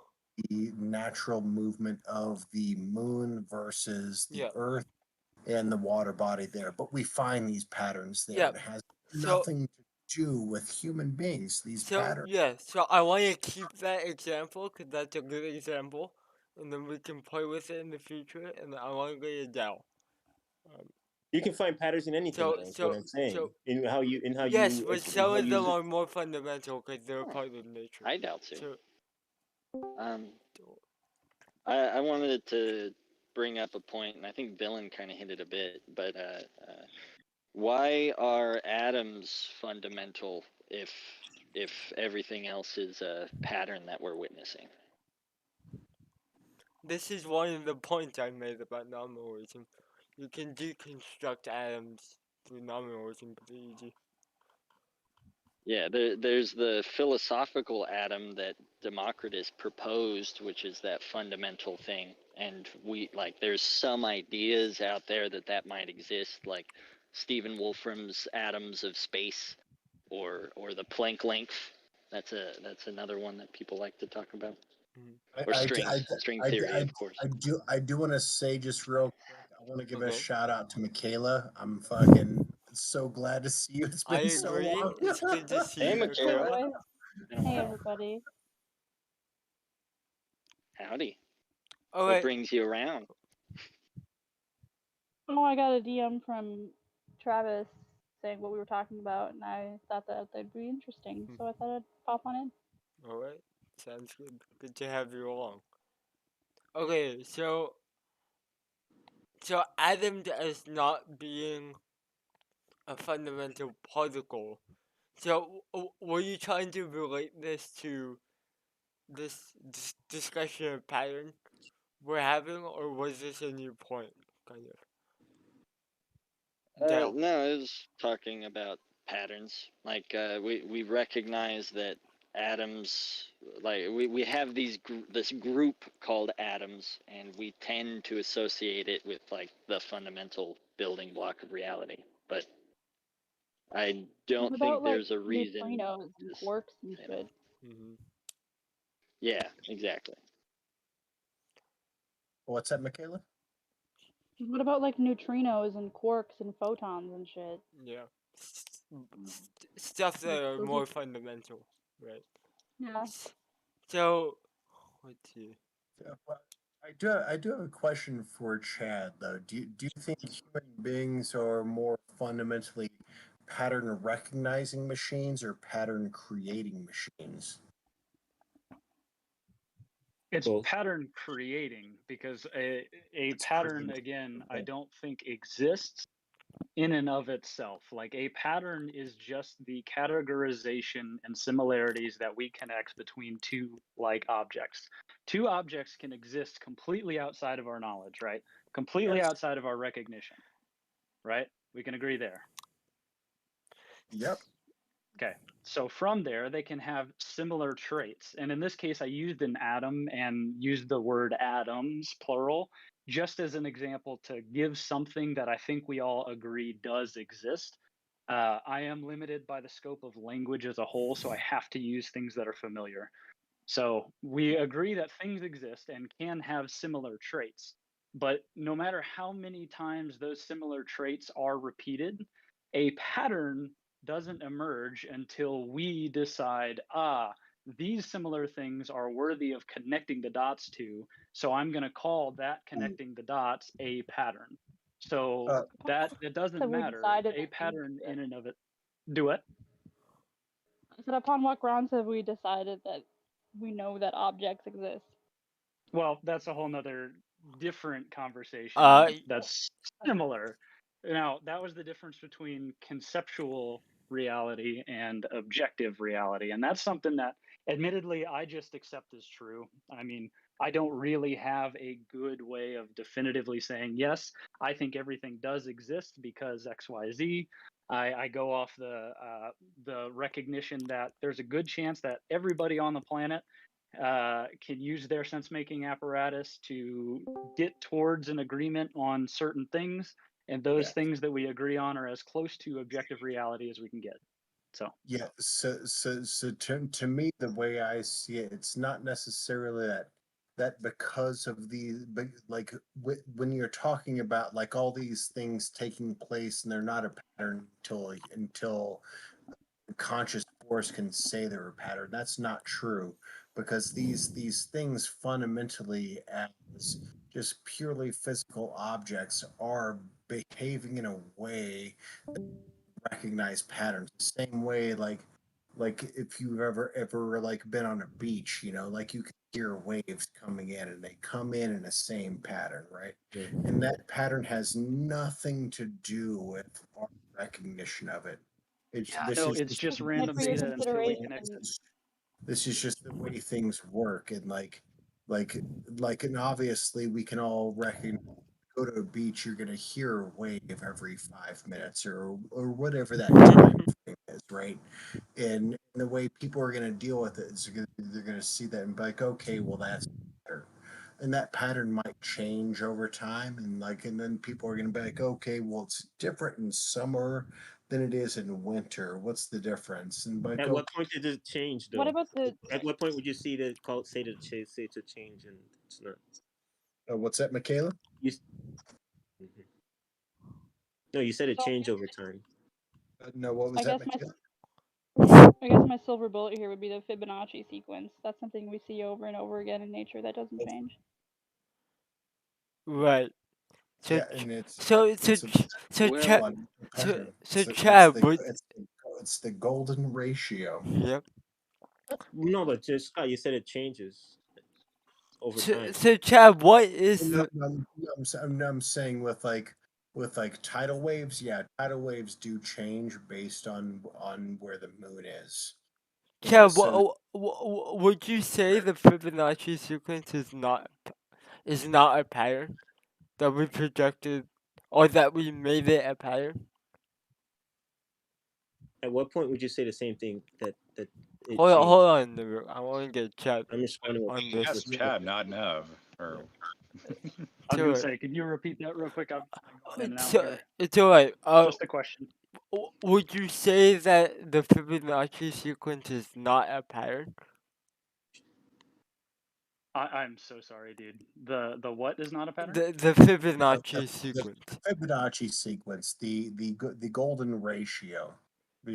the natural movement of the moon versus the earth and the water body there. But we find these patterns there. It has nothing to do with human beings, these patterns. Yeah, so I want to keep that example because that's a good example, and then we can play with it in the future, and I want to go to Dal. You can find patterns in anything, is what I'm saying. In how you Yes, but some of them are more fundamental because they're part of nature. I doubt so. I wanted to bring up a point, and I think Villain kind of hit it a bit, but why are atoms fundamental if everything else is a pattern that we're witnessing? This is one of the points I made about nominalism. You can deconstruct atoms through nominalism pretty easy. Yeah, there's the philosophical atom that Democritus proposed, which is that fundamental thing. And there's some ideas out there that might exist, like Stephen Wolfram's atoms of space, or the Planck length. That's another one that people like to talk about. Or string theory, of course. I do want to say just real quick I want to give a Okay. shout out to Michaela. I'm fucking so glad to see you. It's I been so agree. long. It's good to see Hey, you, Michaela. Michaela. Boys. Been a Hey, while. everybody. Howdy. All What right. brings you around? Oh, I got a DM from Travis saying what we were talking about, and I thought that that'd be interesting, so I thought I'd pop on in. All right. Sounds good. Good to have you along. Okay, so atoms as not being a fundamental particle. So were you trying to relate this to this discussion of pattern we're having, or was this a new point, kind of? Del. No, I was talking about patterns. Like we recognize that atoms, like we have this group called atoms, and we tend to associate it with like the fundamental building block of reality. But I don't What think about, like, there's a reason neutrinos and to, quarks and you know. shit? Mm-hmm. Yeah, exactly. What's that, Michaela? What about, like, neutrinos and quarks and photons and shit? Yeah. Stuff that are Those more are... fundamental, right? Yeah. So, let's see. I do have a question for Chad though. Do you think human beings are more fundamentally pattern recognizing machines or pattern creating machines? It's pattern creating, because a pattern, again, I don't think exists in and of itself. Like, a pattern is just the categorization and similarities that we connect between two like objects. Two objects can exist completely outside of our knowledge, right? Completely outside of our recognition, right? We can agree there. Yep. Okay, so from there, they can have similar traits. And in this case, I used an atom and used the word atoms, plural, just as an example to give something that I think we all agree does exist. I am limited by the scope of language as a whole, so I have to use things that are familiar. So we agree that things exist and can have similar traits. But no matter how many times those similar traits are repeated, a pattern doesn't emerge until we decide, these similar things are worthy of connecting the dots to. So I'm going to call that connecting the dots a pattern. So that it doesn't matter. A pattern in and of it. Do it. So upon what grounds have we decided that we know that objects exist? Well, that's a whole nother different conversation. That's similar. Now, that was the difference between conceptual reality and objective reality. And that's something that, admittedly, I just accept as true. I mean, I don't really have a good way of definitively saying, yes, I think everything does exist because XYZ. I go off the recognition that there's a good chance that everybody on the planet can use their sense-making apparatus to get towards an agreement on certain things, and those things that we agree on are as close to objective reality as we can get. So yeah, so to me, the way I see it, it's not necessarily that because of the like when you're talking about like all these things taking place and they're not a pattern until conscious force can say they're a pattern. That's not true, because these things fundamentally as just purely physical objects are behaving in a way that recognize patterns. The same way like if you've ever like been on a beach, you know, like you can hear waves coming in and they come in the same pattern, right? And that pattern has nothing to do with our recognition of it. It's just random data until we connect it. This is just the way things work, and and obviously we can all recognize. Go to a beach, you're gonna hear a wave every 5 minutes or whatever that time frame is, right? And the way people are gonna deal with it is they're gonna see that and be like, okay, well that's better. And that pattern might change over time, and then people are gonna be like, okay, well it's different in summer than it is in winter. What's the difference? And like, At what point did it change, though? What about the? At what point would you see the call say to change and it's not? what's that, Michaela? No, you said it changed over time. No, what was I that, guess Michaela? I guess my silver bullet here would be the Fibonacci sequence. That's something we see over and over again in nature that doesn't change. Right. So, Yeah, and it's Chad, one so pattern. Chad, would It's the golden ratio. yep. No, but just Scott, you said it changes over time. So Chad, what is No, the I'm saying with like tidal waves, yeah, tidal waves do change based on where the moon is. You know, Chad? so Would you say the Fibonacci sequence is not a pattern that we projected or that we made it a pattern? At what point would you say the same thing that it Hold changed? on, Naru. I want to get Chad I'm responding with, on this. Yes, Chad, not Nev. Or I was So, gonna say, can you repeat that real quick? I'm going in and out so here. it's alright. Just a question. Would you say that the Fibonacci sequence is not a pattern? I'm so sorry, dude. The what is not a pattern? The Fibonacci sequence. the Fibonacci sequence, the golden ratio.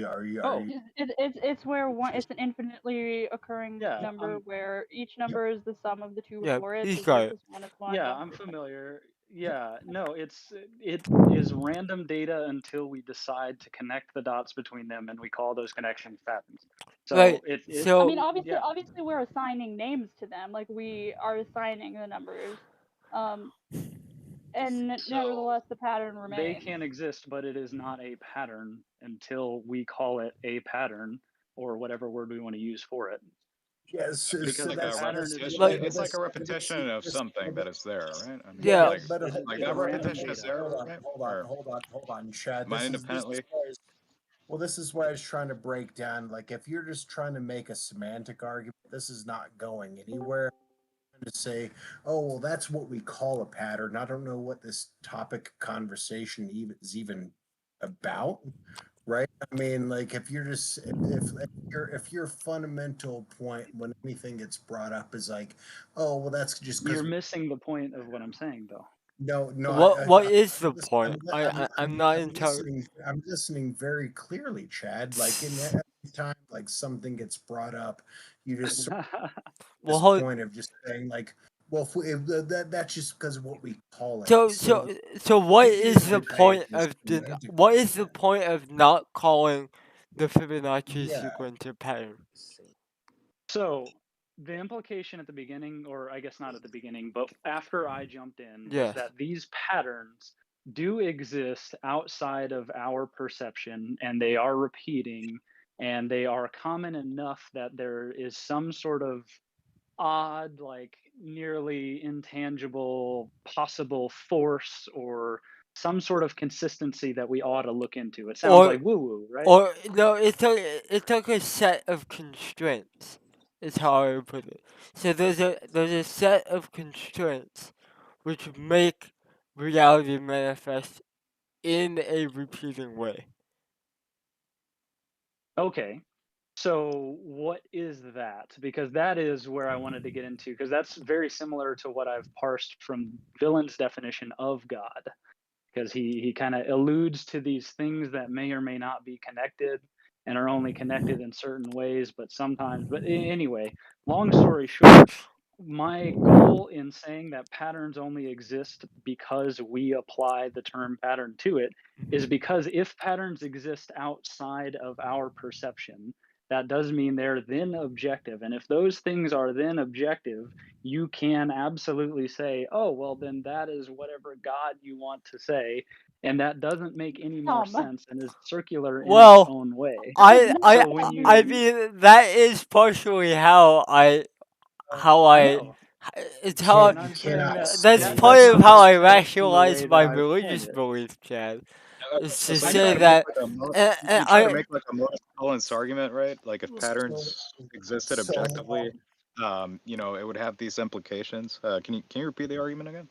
Are you? Oh, It's where it's an infinitely occurring yeah, number where each number is the sum of the two Yeah, before it. he's So got 0 it. plus 1 is 1. yeah, 1 I'm plus familiar. Yeah, no, it is random data until we decide to connect the dots between them, and we call those connections patterns. So Right. I mean, So obviously, we're assigning names to them. Like we are assigning the numbers, and nevertheless, the pattern they remains. can exist, but it is not a pattern until we call it a pattern or whatever word we want to use for it. Yes, Because so a that's pattern is repetition. just It's like a repetition of something that is there, right? I mean, yeah. like, but like it's that random repetition is data. there, right? Or hold on, Chad. mine This independently. is well, this is what I was trying to break down. Like, if you're just trying to make a semantic argument, this is not going anywhere. To say, oh, well, that's what we call a pattern. I don't know what this topic conversation is even about, right? I mean, like, if you're just if your fundamental point when anything gets brought up is like, oh, well, that's just because You're missing the point of what I'm saying, though. no, What is the point? I'm not listening. I'm listening very clearly, Chad. Like in every time, like something gets brought up, you just this point of just saying like, well, that's just because of what we call it. So what is the point of what is the point of not calling the Fibonacci sequence a pattern? So the implication at the beginning, or I guess not at the beginning, but after I jumped in, was Yes. that these patterns do exist outside of our perception and they are repeating and they are common enough that there is some sort of odd, like nearly intangible possible force or some sort of consistency that we ought to look into. It sounds like woo woo, right? Or no, it's like a set of constraints. Is how I would put it. So there's a set of constraints which make reality manifest in a repeating way. Okay. So what is that? Because that is where I wanted to get into, because that's very similar to what I've parsed from Villain's definition of God. Because he kind of alludes to these things that may or may not be connected and are only connected in certain ways, but sometimes. But anyway, long story short, my goal in saying that patterns only exist because we apply the term pattern to it is because if patterns exist outside of our perception, that does mean they're then objective. And if those things are then objective, you can absolutely say, oh, well, then that is whatever God you want to say. And that doesn't make any more sense and is circular in its Well, own way. I mean that is partially how I know. it's how And I'm saying that that's that part does of not how make I sense in the rationalize way my that I've formed religious it. beliefs, Chad. Is So, to so you say try to make that you try to make like a modus tollens argument, right? Like if patterns existed objectively, you know, it would have these implications. Can you repeat the argument again?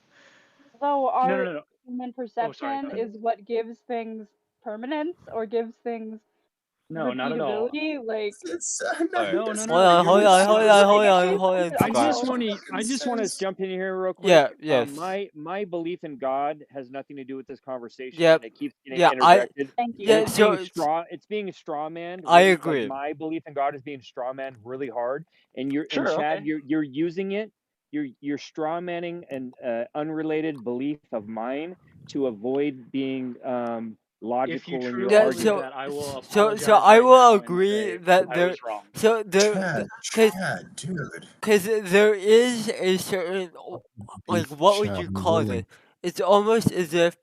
So our No. human Oh, sorry. perception Go ahead. is what gives things permanence or gives things No, not at all. repeatability? Like, No, no, Hold no. on, hold on, hold on, hold on, it hold on, makes I just Scott. no want to. I just want to jump in here real quick. Yeah, yes. My belief in God has nothing to do with this conversation, Yep. and it keeps getting Yeah, interjected. Thank And you. yeah, it's being so It's being straw manned. I Really, like agree. my belief in God is being straw manned really hard. And Sure, Chad, okay. you're using it. You're straw manning an unrelated belief of mine to avoid being If you logical in your truly Yeah, believe argument. that, I will so apologize I right will now and agree say that I was wrong. Chad, dude. because there is a certain, like, what would Chad, you I'm call willing. it? It's almost as if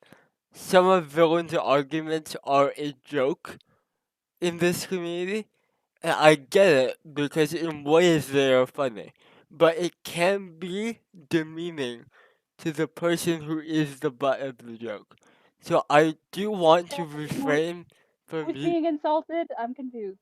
some of Villain's arguments are a joke in this community. And I get it because in ways they are funny, but it can be demeaning to the person who is the butt of the joke. So I do want to refrain from Who's being insulted? I'm confused.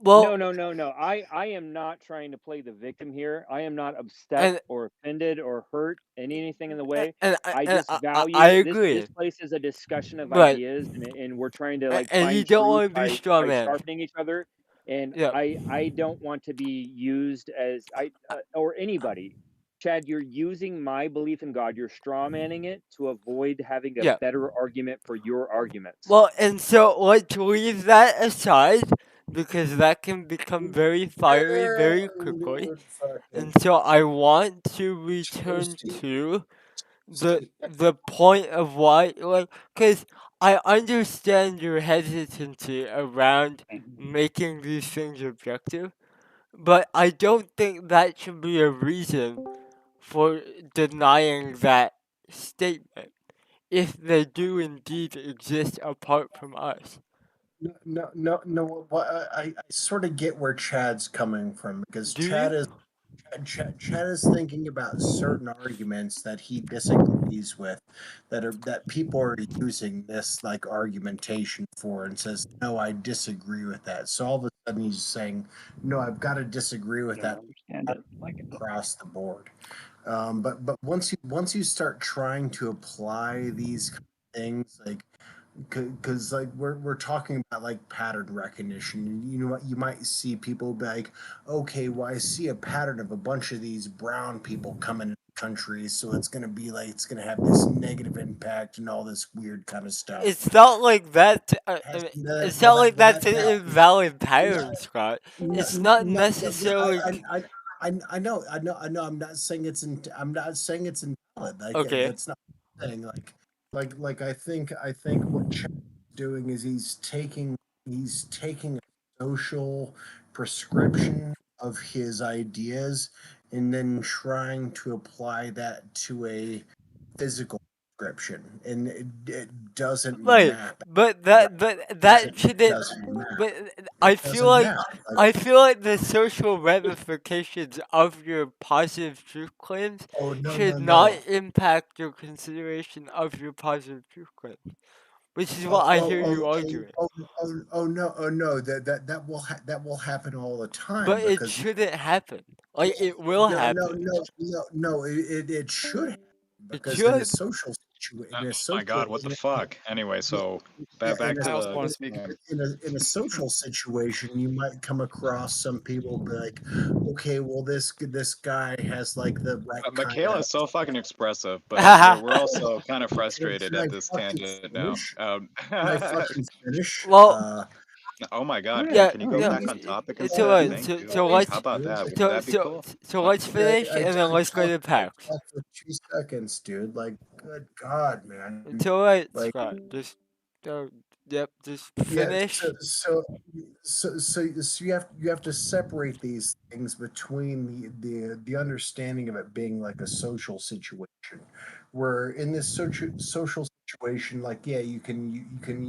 No, well, no, no, no. I am not trying to play the victim here. I am not upset and or offended or hurt in anything in the way. and I and just I value this agree, place is a discussion of right? ideas, and we're trying to like And you find don't truth want to be straw by man. sharpening each other. And Yep. I don't want to be used as I or anybody. Chad, you're using my belief in God. You're straw manning it to avoid having a Yep. better argument for your arguments. Well, and so let's leave that aside because that can become very fiery very quickly. And so I want to return to the point of why, like, because I understand your hesitancy around making these things objective, but I don't think that should be a reason for denying that statement if they do indeed exist apart from us. No. Well, I sort of get where Chad's coming from because Do you? Chad is thinking about certain arguments that he disagrees with, that people are using this like argumentation for, and says, "No, I disagree with that." So all of a sudden he's saying, "No, I've got to disagree with that Understand it like across the board." But once you start trying to apply these kind of things, like because like we're talking about like pattern recognition. You know what, you might see people be like, okay, well, I see a pattern of a bunch of these brown people coming in the country, so it's going to be like it's going to have this negative impact and all this weird kind of stuff. It's not like that. I mean, it's not like that's an That invalid pattern, Scott. It's not no, necessarily. I know. I'm not saying it's invalid. Like Okay. that's not saying like I think what Chad's doing is he's taking a social prescription of his ideas and then trying to apply that to a physical prescription, and it doesn't Right, map. but Right? that shouldn't. Doesn't map. But It I feel doesn't like map. the social ramifications of your positive truth claims Oh no should no not no. impact your consideration of your positive truth claims, which is what Oh, I oh, hear oh, you oh, arguing. oh no, that will happen all the time But it because shouldn't happen. Like it will happen. no, it should happen It because in a should. social Oh my God, what the fuck? Anyway, so back to the in a social situation, you might come across some people be like, okay, well, this guy has like the right kind Michaela of. is so fucking expressive, but we're also kind of frustrated Can at I this fucking tangent now. finish? Can I fucking finish? Well, Oh my God, yeah, can you go no, back on topic it's instead? alright. Thank you. So How let's about that? Wouldn't so that be so cool? so let's finish and then let's go to I packs. talked for 2 seconds, dude. Like, good God, man. It's alright, Like, Scott. Just yep, just yeah. finish. So you have to separate these things between the understanding of it being like a social situation, where in this social situation, like yeah, you can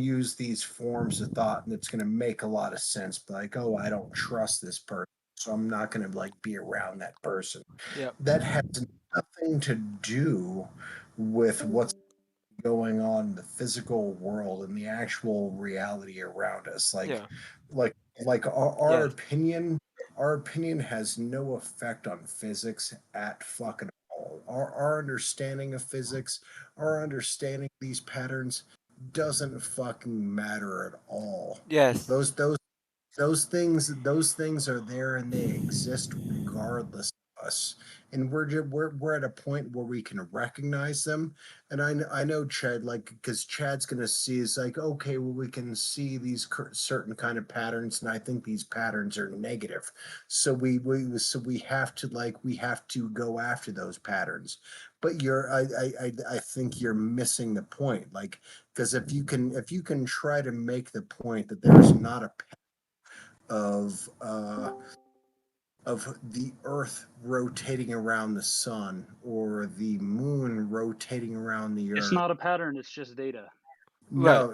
use these forms of thought, and it's going to make a lot of sense. But like, oh, I don't trust this person, so I'm not going to like be around that person. Yep. That has nothing to do with what's going on in the physical world and the actual reality around us. Yeah. Like like our Yes. opinion has no effect on physics at fucking all. Our understanding of physics, our understanding of these patterns, doesn't fucking matter at all. Yes. Those things are there and they exist regardless of us. And we're at a point where we can recognize them. And I know Chad, like, because Chad's gonna see is like, okay, well, we can see these certain kind of patterns, and I think these patterns are negative. So we have to, like, we have to go after those patterns. But I think you're missing the point. Like, because if you can try to make the point that there's not a of the Earth rotating around the sun or the moon rotating around the It's Earth. not a pattern. It's just data. No,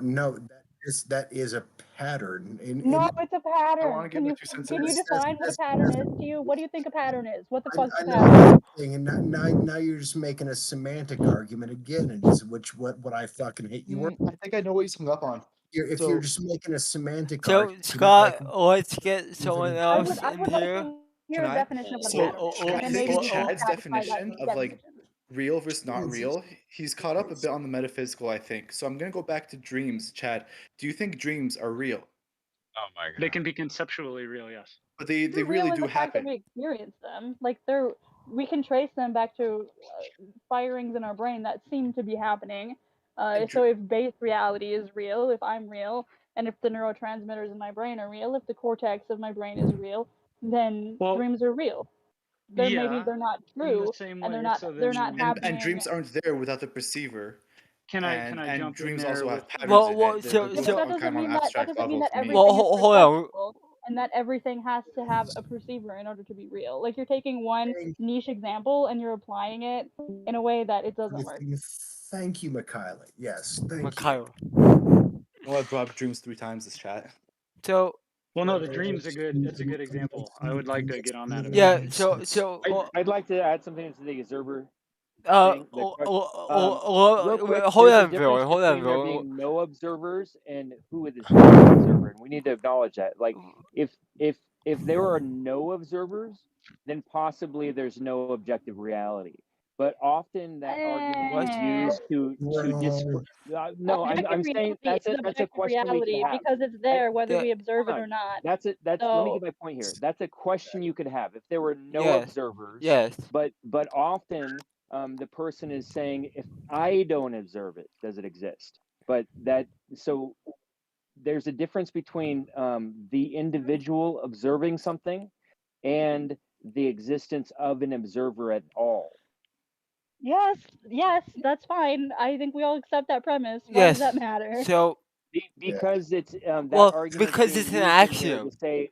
that is a pattern. No, it's a I pattern. want to Can get my you 2 cents can in. you define what a pattern is to you? What do you think a pattern is? What the fuck's a I know pattern? everything, and now you're just making a semantic argument again, and just what I fucking hate you. I think I know what he's hung up on. If So- you're just making a semantic So argument, Scott, like, let's get someone even- else I in would like here. to hear Can a I? definition of what a So pattern is, oh, and I then think maybe in we can Chad's satisfy that definition of like definition. real versus not real, he's caught up a bit on the metaphysical, I think. So I'm gonna go back to dreams. Chad, do you think dreams are real? Oh my god. They can be conceptually real, yes. But they They're really real in do the fact that happen. we experience them. Like we can trace them back to firings in our brain that seem to be happening. So if base reality is real, if I'm real, and if the neurotransmitters in my brain are real, if the cortex of my brain is real, then dreams are real. Maybe they're not in the true, same and way. they're not happening. And dreams aren't there without the perceiver. Can I and jump in dreams there also with have patterns in well, it. They're so both But that on doesn't kind of mean an that abstract level to me. everything is hold on. perceptual, and that everything has to have a perceiver in order to be real. Like you're taking one niche example and you're applying it in a way that it doesn't work. Thank you, Michaela. Yes, thank Mikhail. Well, I've brought dreams 3 times this chat. So well, no, the dream's it's a good example. I would like to get on that. yeah, I'd like to add something to the observer thing. hold There's a on, difference Hold on, between there Villain. being no observers and who is the observer, and we need to acknowledge that. Like, if there are no observers, then possibly there's no objective reality. But often that argument is used to discredit. No, I'm saying that's a question we could reality have. because it's there whether we observe it or not. That's it. Let me get So my point here. That's a question you could have if there were no Yes. observers. Yes. But often the person is saying, if I don't observe it, does it exist? But so there's a difference between the individual observing something and the existence of an observer at all. yes, that's fine. I think we all accept that premise. Why does that matter? So because it's that well, argument because being it's an used axiom. in here to say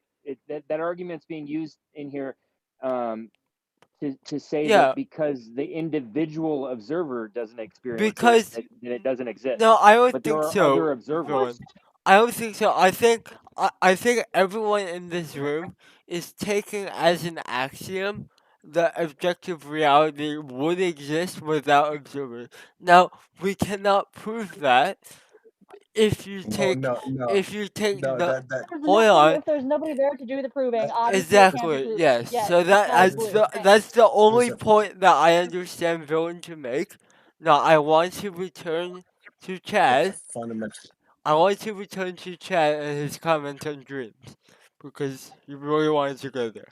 that argument's being used in here to say Yeah. that because the individual observer doesn't experience Because it, then it doesn't exist. No, I don't but think there are so. other observers. Villain. I don't think so. I think everyone in this room is taking as an axiom that objective reality would exist without observers. Now we cannot prove that. If you take no, hold on. If there's nobody there to do the proving, obviously it can't be Exactly. proven. Yes. Yes, So that's the only point that I understand Villain to make. Now I want to return to Chad. Fundamentally. I want to return to Chad and his comment on dreams because he really wanted to go there.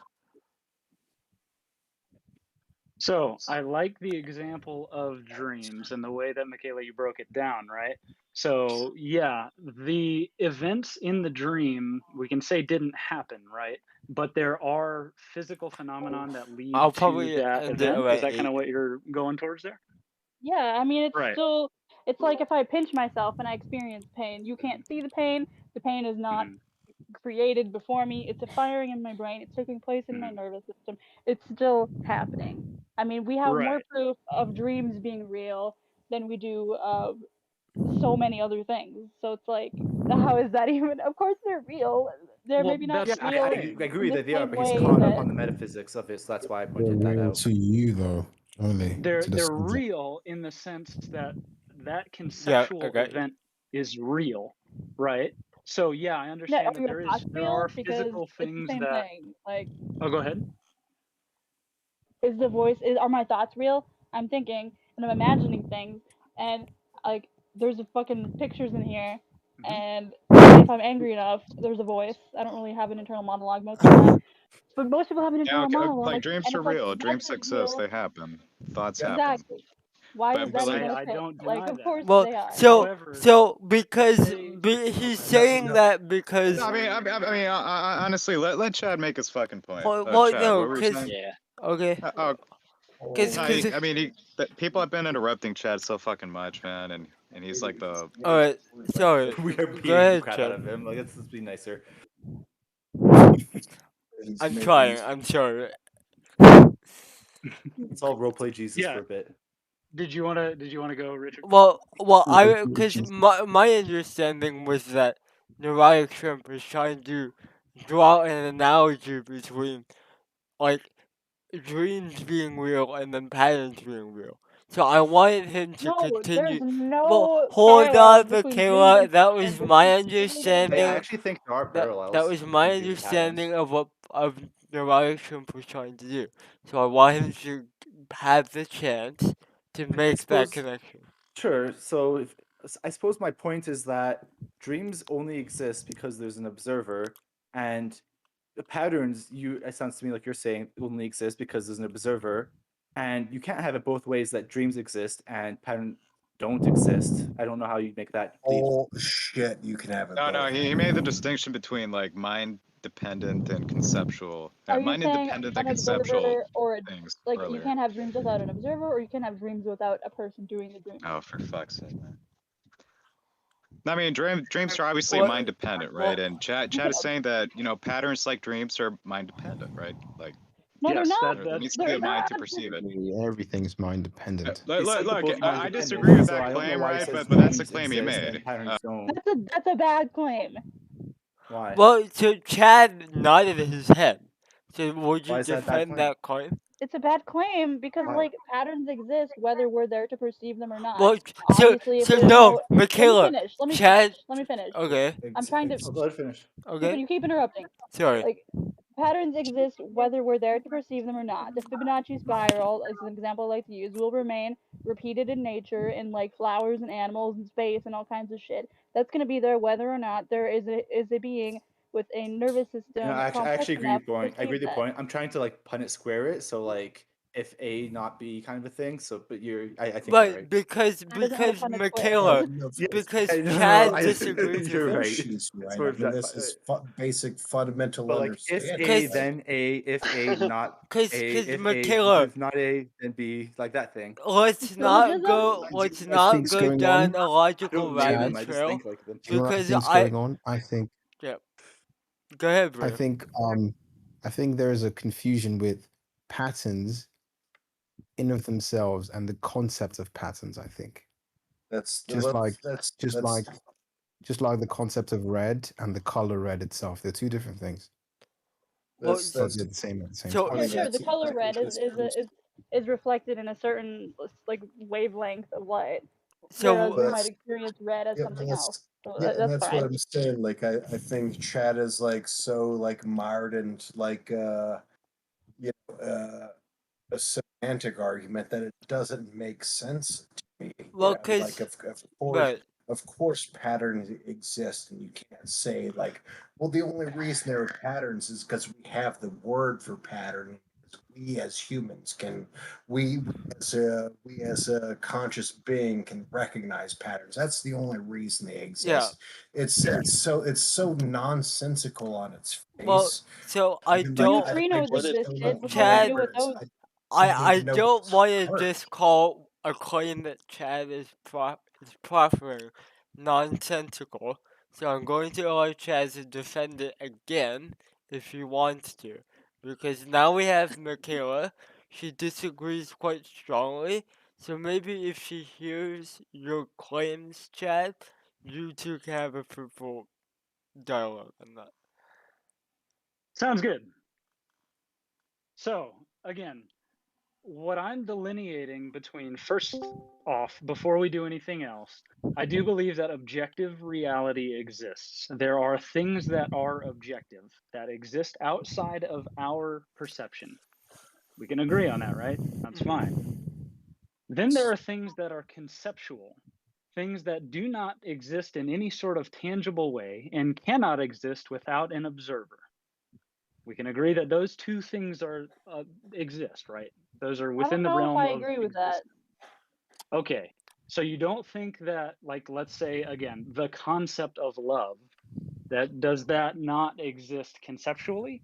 So I like the example of dreams and the way that Michaela you broke it down, right? So yeah, the events in the dream we can say didn't happen, right? But there are physical phenomenon that lead I'll to probably that end it event. around Is that kind 8. of what you're going towards there? Yeah, I mean, it's Right. still, it's like if I pinch myself and I experience pain. You can't see the pain. The pain is not created before me. It's a firing in my brain. It's taking place in my nervous system. It's still happening. I mean, we have more Right. proof of dreams being real than we do of so many other things. So it's like, how is that even? Of course they're real. They're Well, maybe not Yeah, real I agree in the that they are, same but he's way caught up that on the metaphysics of it, so that's why I They're pointed that real out. to you, though, only they're to the subject. real in the sense that that conceptual event is real, right? So yeah, I understand are that your thoughts there are real? Because physical it's the things same that. thing. Like, Oh, go ahead. are my thoughts real? I'm thinking and I'm imagining things, and like there's a fucking pictures in here, Mhm. and if I'm angry enough, there's a voice. I don't really have an internal monologue most of the time, but most people have an Yeah, internal okay, monologue, like dreams and are it's like real. Dreams that's exist. real. They happen. Thoughts happen. Exactly. Why is But that like, even I okay? don't Like, deny of that. course Well, they are. However, so because say he's okay. saying that because no, I mean, honestly, let Chad make his fucking point. well, Chad, no, what were you because saying? Yeah. okay, Oh, because no, I mean, people have been interrupting Chad so fucking much, man, and he's like the. all right, sorry, We are go beating the ahead, crap Chad. out of him. Like, let's just be nicer. I'm trying. I'm sorry. Let's all roleplay Jesus Yeah. for a bit. Did you wanna go, Richard? Well, Yeah, because Jesus. my understanding was that neurotic shrimp was trying to draw an analogy between like dreams being real and then patterns being real. So I wanted him to No, there's continue. Well, no hold parallel on, between dreams Michaela. and That patterns. was It's my completely I understanding. different. actually think there are That parallels was my between dreams and patterns. understanding of what neurotic shrimp was trying to do. So I want him to have the chance to make that suppose- connection. Sure. So I suppose my point is that dreams only exist because there's an observer, and the patterns, it sounds to me like you're saying, only exist because there's an observer, and you can't have it both ways, that dreams exist and patterns don't exist. I don't know how you make that leap. Oh shit, you can have it No, both. no, he made the distinction between like mind dependent and conceptual. Are you Mind saying independent an and conceptual observer or things like you earlier. can't have dreams without an observer, or you can have dreams without a person doing the dream? Oh, for fuck's sake, man. I mean, dreams are obviously What- mind dependent, right? And Chad is saying that patterns like dreams are mind dependent, right? Like, No, they're Yes, not. there needs to be They're a mind not. to perceive it. Everything's mind dependent. They said they're Look, both mind I dependent, disagree with so that I don't know claim, why he right? says But that's the dreams claim he exist made. and patterns don't. That's a bad claim. Why? Well, so Chad nodded his head. So would Why you is that a bad defend claim? that claim? It's a bad claim because Why? like patterns exist whether we're there to perceive them or not. Well, so Obviously, if there's no, no. Michaela, Let me Chad. finish. Let me finish. Okay, I'm trying to. Oh, let it finish. okay. You keep interrupting. Sorry. Like patterns exist whether we're there to perceive them or not. The Fibonacci spiral, as an example I like to use, will remain repeated in nature in like flowers and animals and space and all kinds of shit. That's gonna be there whether or not there is a being with a nervous system I complex actually agree enough with your point. to I agree perceive with your that. point. I'm trying to like Punnett square it, so like if A not B kind of a thing. So, but I think you're Right, right. because That isn't what a Punnett square Michaela, is. Yes, because no, Chad I- disagrees you're with right. it. She's right. That's I where mean, this is basic fundamental But like, if understanding. A, Cause- then A. If A, not Cause, A. cause If Michaela, A, if not A, then B. Like that thing. let's not go Think's going down on. a I logical don't know them. rabbit I just trail. think like them. Do you know what I Because think's going on? yeah. Go ahead, bro. I think there is a confusion with patterns in of themselves and the concept of patterns. I think That's just like the concept of red and the color red itself. They're two different things. Well, But they're the same at the same time. Yeah, sure. The color red is reflected in a certain like wavelength of light, whereas we might experience red as something else. So that's that's fine. what I'm saying. Like I think Chad is like so like mired into like a semantic argument that it doesn't make sense to me. Well, like of course patterns exist, and you can't say like, well, the only reason there are patterns is because we have the word for pattern. We as humans can, we as a conscious being can recognize patterns. That's the only reason they exist. It's so nonsensical on its face. Well, so I don't. Neutrinos existed before we Chad, knew what those. I don't want to work. just call a claim that Chad is proffering nonsensical. So I'm going to allow Chad to defend it again if he wants to, because now we have Michaela. She disagrees quite strongly. So maybe if she hears your claims, Chad, you two can have a fruitful dialogue on that. Sounds good. So, again, what I'm delineating between, first off, before we do anything else, I do believe that objective reality exists. There are things that are objective, that exist outside of our perception. We can agree on that, right? That's fine. Then there are things that are conceptual. things that do not exist in any sort of tangible way and cannot exist without an observer. We can agree that those two things are exist, right? Those are I within don't the know if realm I of agree with that. existence. Okay, so you don't think that, like, let's say again, the concept of love, does that not exist conceptually?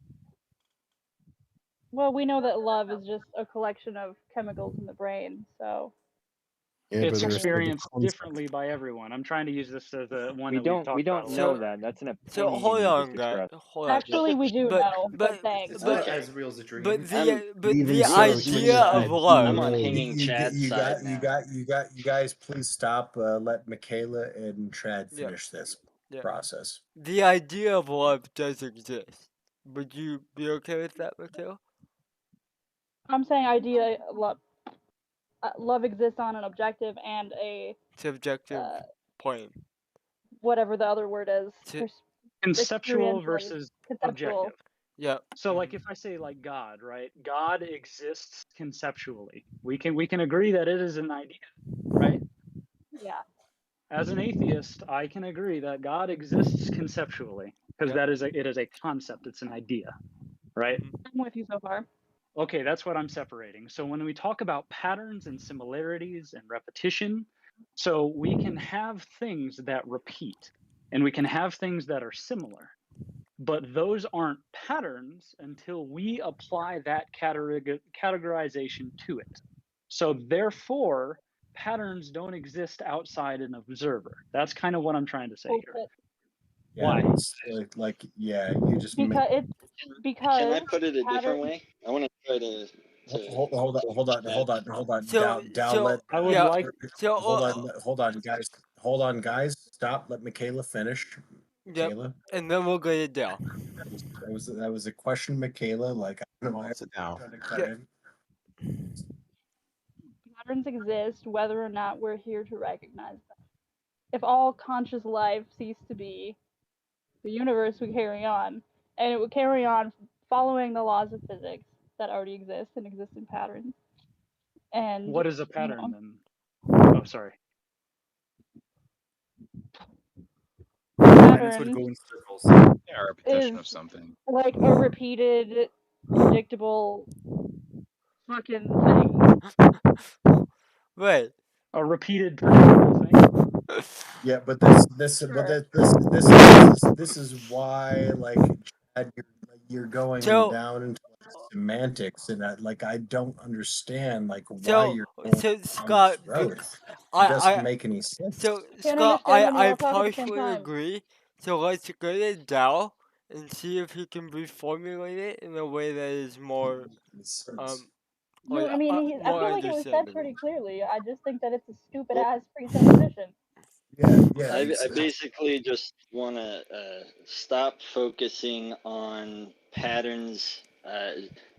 Well, we know that love is just a collection of chemicals in the brain, so. Yeah, It's but there's still the experienced concept. differently by everyone. I'm trying to use this as a one We that we've don't talked about a know lot. that. That's an So opinion hold you just on, guys. expressed. Hold on. Actually, we do know, but thanks. It's but not as real as a dream. but Even the so, idea of you, love. I'm on you, hanging you, Chad's you side got now. you guys please stop. Let Michaela and Trad Yeah. finish this Yeah. process. The idea of love does exist. Would you be okay with that, Mikhail? I'm saying love exists on an objective and a Subjective point. whatever the other word is. Conceptual Experiential, versus conceptual. objective. Yeah. So like if I say like God, right? God exists conceptually. We can agree that it is an idea, right? Yeah. As an atheist, I can agree that God exists conceptually because Yep. it is a concept, it's an idea, right? I'm with you so far. Okay, that's what I'm separating. So when we talk about patterns and similarities and repetition, so we can have things that repeat and we can have things that are similar, but those aren't patterns until we apply that categorization to it. So therefore, patterns don't exist outside an observer. That's kind of what I'm trying to say here. Bullshit. Yeah, Why? it's yeah, you just Because it's because Can I put it a different patterns. way? I want to try to hold on. So Down, let I would yeah. like So hold on, guys. Stop. Let Michaela finish. Yep. Michaela, And then we'll get it down. that was a question, Michaela. Like I don't know why Sit down. trying to cut Yeah. in. Patterns exist whether or not we're here to recognize them. If all conscious life ceased to be, the universe would carry on, and it would carry on following the laws of physics that already exist and exist in patterns. And what is a you pattern know, then? Oh, sorry. Planets would pattern go in circles. Yeah, a repetition is of something. like a repeated, predictable fucking thing. Right. A repeated, predictable thing. Yeah, but Sure. this is why like Chad, you're going So down into semantics, and I don't understand like why so you're going so down this Scott, road. It doesn't I make any sense. so Can't Scott, understand when we I all talk at the same partially time. agree. So let's get it down and see if he can reformulate it in a way that is more No, I mean, I more feel like it was said understandable. pretty clearly. I just think that it's a stupid ass presupposition. Yeah, I basically just want to stop focusing on patterns.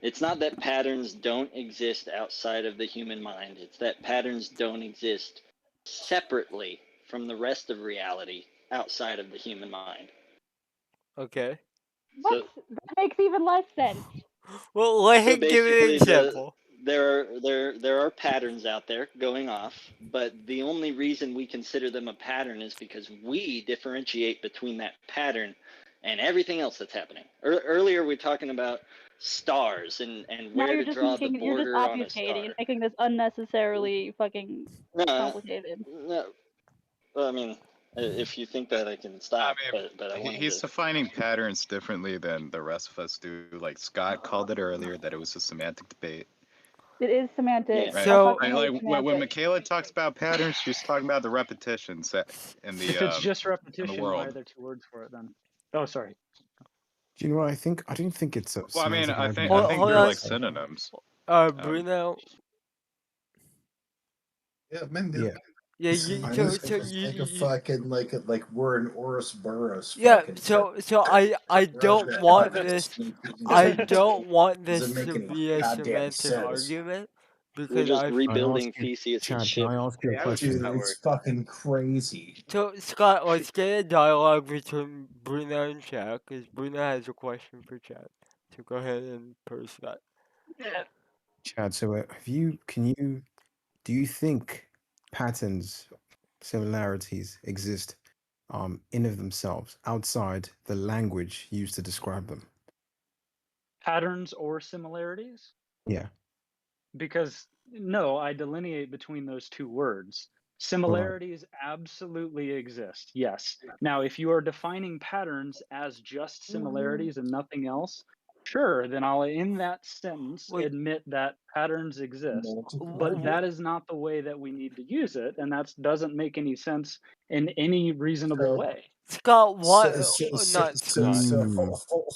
It's not that patterns don't exist outside of the human mind. It's that patterns don't exist separately from the rest of reality outside of the human mind. Okay. What? That makes even less sense. Well, let So him give an basically, example. there are patterns out there going off, but the only reason we consider them a pattern is because we differentiate between that pattern and everything else that's happening. Earlier, we were talking about stars and Now where you're to just draw the you're just border on a obfuscating star. and making this unnecessarily fucking No, complicated. no. Well, I mean, if you think that, I can stop. But I wanted He's to. defining patterns differently than the rest of us do. Like Scott called it earlier that it was a semantic debate. It is semantic. Right. So, Right, like when Michaela talks about patterns, she's talking about the repetitions in the If it's just in the repetition, why are world. there two words for it then? Oh, sorry. Do you know what I think? I don't think it's a Well, I mean, semantic I argument. think hold they're on. like synonyms. Bruno. Yeah, man. Yeah. Yeah, Like we're in Oris Burris. Yeah, Fucking so I don't want this. I don't want this Doesn't make to any be a goddamn semantic sense. argument We're because just I. rebuilding Theseus's Chad, can ship. I ask you a Yeah, I would use question? that Dude, word. it's fucking crazy. So Scott, let's get a dialogue between Bruno and Chad because Bruno has a question for Chad. So go ahead and pose that. Chad, so do you think patterns similarities exist in of themselves outside the language used to describe them. Patterns or similarities? Yeah. Because no, I delineate between those two words. Similarities absolutely exist. Yes. Now, if you are defining patterns as just similarities and nothing else, sure, then I'll in that sentence admit that patterns exist. But that is not the way that we need to use it, and that doesn't make any sense in any reasonable way. Scott, what? So,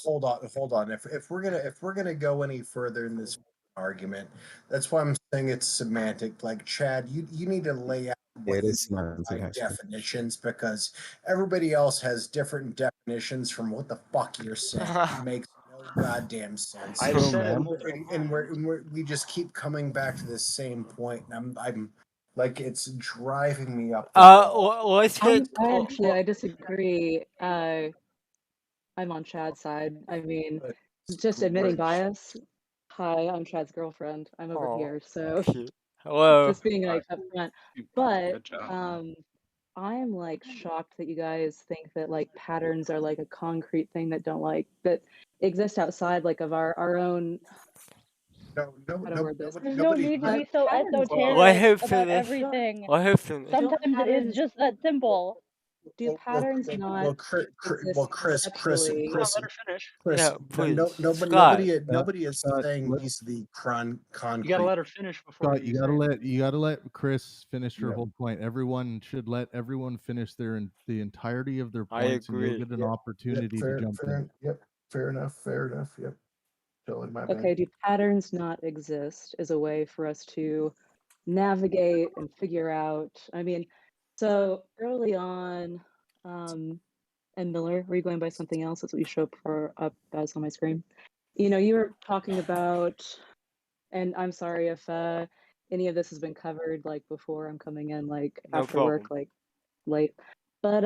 hold on. If we're gonna go any further in this argument, that's why I'm saying it's semantic. Like Chad, you need to lay out what It is semantic, actually. definitions, because everybody else has different definitions from what the fuck you're saying. It makes no goddamn sense. I've said it and we just keep coming back to the same point, and I'm like, it's driving me up the wall. Let's hit. I disagree. I'm on Chad's side. I mean, just admitting bias. Hi, I'm Chad's girlfriend. I'm over here, so Hello. just being like upfront. But Good job. I am like shocked that you guys think that like patterns are like a concrete thing that don't like that exist outside like of our own. There's no need to be so Patterns esoteric about everything. Sometimes it is just that simple. Do patterns not exist conceptually? Nobody is saying he's the concrete. You gotta let her finish before Scott, you gotta let Chris finish her whole point. Everyone should let everyone finish the entirety of their points, and you'll get an opportunity to jump in. Yep, fair enough. Yep. Totally my bad. Okay, do patterns not exist as a way for us to navigate and figure out? I mean, so early on, and Miller, were you going by something else? That's what you show up as on my screen. You know, you were talking about, and I'm sorry if any of this has been covered like before. I'm coming in like after work, like late. But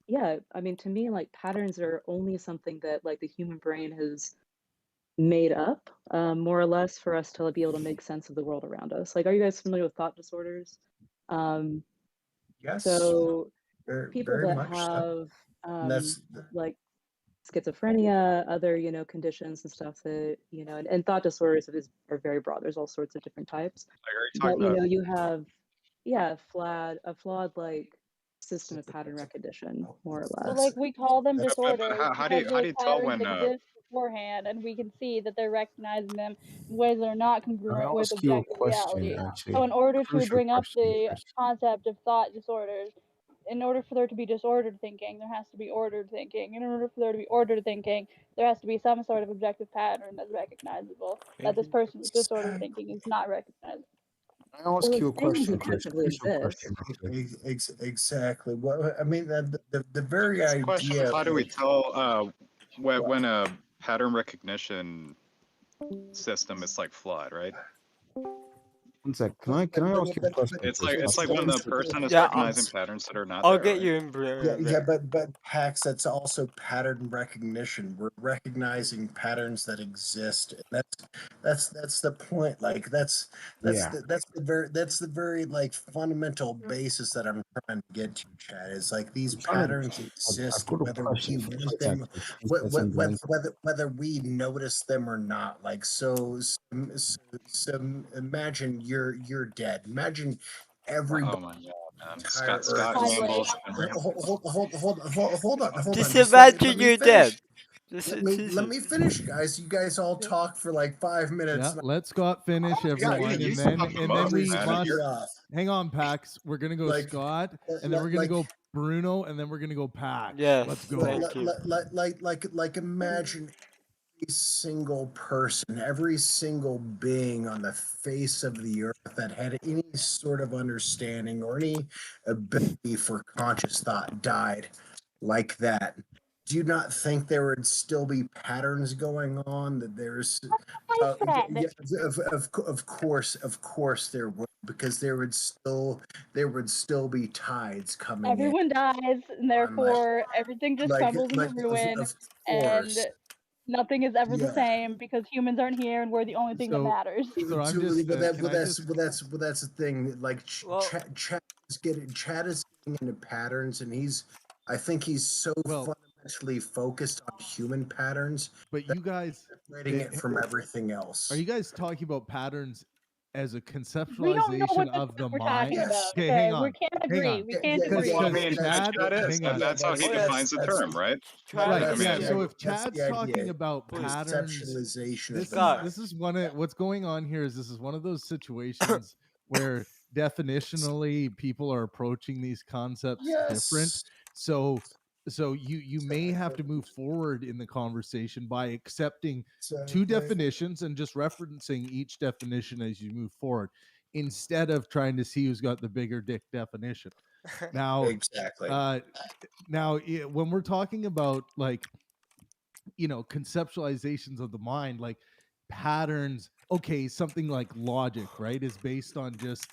yeah, I mean, to me, like patterns are only something that like the human brain has made up, more or less, for us to be able to make sense of the world around us. Like, are you guys familiar with thought disorders? Yes. So people very that much have that's like schizophrenia, other conditions and stuff that and thought disorders are very broad. There's all sorts of different types. But you have a flawed like system of pattern recognition, more or less. But like we call them disorders how do because you those tell patterns when exist beforehand, and we can see that they're recognizing them in ways that are not congruent with ask you a objective question, reality. actually. So in order to Crucial bring up question, the Chris. concept of thought disorders, in order for there to be disordered thinking, there has to be ordered thinking. In order for there to be ordered thinking, there has to be some sort of objective pattern that's recognizable. That this person with disordered thinking is not recognizable. I ask you a question, Chris? Crucial question, exactly. Well, I mean, the very idea. Question: how do we tell when a pattern recognition system is like flawed, right? One sec. Can I ask you a question? It's like when the person is recognizing patterns that are not I'll there. get right? you in. Yeah, but Pax, that's also pattern recognition. We're recognizing patterns that exist. And that's the point. Like that's the very like fundamental basis that I'm trying to get to, Chad. Is like these patterns exist whether we want them, whether we notice them or not. Like so imagine you're dead. Imagine everybody. Oh my god, man. Scott rambles. Hold on. Just Just let imagine me you're finish. dead. Let me finish, guys. You guys all talk for like 5 minutes. Yeah, let Scott finish, everyone, and then we must hang on, Pax. We're gonna go Scott, and then we're gonna go Bruno, and then we're gonna go Pax. Yes, let's go. Like imagine every single person, every single being on the face of the earth that had any sort of understanding or any ability for conscious thought died like that. Do you not think there would still be patterns going on? That there's, of course there would, because there would still be tides coming in. Everyone dies, and therefore everything just crumbles into ruin, and nothing is ever the same because humans aren't here, and we're the only thing that matters. So I'm just. Well, that's the thing. Like Chad is into patterns, and I think he's so fundamentally focused on human patterns. But you guys separating it from everything else. Are you guys talking about patterns as a We don't know conceptualization what the of the fuck we're mind? talking about. Okay, hang We on. can't Hang agree. on. We can't Because agree. Well, I mean, Chad, that is. hang on. That's how he defines the term, right? Right. I Yeah. mean, So if that's Chad's the idea. talking about patterns, Conceptualization of this the is mind. this is one of what's going on here. Is this is one of those situations where definitionally people are approaching these concepts different. So you may have to move forward in the conversation by accepting two definitions and just referencing each definition as you move forward, instead of trying to see who's got the bigger dick definition. Now, exactly. When we're talking about like, conceptualizations of the mind, like patterns, okay, something like logic, right, is based on just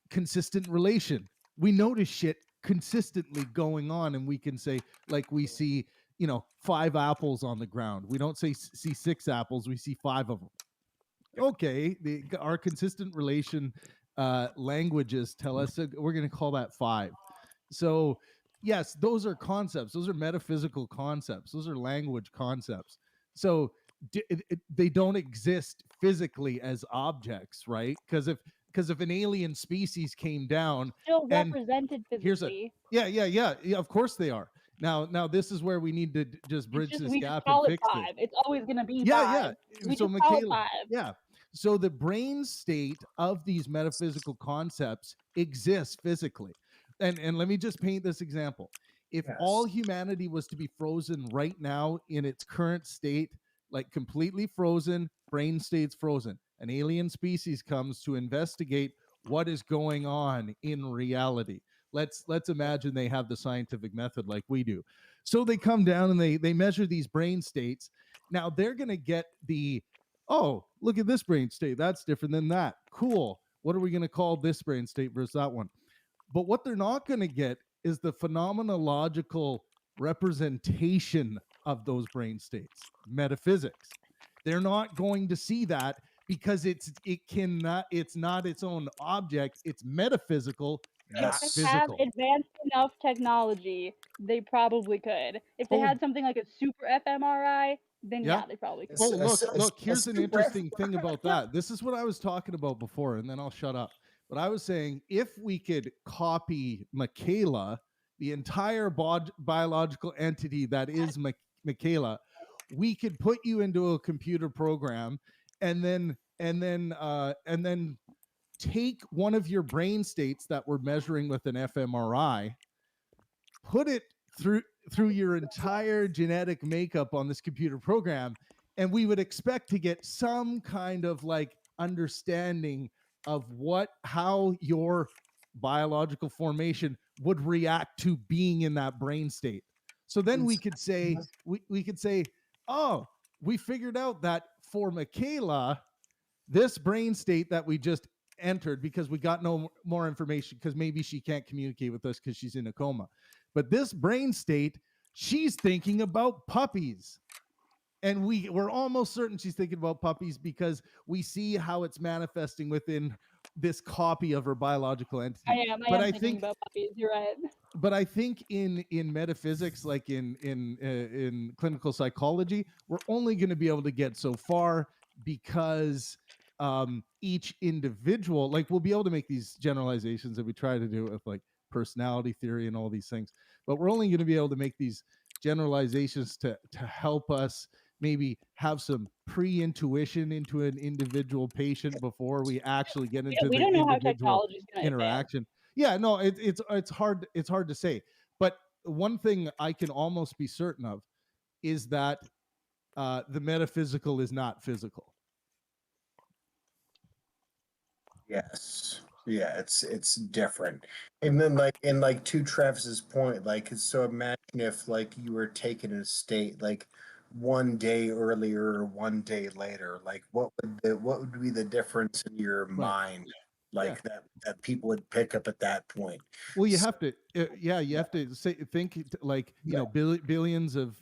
consistent relation. We notice shit consistently going on, and we can say, like, we see 5 apples on the ground. We don't see 6 apples, we see 5 of them. Okay, our consistent relation languages tell us we're going to call that 5. So yes, those are concepts, those are metaphysical concepts, those are language concepts. So they don't exist physically as objects, right? Because if an alien species came down, Still and represented physically. yeah, of course they are. Now this is where we need to just bridge this We just gap call and it fix 5. it. It's always going to be Yeah. 5. We So just call it Michaela, 5. yeah. So the brain state of these metaphysical concepts exists physically. And let me just paint this example. If all humanity was to be frozen right now in its current state, like completely frozen, brain state's frozen, an alien species comes to investigate what is going on in reality. Let's imagine they have the scientific method like we do. So they come down and they measure these brain states. Now they're going to get oh, look at this brain state. That's different than that. Cool. What are we going to call this brain state versus that one? But what they're not going to get is the phenomenological representation of those brain states, metaphysics. They're not going to see that because it's not its own object. It's metaphysical, not If they have physical. advanced enough technology, they probably could. If they had something like a super fMRI, then yeah, they probably could. Oh, look, here's an interesting thing about that. This is what I was talking about before, and then I'll shut up. But I was saying, if we could copy Michaela, the entire biological entity that is Michaela, we could put you into a computer program and then take one of your brain states that we're measuring with an fMRI, put it through your entire genetic makeup on this computer program, and we would expect to get some kind of like understanding of how your biological formation would react to being in that brain state. So then we could say oh, we figured out that for Michaela, this brain state that we just entered, because we got no more information, because maybe she can't communicate with us because she's in a coma, but this brain state, she's thinking about puppies. And we're almost certain she's thinking about puppies because we see how it's manifesting within this copy of her biological entity. I am thinking about puppies. You're right. But I think in metaphysics, like in clinical psychology, we're only going to be able to get so far, because each individual, like, we'll be able to make these generalizations that we try to do with like personality theory and all these things, but we're only going to be able to make these generalizations to help us maybe have some pre-intuition into an individual patient before we actually get into we the don't know how individual technology's gonna interaction. Yeah, no, it's hard to say. But one thing I can almost be certain of is that the metaphysical is not physical. Yes. Yeah, it's different. And then to Travis's point, so imagine if like you were taken in a state like one day earlier or one day later, like what would be the difference in your mind that people would pick up at that point? Well, you have to, you have to think like, billions of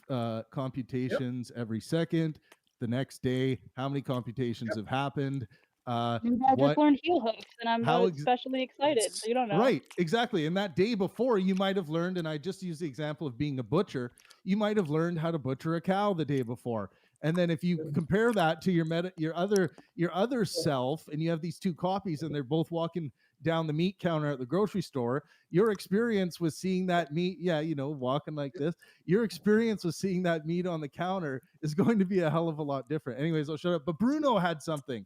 computations every second. The next day, how many computations have happened? Maybe I just learned heel hooks, and I'm how especially excited. You don't know. Right, exactly. And that day before, you might have learned, and I just use the example of being a butcher, you might have learned how to butcher a cow the day before. And then if you compare that to your other self, and you have these two copies, and they're both walking down the meat counter at the grocery store, your experience with seeing that meat, walking like this, your experience with seeing that meat on the counter is going to be a hell of a lot different. Anyways, I'll shut up. But Bruno had something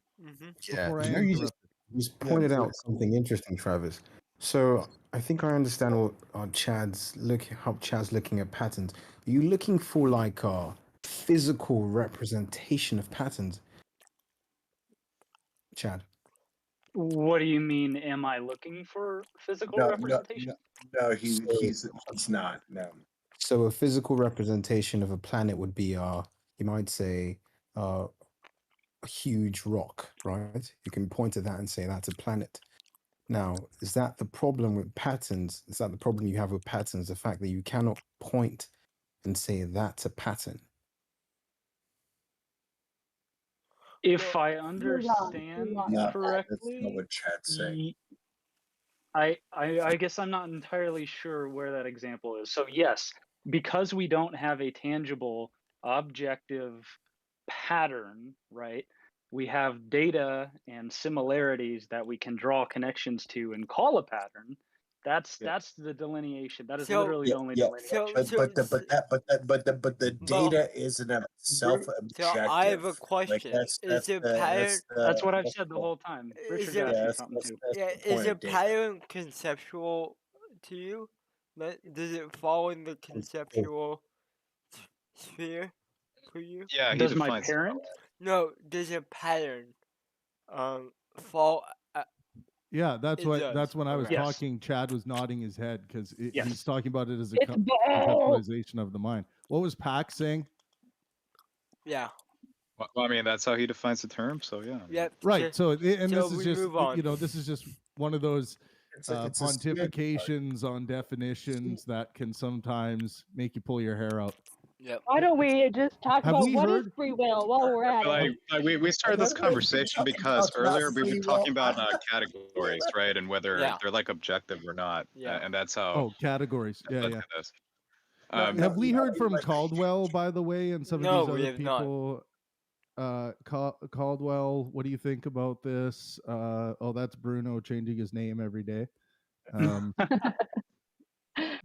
before I you interrupted. just pointed out something interesting, Travis. So I think I understand what how Chad's looking at patterns. Are you looking for like a physical representation of patterns, Chad? What do you mean? Am I looking for physical representation? No, he's not. No. So a physical representation of a planet would be you might say a huge rock, right? You can point at that and say that's a planet. Now, is that the problem with patterns? Is that the problem you have with patterns? The fact that you cannot point and say that's a pattern? If I understand correctly, that's not what Chad's saying. I guess I'm not entirely sure where that example is. So yes, because we don't have a tangible, objective pattern, right? We have data and similarities that we can draw connections to and call a pattern. That's the delineation. That is literally the only delineation. But the data isn't of itself objective. So I have a Like question. that's Is a pattern? That's what I've said the whole time. Richard's asking something too. Is a pattern conceptual to you? Does it fall in the conceptual sphere for you? Yeah, he Does my defines parent? No, does a pattern fall? Yeah, that's It what does. that's when I was Okay. talking. Chad was nodding his head because Yes. he's talking about it as a It's conceptualization of the mind. What was Pax saying? Yeah. Well, I mean, that's how he defines the term. So yeah. Yep. Right. So this is we just move on. this is just one of those It's a pontifications on definitions that can sometimes make you pull your hair out. Yep. Why don't we just talk Have about we what is heard- free will while we're at it? Like we started this conversation because earlier we were talking about categories, right, and whether they're like objective or not, and that's how. Oh, categories. Yeah, yeah. This. Have we heard from Caldwell, by the way, and some No, of we these other have not. people? Caldwell, what do you think about this? Oh, that's Bruno changing his name every day.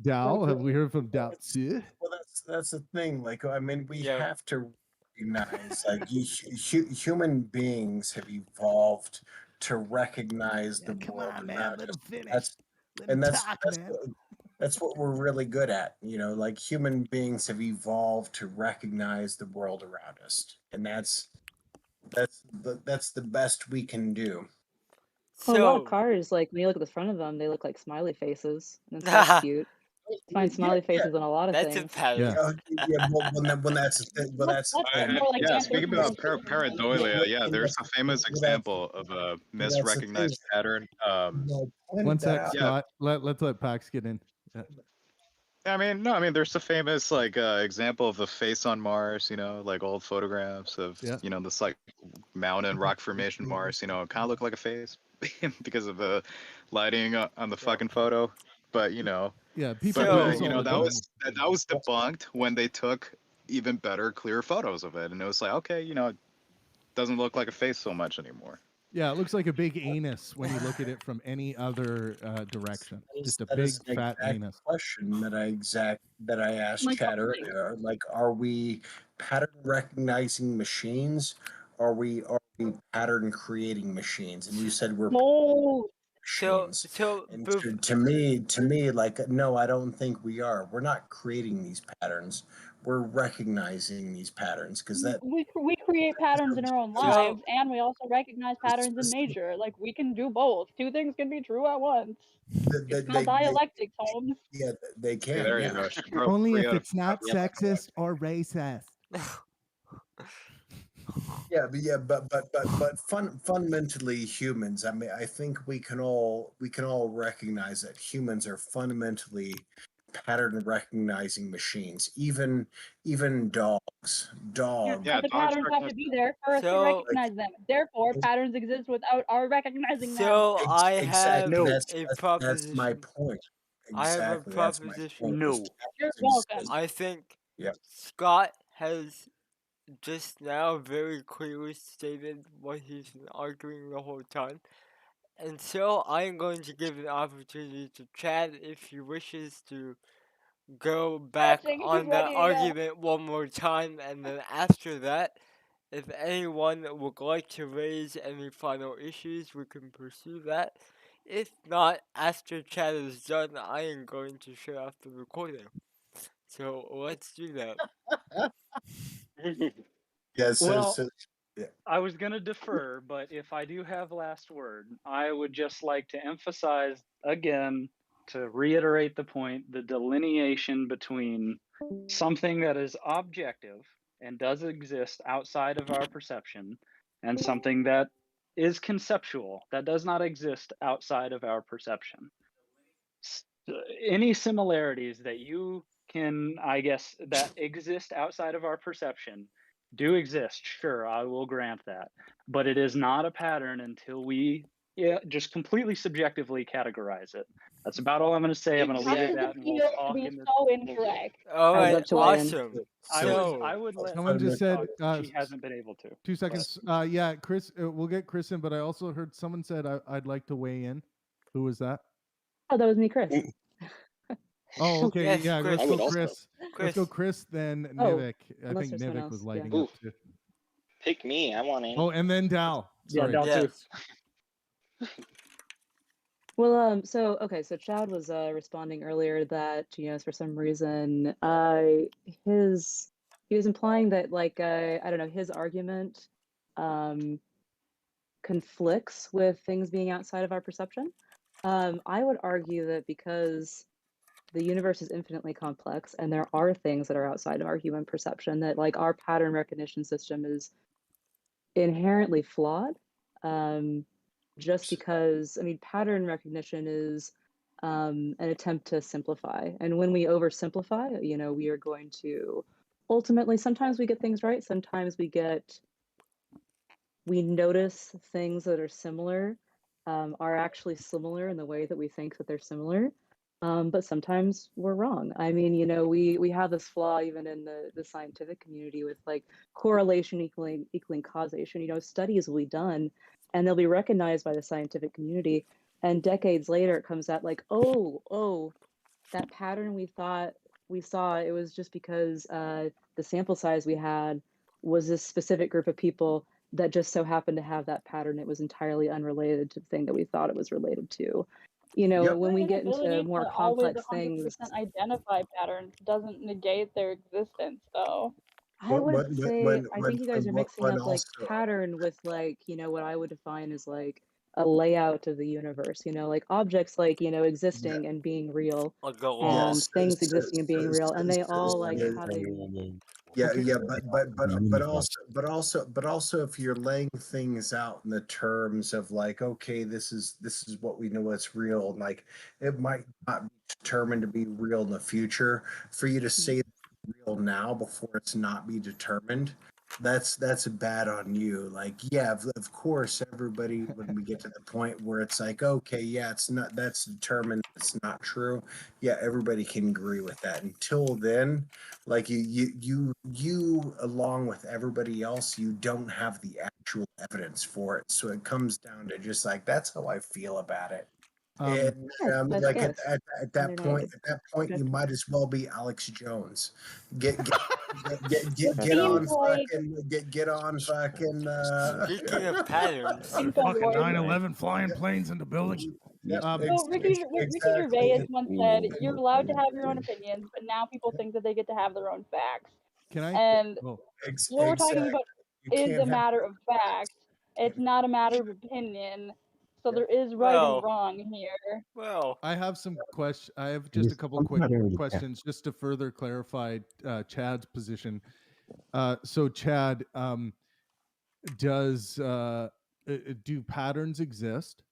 Dow, have we heard from Dow too? Well, that's the thing. Like, I mean, we have to recognize, like, human beings have evolved to recognize the world. On, man, let him finish. That's what we're really good at. You know, like human beings have evolved to recognize the world around us, and that's the best we can do. Well, a lot of cars, like when you look at the front of them, they look like smiley faces, and it's that's cute. You find smiley faces in a lot of That's things. a pattern. When that's speaking about pareidolia, yeah, there's a famous example of a misrecognized pattern. One sec, Scott. Let's let Pax get in. Yeah. I mean, there's a famous example of the face on Mars. You know, like old photographs of this like mountain rock formation Mars. You know, it kind of looked like a face because of the lighting on the fucking photo. But people. That was debunked when they took even better, clear photos of it, and it was like, okay, it doesn't look like a face so much anymore. Yeah, it looks like a big anus when you look at it from any other direction. Just a big fat anus. Question that I asked Chad earlier. Like, are we pattern recognizing machines? Are we pattern creating machines? And you said we're machines. And to me, like, no, I don't think we are. We're not creating these patterns. We're recognizing these patterns because we create patterns in our own lives, and we also recognize patterns in nature. Like, we can do both. Two things can be true at once. It's called dialectics, Holmes. Yeah, they can. There you go. Only if it's not sexist or racist. But fundamentally humans. I mean, I think we can all recognize that humans are fundamentally pattern recognizing machines, even dogs. But the patterns have to be there for us to recognize them. Therefore, patterns exist without our recognizing them. So I have Exactly. a That's proposition. my point. I have a Exactly. That's my proposition. point. No. You're welcome. I think Yep. Scott has just now very clearly stated what he's been arguing the whole time. And so I'm going to give an opportunity to Chad if he wishes to go back Touching, he's on that ready to go. argument one more time, and then after that, if anyone would like to raise any final issues, we can pursue that. If not, after Chad is done, I am going to shut off the recording. So let's do that. Yeah. Well, Yeah. I was going to defer, but if I do have last word, I would just like to emphasize again, to reiterate the point, the delineation between something that is objective and does exist outside of our perception and something that is conceptual, that does not exist outside of our perception. Any similarities that you can, I guess, that exist outside of our perception do exist. Sure, I will grant that. But it is not a pattern until we just completely subjectively categorize it. That's about all I'm going to say. I'm going to leave it at that, and we'll talk in the. So incorrect. All I would right, love to weigh in. awesome. I would let Someone just said she hasn't been able to. 2 seconds. Yeah, Chris, we'll get Chris in, but I also heard someone said I'd like to weigh in. Who was that? Oh, that was me, Chris. Oh, okay. Yes, Yeah, Chris. let's I go, would also. Chris. Let's go, Chris. Then Oh, Nivik. I unless think there's someone Nivik else, was yeah. lighting Ooh. up too. Pick me. I want in. Oh, and then Dal. Yeah, Sorry. Dal too. Well, so Chad was responding earlier that for some reason he was implying that I don't know, his argument conflicts with things being outside of our perception. I would argue that because the universe is infinitely complex and there are things that are outside of our human perception, that our pattern recognition system is inherently flawed. Just because, I mean, pattern recognition is an attempt to simplify. And when we oversimplify, we are going to ultimately, sometimes we get things right, sometimes we notice things that are similar are actually similar in the way that we think that they're similar. But sometimes we're wrong. I mean, we have this flaw even in the scientific community with correlation equaling causation. Studies will be done and they'll be recognized by the scientific community. And decades later, it comes out oh, that pattern we thought we saw, it was just because the sample size we had was this specific group of people that just so happened to have that pattern. It was entirely unrelated to the thing that we thought it was related to. When we get into more complex things, identify patterns doesn't negate their existence, though. I would say I think you guys are mixing up pattern with what I would define as a layout of the universe. Objects existing and being real, and things existing and being real, and they all having. Yeah, but also, if you're laying things out in the terms of okay, this is what we know it's real, and it might not be determined to be real in the future. For you to say it's real now before it's not be determined, that's bad on you. Of course, everybody, when we get to the point where it's okay, yeah, it's not, that's determined, it's not true. Yeah, everybody can agree with that. Until then, you along with everybody else, you don't have the actual evidence for it. So it comes down to just that's how I feel about it. And at that point, you might as well be Alex Jones. Get on fucking. Speaking of patterns, fucking 9/11 flying planes into buildings. So Ricky Gervais once said, "You're allowed to have your own opinions, but now people think that they get to have their own facts." Can I? And what we're talking about is a matter of fact. It's not a matter of opinion. So there is right and wrong here. Well, I have some questions. I have just a couple quick questions just to further clarify Chad's position. So Chad, do patterns exist?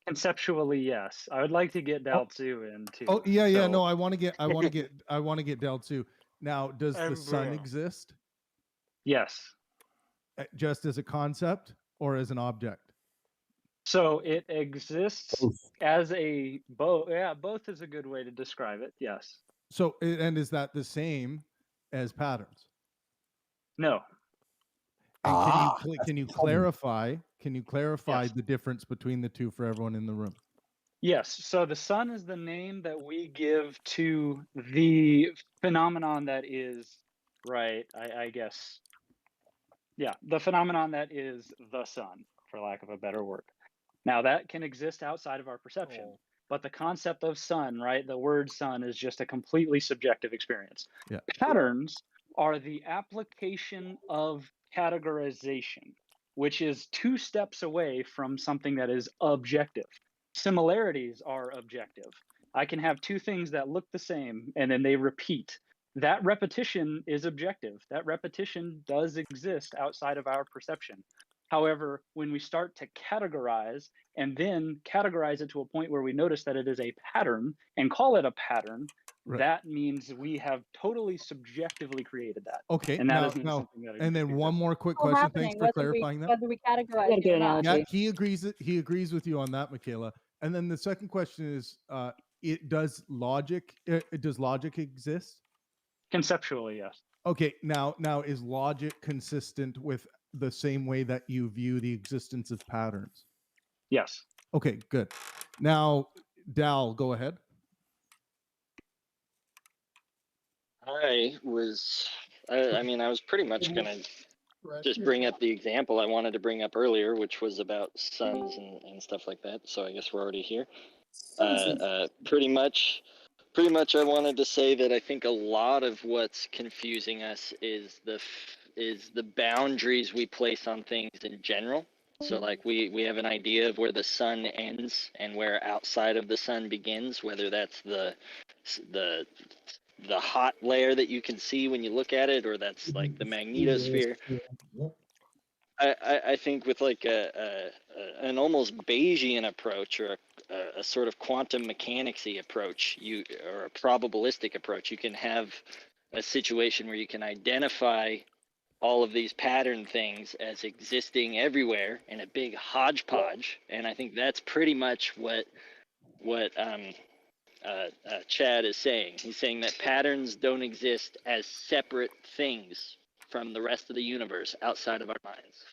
Conceptually, yes. I would like to get Dao Tzu in too. Oh yeah, yeah. so- No, I want to get Del too. Now, does the And sun Bruno. exist Yes. just as a concept or as an object? So it exists Both. as a both. Yeah, both is a good way to describe it. Yes. So, and is that the same as patterns? No. And Ah, can you the problem. clarify? Can you clarify Yes. the difference between the two for everyone in the room? Yes. So the sun is the name that we give to the phenomenon that is, right, I guess. Yeah, the phenomenon that is the sun, for lack of a better word. Now that can exist outside of our perception, Oh. but the concept of sun, right? The word sun is just a completely subjective experience. Yeah. Patterns are the application of categorization, which is 2 steps away from something that is objective. Similarities are objective. I can have 2 things that look the same and then they repeat. That repetition is objective. That repetition does exist outside of our perception. However, when we start to categorize and then categorize it to a point where we notice that it is a pattern and call it a pattern, Right. that means we have totally subjectively created that. Okay. And that Now, isn't something that and then exists. one more quick All question. Thanks happening, for clarifying that. whether we categorize Got a it good or not. analogy. Yeah, he agrees with you on that, Michaela. And then the second question is, does logic exist? Conceptually, yes. Okay, now is logic consistent with the same way that you view the existence of patterns? Yes. Okay, good. Now, Dal, go ahead. I mean, I was pretty much gonna just bring up the example I wanted to bring up earlier, which was about suns and stuff like that. So I guess we're already here. Pretty much I wanted to say that I think a lot of what's confusing us is the boundaries we place on things in general. So like we have an idea of where the sun ends and where outside of the sun begins, whether that's the hot layer that you can see when you look at it, or that's like the magnetosphere. I think with like an almost Bayesian approach, or a sort of quantum mechanicsy approach, or a probabilistic approach, you can have a situation where you can identify all of these pattern things as existing everywhere in a big hodgepodge, and I think that's pretty much what Chad is saying. He's saying that patterns don't exist as separate things from the rest of the universe outside of our minds.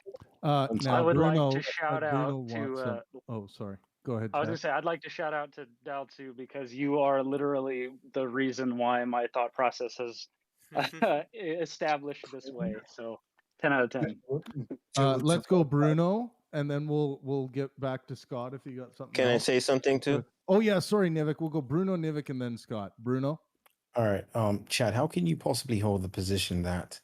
Now, I would Bruno, like to shout Bruno out to. wants oh, sorry. Go ahead, I was Chad. gonna say I'd like to shout out to Dao Tzu, because you are literally the reason why my thought process has established this way. So 10 out of 10. Let's go, Bruno, and then we'll get back to Scott if you got something. Can I else. say something too? Oh yeah, sorry, Nivik. We'll go Bruno, Nivik, and then Scott. Bruno. All right, Chad, how can you possibly hold the position that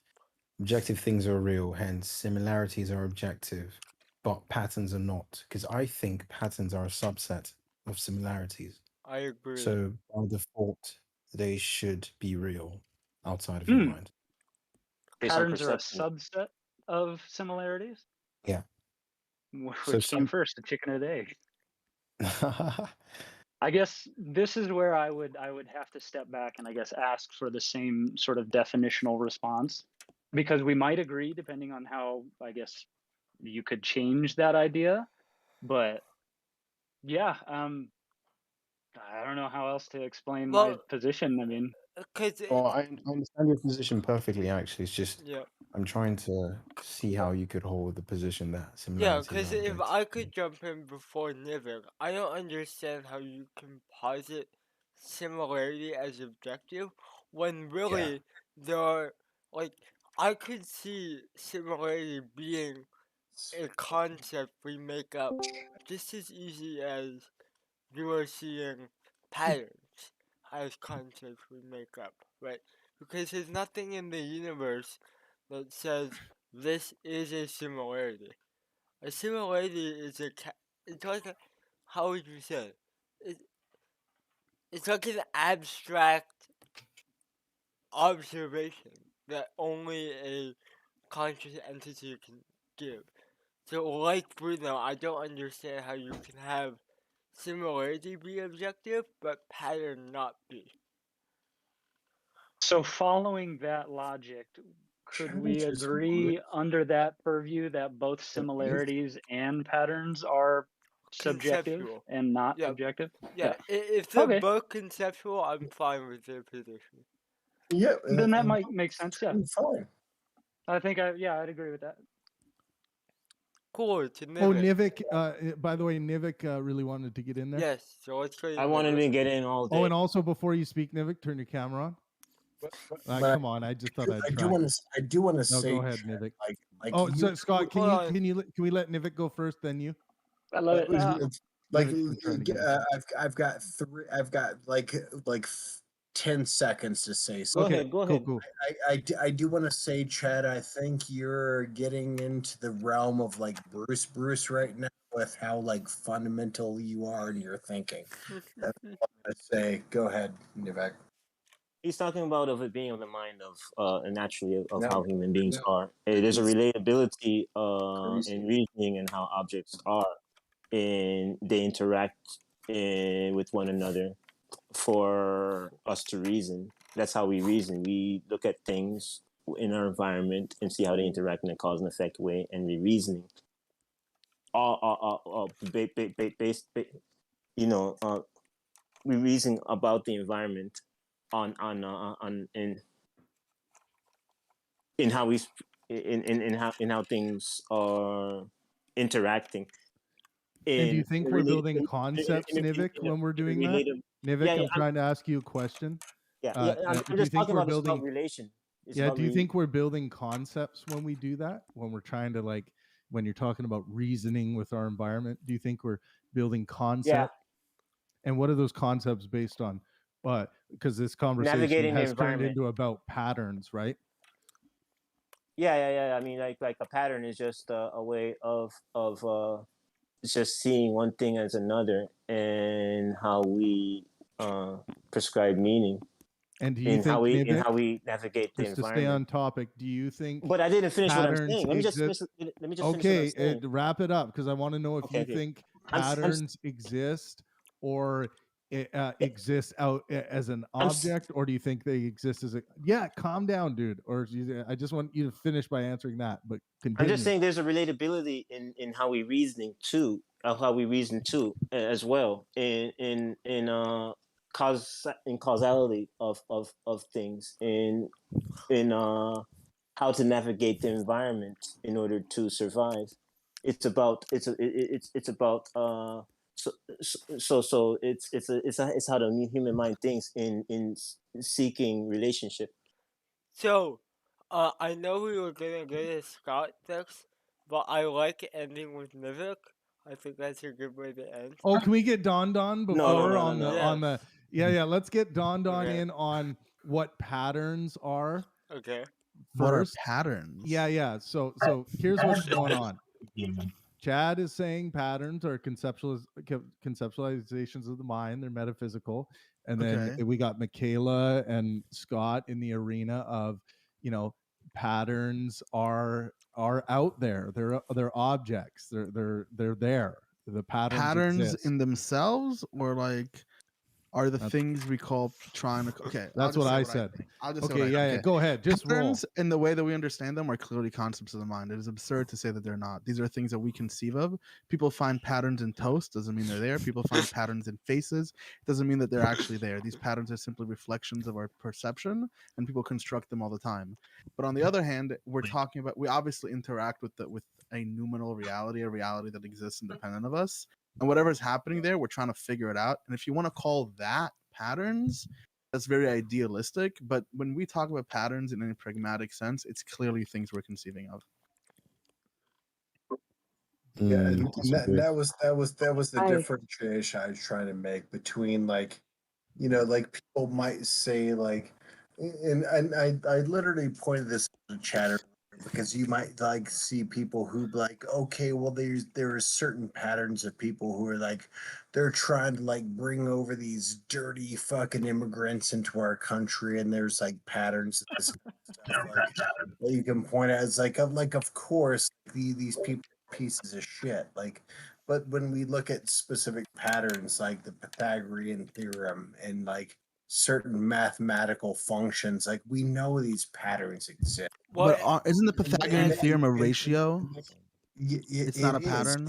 objective things are real, hence similarities are objective, but patterns are not? Because I think patterns are a subset of similarities. I agree. So by default, they should be real outside of your mind. Patterns are a subset of similarities? Yeah. Which came first, the chicken or the egg? I guess this is where I would have to step back and I guess ask for the same sort of definitional response, because we might agree depending on how I guess you could change that idea. But yeah, I don't know how else to explain my position. I mean, Well, I understand your position perfectly. Actually, it's just Yeah. I'm trying to see how you could hold the position that Yeah, similarities because are if objective. I could jump in before Nivik, I don't understand how you can posit similarity as objective when really there are, like, I could see similarity being a concept we make up just as easy as you are seeing patterns as concepts we make up, right? Because there's nothing in the universe that says this is a similarity. A similarity is it's like how would you say it's like an abstract observation that only a conscious entity can give. So like Bruno, I don't understand how you can have similarity be objective, but pattern not be? So following that logic, could we agree under that purview that both similarities and patterns are subjective Conceptual. and not Yep. objective? Yeah, if they're Okay. both conceptual, I'm fine with their position. Yeah, Then that might make sense. Yeah. Fine. I think I'd agree with that. Cool. To Oh, Nivik. Nivik. By the way, Nivik really wanted to get in there. Yes, so let's try. I wanted to get in all day. Oh, and also before you speak, Nivik, turn your camera on. But Come on, I just thought I'd I try. do want to No, say. go ahead, Nivik. Like oh, you, so Scott, Hold can we let Nivik go first, then you? I love it. like Nivik's been trying to get in. I've got like 10 seconds to say something. Go ahead. Cool. I do want to say, Chad, I think you're getting into the realm of like Bruce right now with how like fundamental you are in your thinking. That's all I'm gonna say. Go ahead, Nivek. He's talking about of it being on the mind of naturally of No. how human beings No. are. There's a relatability Crazy. in reasoning and how objects are, and they interact with one another for us to reason. That's how we reason. We look at things in our environment and see how they interact in a cause and effect way, and we reasoning. We reason about the environment on in how we in how things are interacting. And do you think we're building concepts, Nivik, when we're doing that? Nivik, I'm trying to ask you a question. I'm just talking about it's about relation. Do you think we're building concepts when we do that? When we're trying to like, when you're talking about reasoning with our environment, do you think we're building concepts? Yeah. And what are those concepts based on? But because this conversation Navigating the has turned environment. into about patterns, right? Yeah. I mean, like a pattern is just a way of just seeing one thing as another, and how we prescribe meaning. And do you think how Nivik, we navigate the just to environment? stay on topic, do you think? But I didn't finish what I'm saying. Let me just exist? finish what I'm Okay, saying. wrap it up, because I want to know if you think patterns exist or exist out as an object, or do you think they exist as a? Yeah, calm down, dude. Or I just want you to finish by answering that. But continue. I'm just saying there's a relatability in how we reasoning too, how we reason too, as well, in causality of things, in how to navigate the environment in order to survive. It's about it's about so it's how the human mind thinks in seeking relationship. So, I know we were gonna get a Scott text, but I like ending with Nivik. I think that's a good way to end. Oh, can we get Don before No. on the yeah? Let's get Don Okay. in on what patterns are. Okay. What are First. patterns? Yeah. So here's what's going on. Chad is saying patterns are conceptualizations of the mind. They're metaphysical. And then we got Michaela and Scott in the arena of, patterns are out there. They're objects. They're there. The patterns exist. In themselves, or like are the things we call trying to. Okay, that's what I said. I'll just okay. Yeah. Go ahead. Just patterns roll. in the way that we understand them are clearly concepts of the mind. It is absurd to say that they're not. These are things that we conceive of. People find patterns in toast. Doesn't mean they're there. People find patterns in faces. Doesn't mean that they're actually there. These patterns are simply reflections of our perception, and people construct them all the time. But on the other hand, we're talking about. We obviously interact with a noumenal reality, a reality that exists independent of us. And whatever's happening there, we're trying to figure it out. And if you want to call that patterns, that's very idealistic. But when we talk about patterns in any pragmatic sense, it's clearly things we're conceiving of. Yeah, and that was the differentiation I was trying to make between like people might say like, and I literally pointed this in the chat because you might like see people who like, okay, well there are certain patterns of people who are like, they're trying to like bring over these dirty fucking immigrants into our country, and there's like patterns of this kind of stuff like that you can point at. It's like of course these people are pieces of shit. Like But when we look at specific patterns like the Pythagorean theorem and like certain mathematical functions, like we know these patterns exist. But isn't the And- Pythagorean theorem a ratio? It's not a pattern?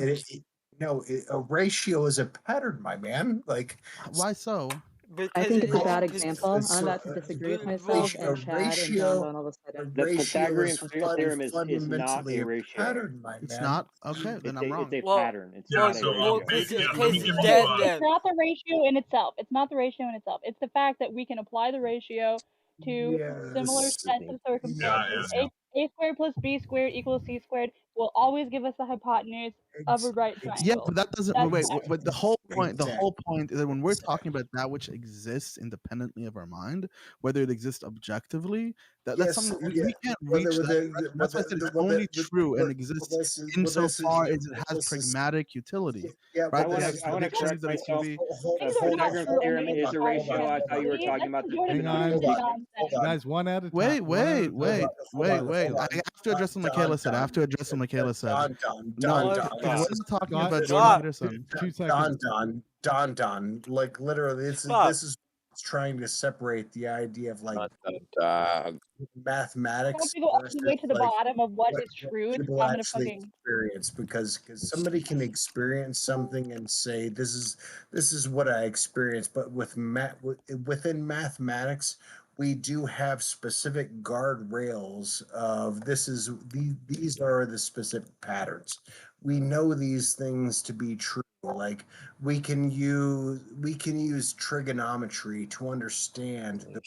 No, a ratio is a pattern, my man. Like, Why so? I think it's a bad example. I'm about to disagree with myself, a and Chad and Don Don all of a a sudden. The ratio Pythagorean is theorem is not fundamentally a a ratio. pattern, my It's man. not? Okay, then I'm wrong. It's a Well, pattern. It's well, not a so, ratio. because let me because give you, Dan, It's not the ratio in itself. It's not the ratio in itself. It's the fact that we can apply the ratio to similar Yes. sets of circumstances. yeah, A squared plus B squared equals C squared will always give us the hypotenuse of a right Yeah, triangle. but that doesn't That's wait. fact. But the whole point Exactly. is that when we're talking about that which exists independently of our mind, whether it exists objectively, that's Yes, something yeah. we can't Well, reach. That's why I said it's only true and exists insofar as it has pragmatic utility. Yeah, Right? but They this have is I want to predictions correct that it can myself. be. Things are not Pythagorean true theorem only is a insofar as ratio. it I has thought you were utility. talking That's about the majority Hang on. bullshit phenomenology. nonsense. Guys, one at a time. Wait. One at a time. I have to address what Michaela said. I have to address what Michaela said. No, Don, because we're not talking Scott, about Scott, Jordan Peterson. 2 seconds. Don. Like literally, this Stop. is trying to separate the idea of like I mathematics have to go all the way to the like bottom of what what is true. people I'm gonna actually fucking. experience because somebody can experience something and say this is what I experienced, but within mathematics we do have specific guardrails of these are the specific patterns. We know these things to be true. Like we can use trigonometry to understand the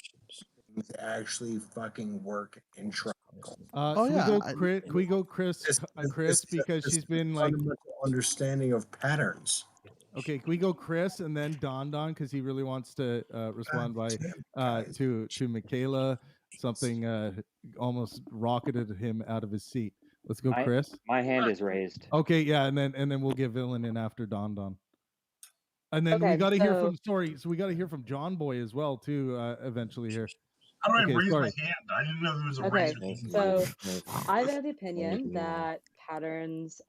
things actually fucking work in triangle. Can we go Chris because she's been like fundamental understanding of patterns. Okay, can we go Chris and then Don because he really wants to respond by to Michaela. Something almost rocketed him out of his seat. Let's go, Chris. My hand is raised. Okay, yeah, and then we'll get Villain in after Don. And then we Okay, got to hear so- so we got to hear from John Boy as well too. Eventually here. How do I Okay, raise sorry. my hand? I didn't know there was a Okay, razor. so I'm of the opinion that patterns,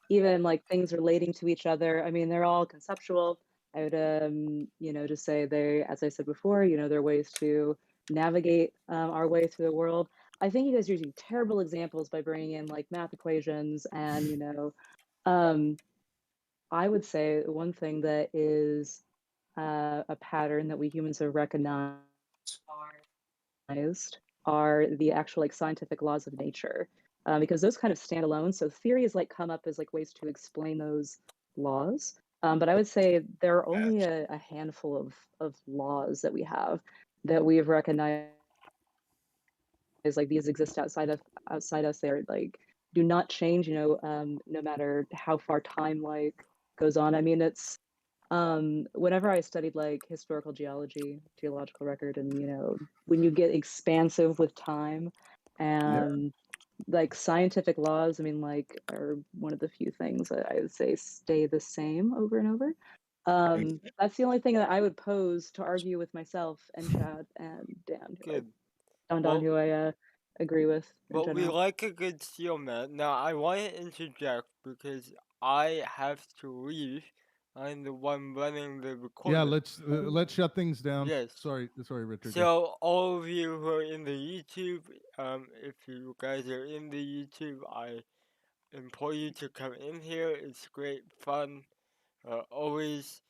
even like things relating to each other, I mean, they're all conceptual. I would, just say they, as I said before, there are ways to navigate our way through the world. I think you guys are using terrible examples by bringing in like math equations and, I would say one thing that is a pattern that we humans have recognized are the actual like scientific laws of nature, because those kind of stand alone. So theories like come up as like ways to explain those laws. But I would say there are only a handful of laws that we have that we have recognized as like these exist outside us. They're like do not change, no matter how far time like goes on. I mean, it's whenever I studied like historical geology, geological record, and when you get expansive with time and like scientific laws, I mean, like are one of the few things that I would say stay the same over and over. That's the only thing that I would pose to argue with myself and Chad and Dan, Good. who I agree with in But we general. like a good steel man. Now I want to interject because I have to leave. I'm the one running the recording. Yeah, let's shut things down. Yes. Sorry, Richard. So all of you who are in the YouTube, if you guys are in the YouTube, I implore you to come in here. It's great fun. Always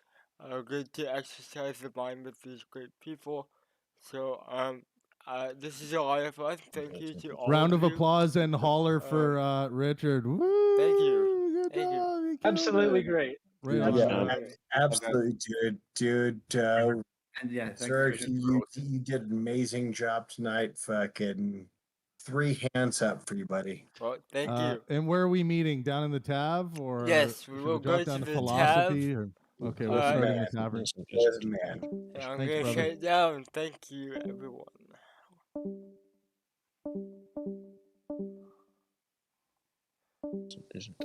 good to exercise the mind with these great people. So this is a lot of fun. Thank you to all Round of of you. applause and holler for Richard. Woo! Thank you. Good Thank job, you. you killed Absolutely it. great. Right Dude, on. yeah, absolutely, dude. And yeah, thanks Sir, for you did an amazing job tonight. Fucking 3 hands up for you, buddy. Well, thank you. And where are we meeting? Down in the tab, or Yes, we should will we drop go down to to the philosophy? tab. Or okay, we'll start in the Man, tavern. yes, man. I'm Thanks, gonna brother. shut it down. Thank you, everyone. Isn't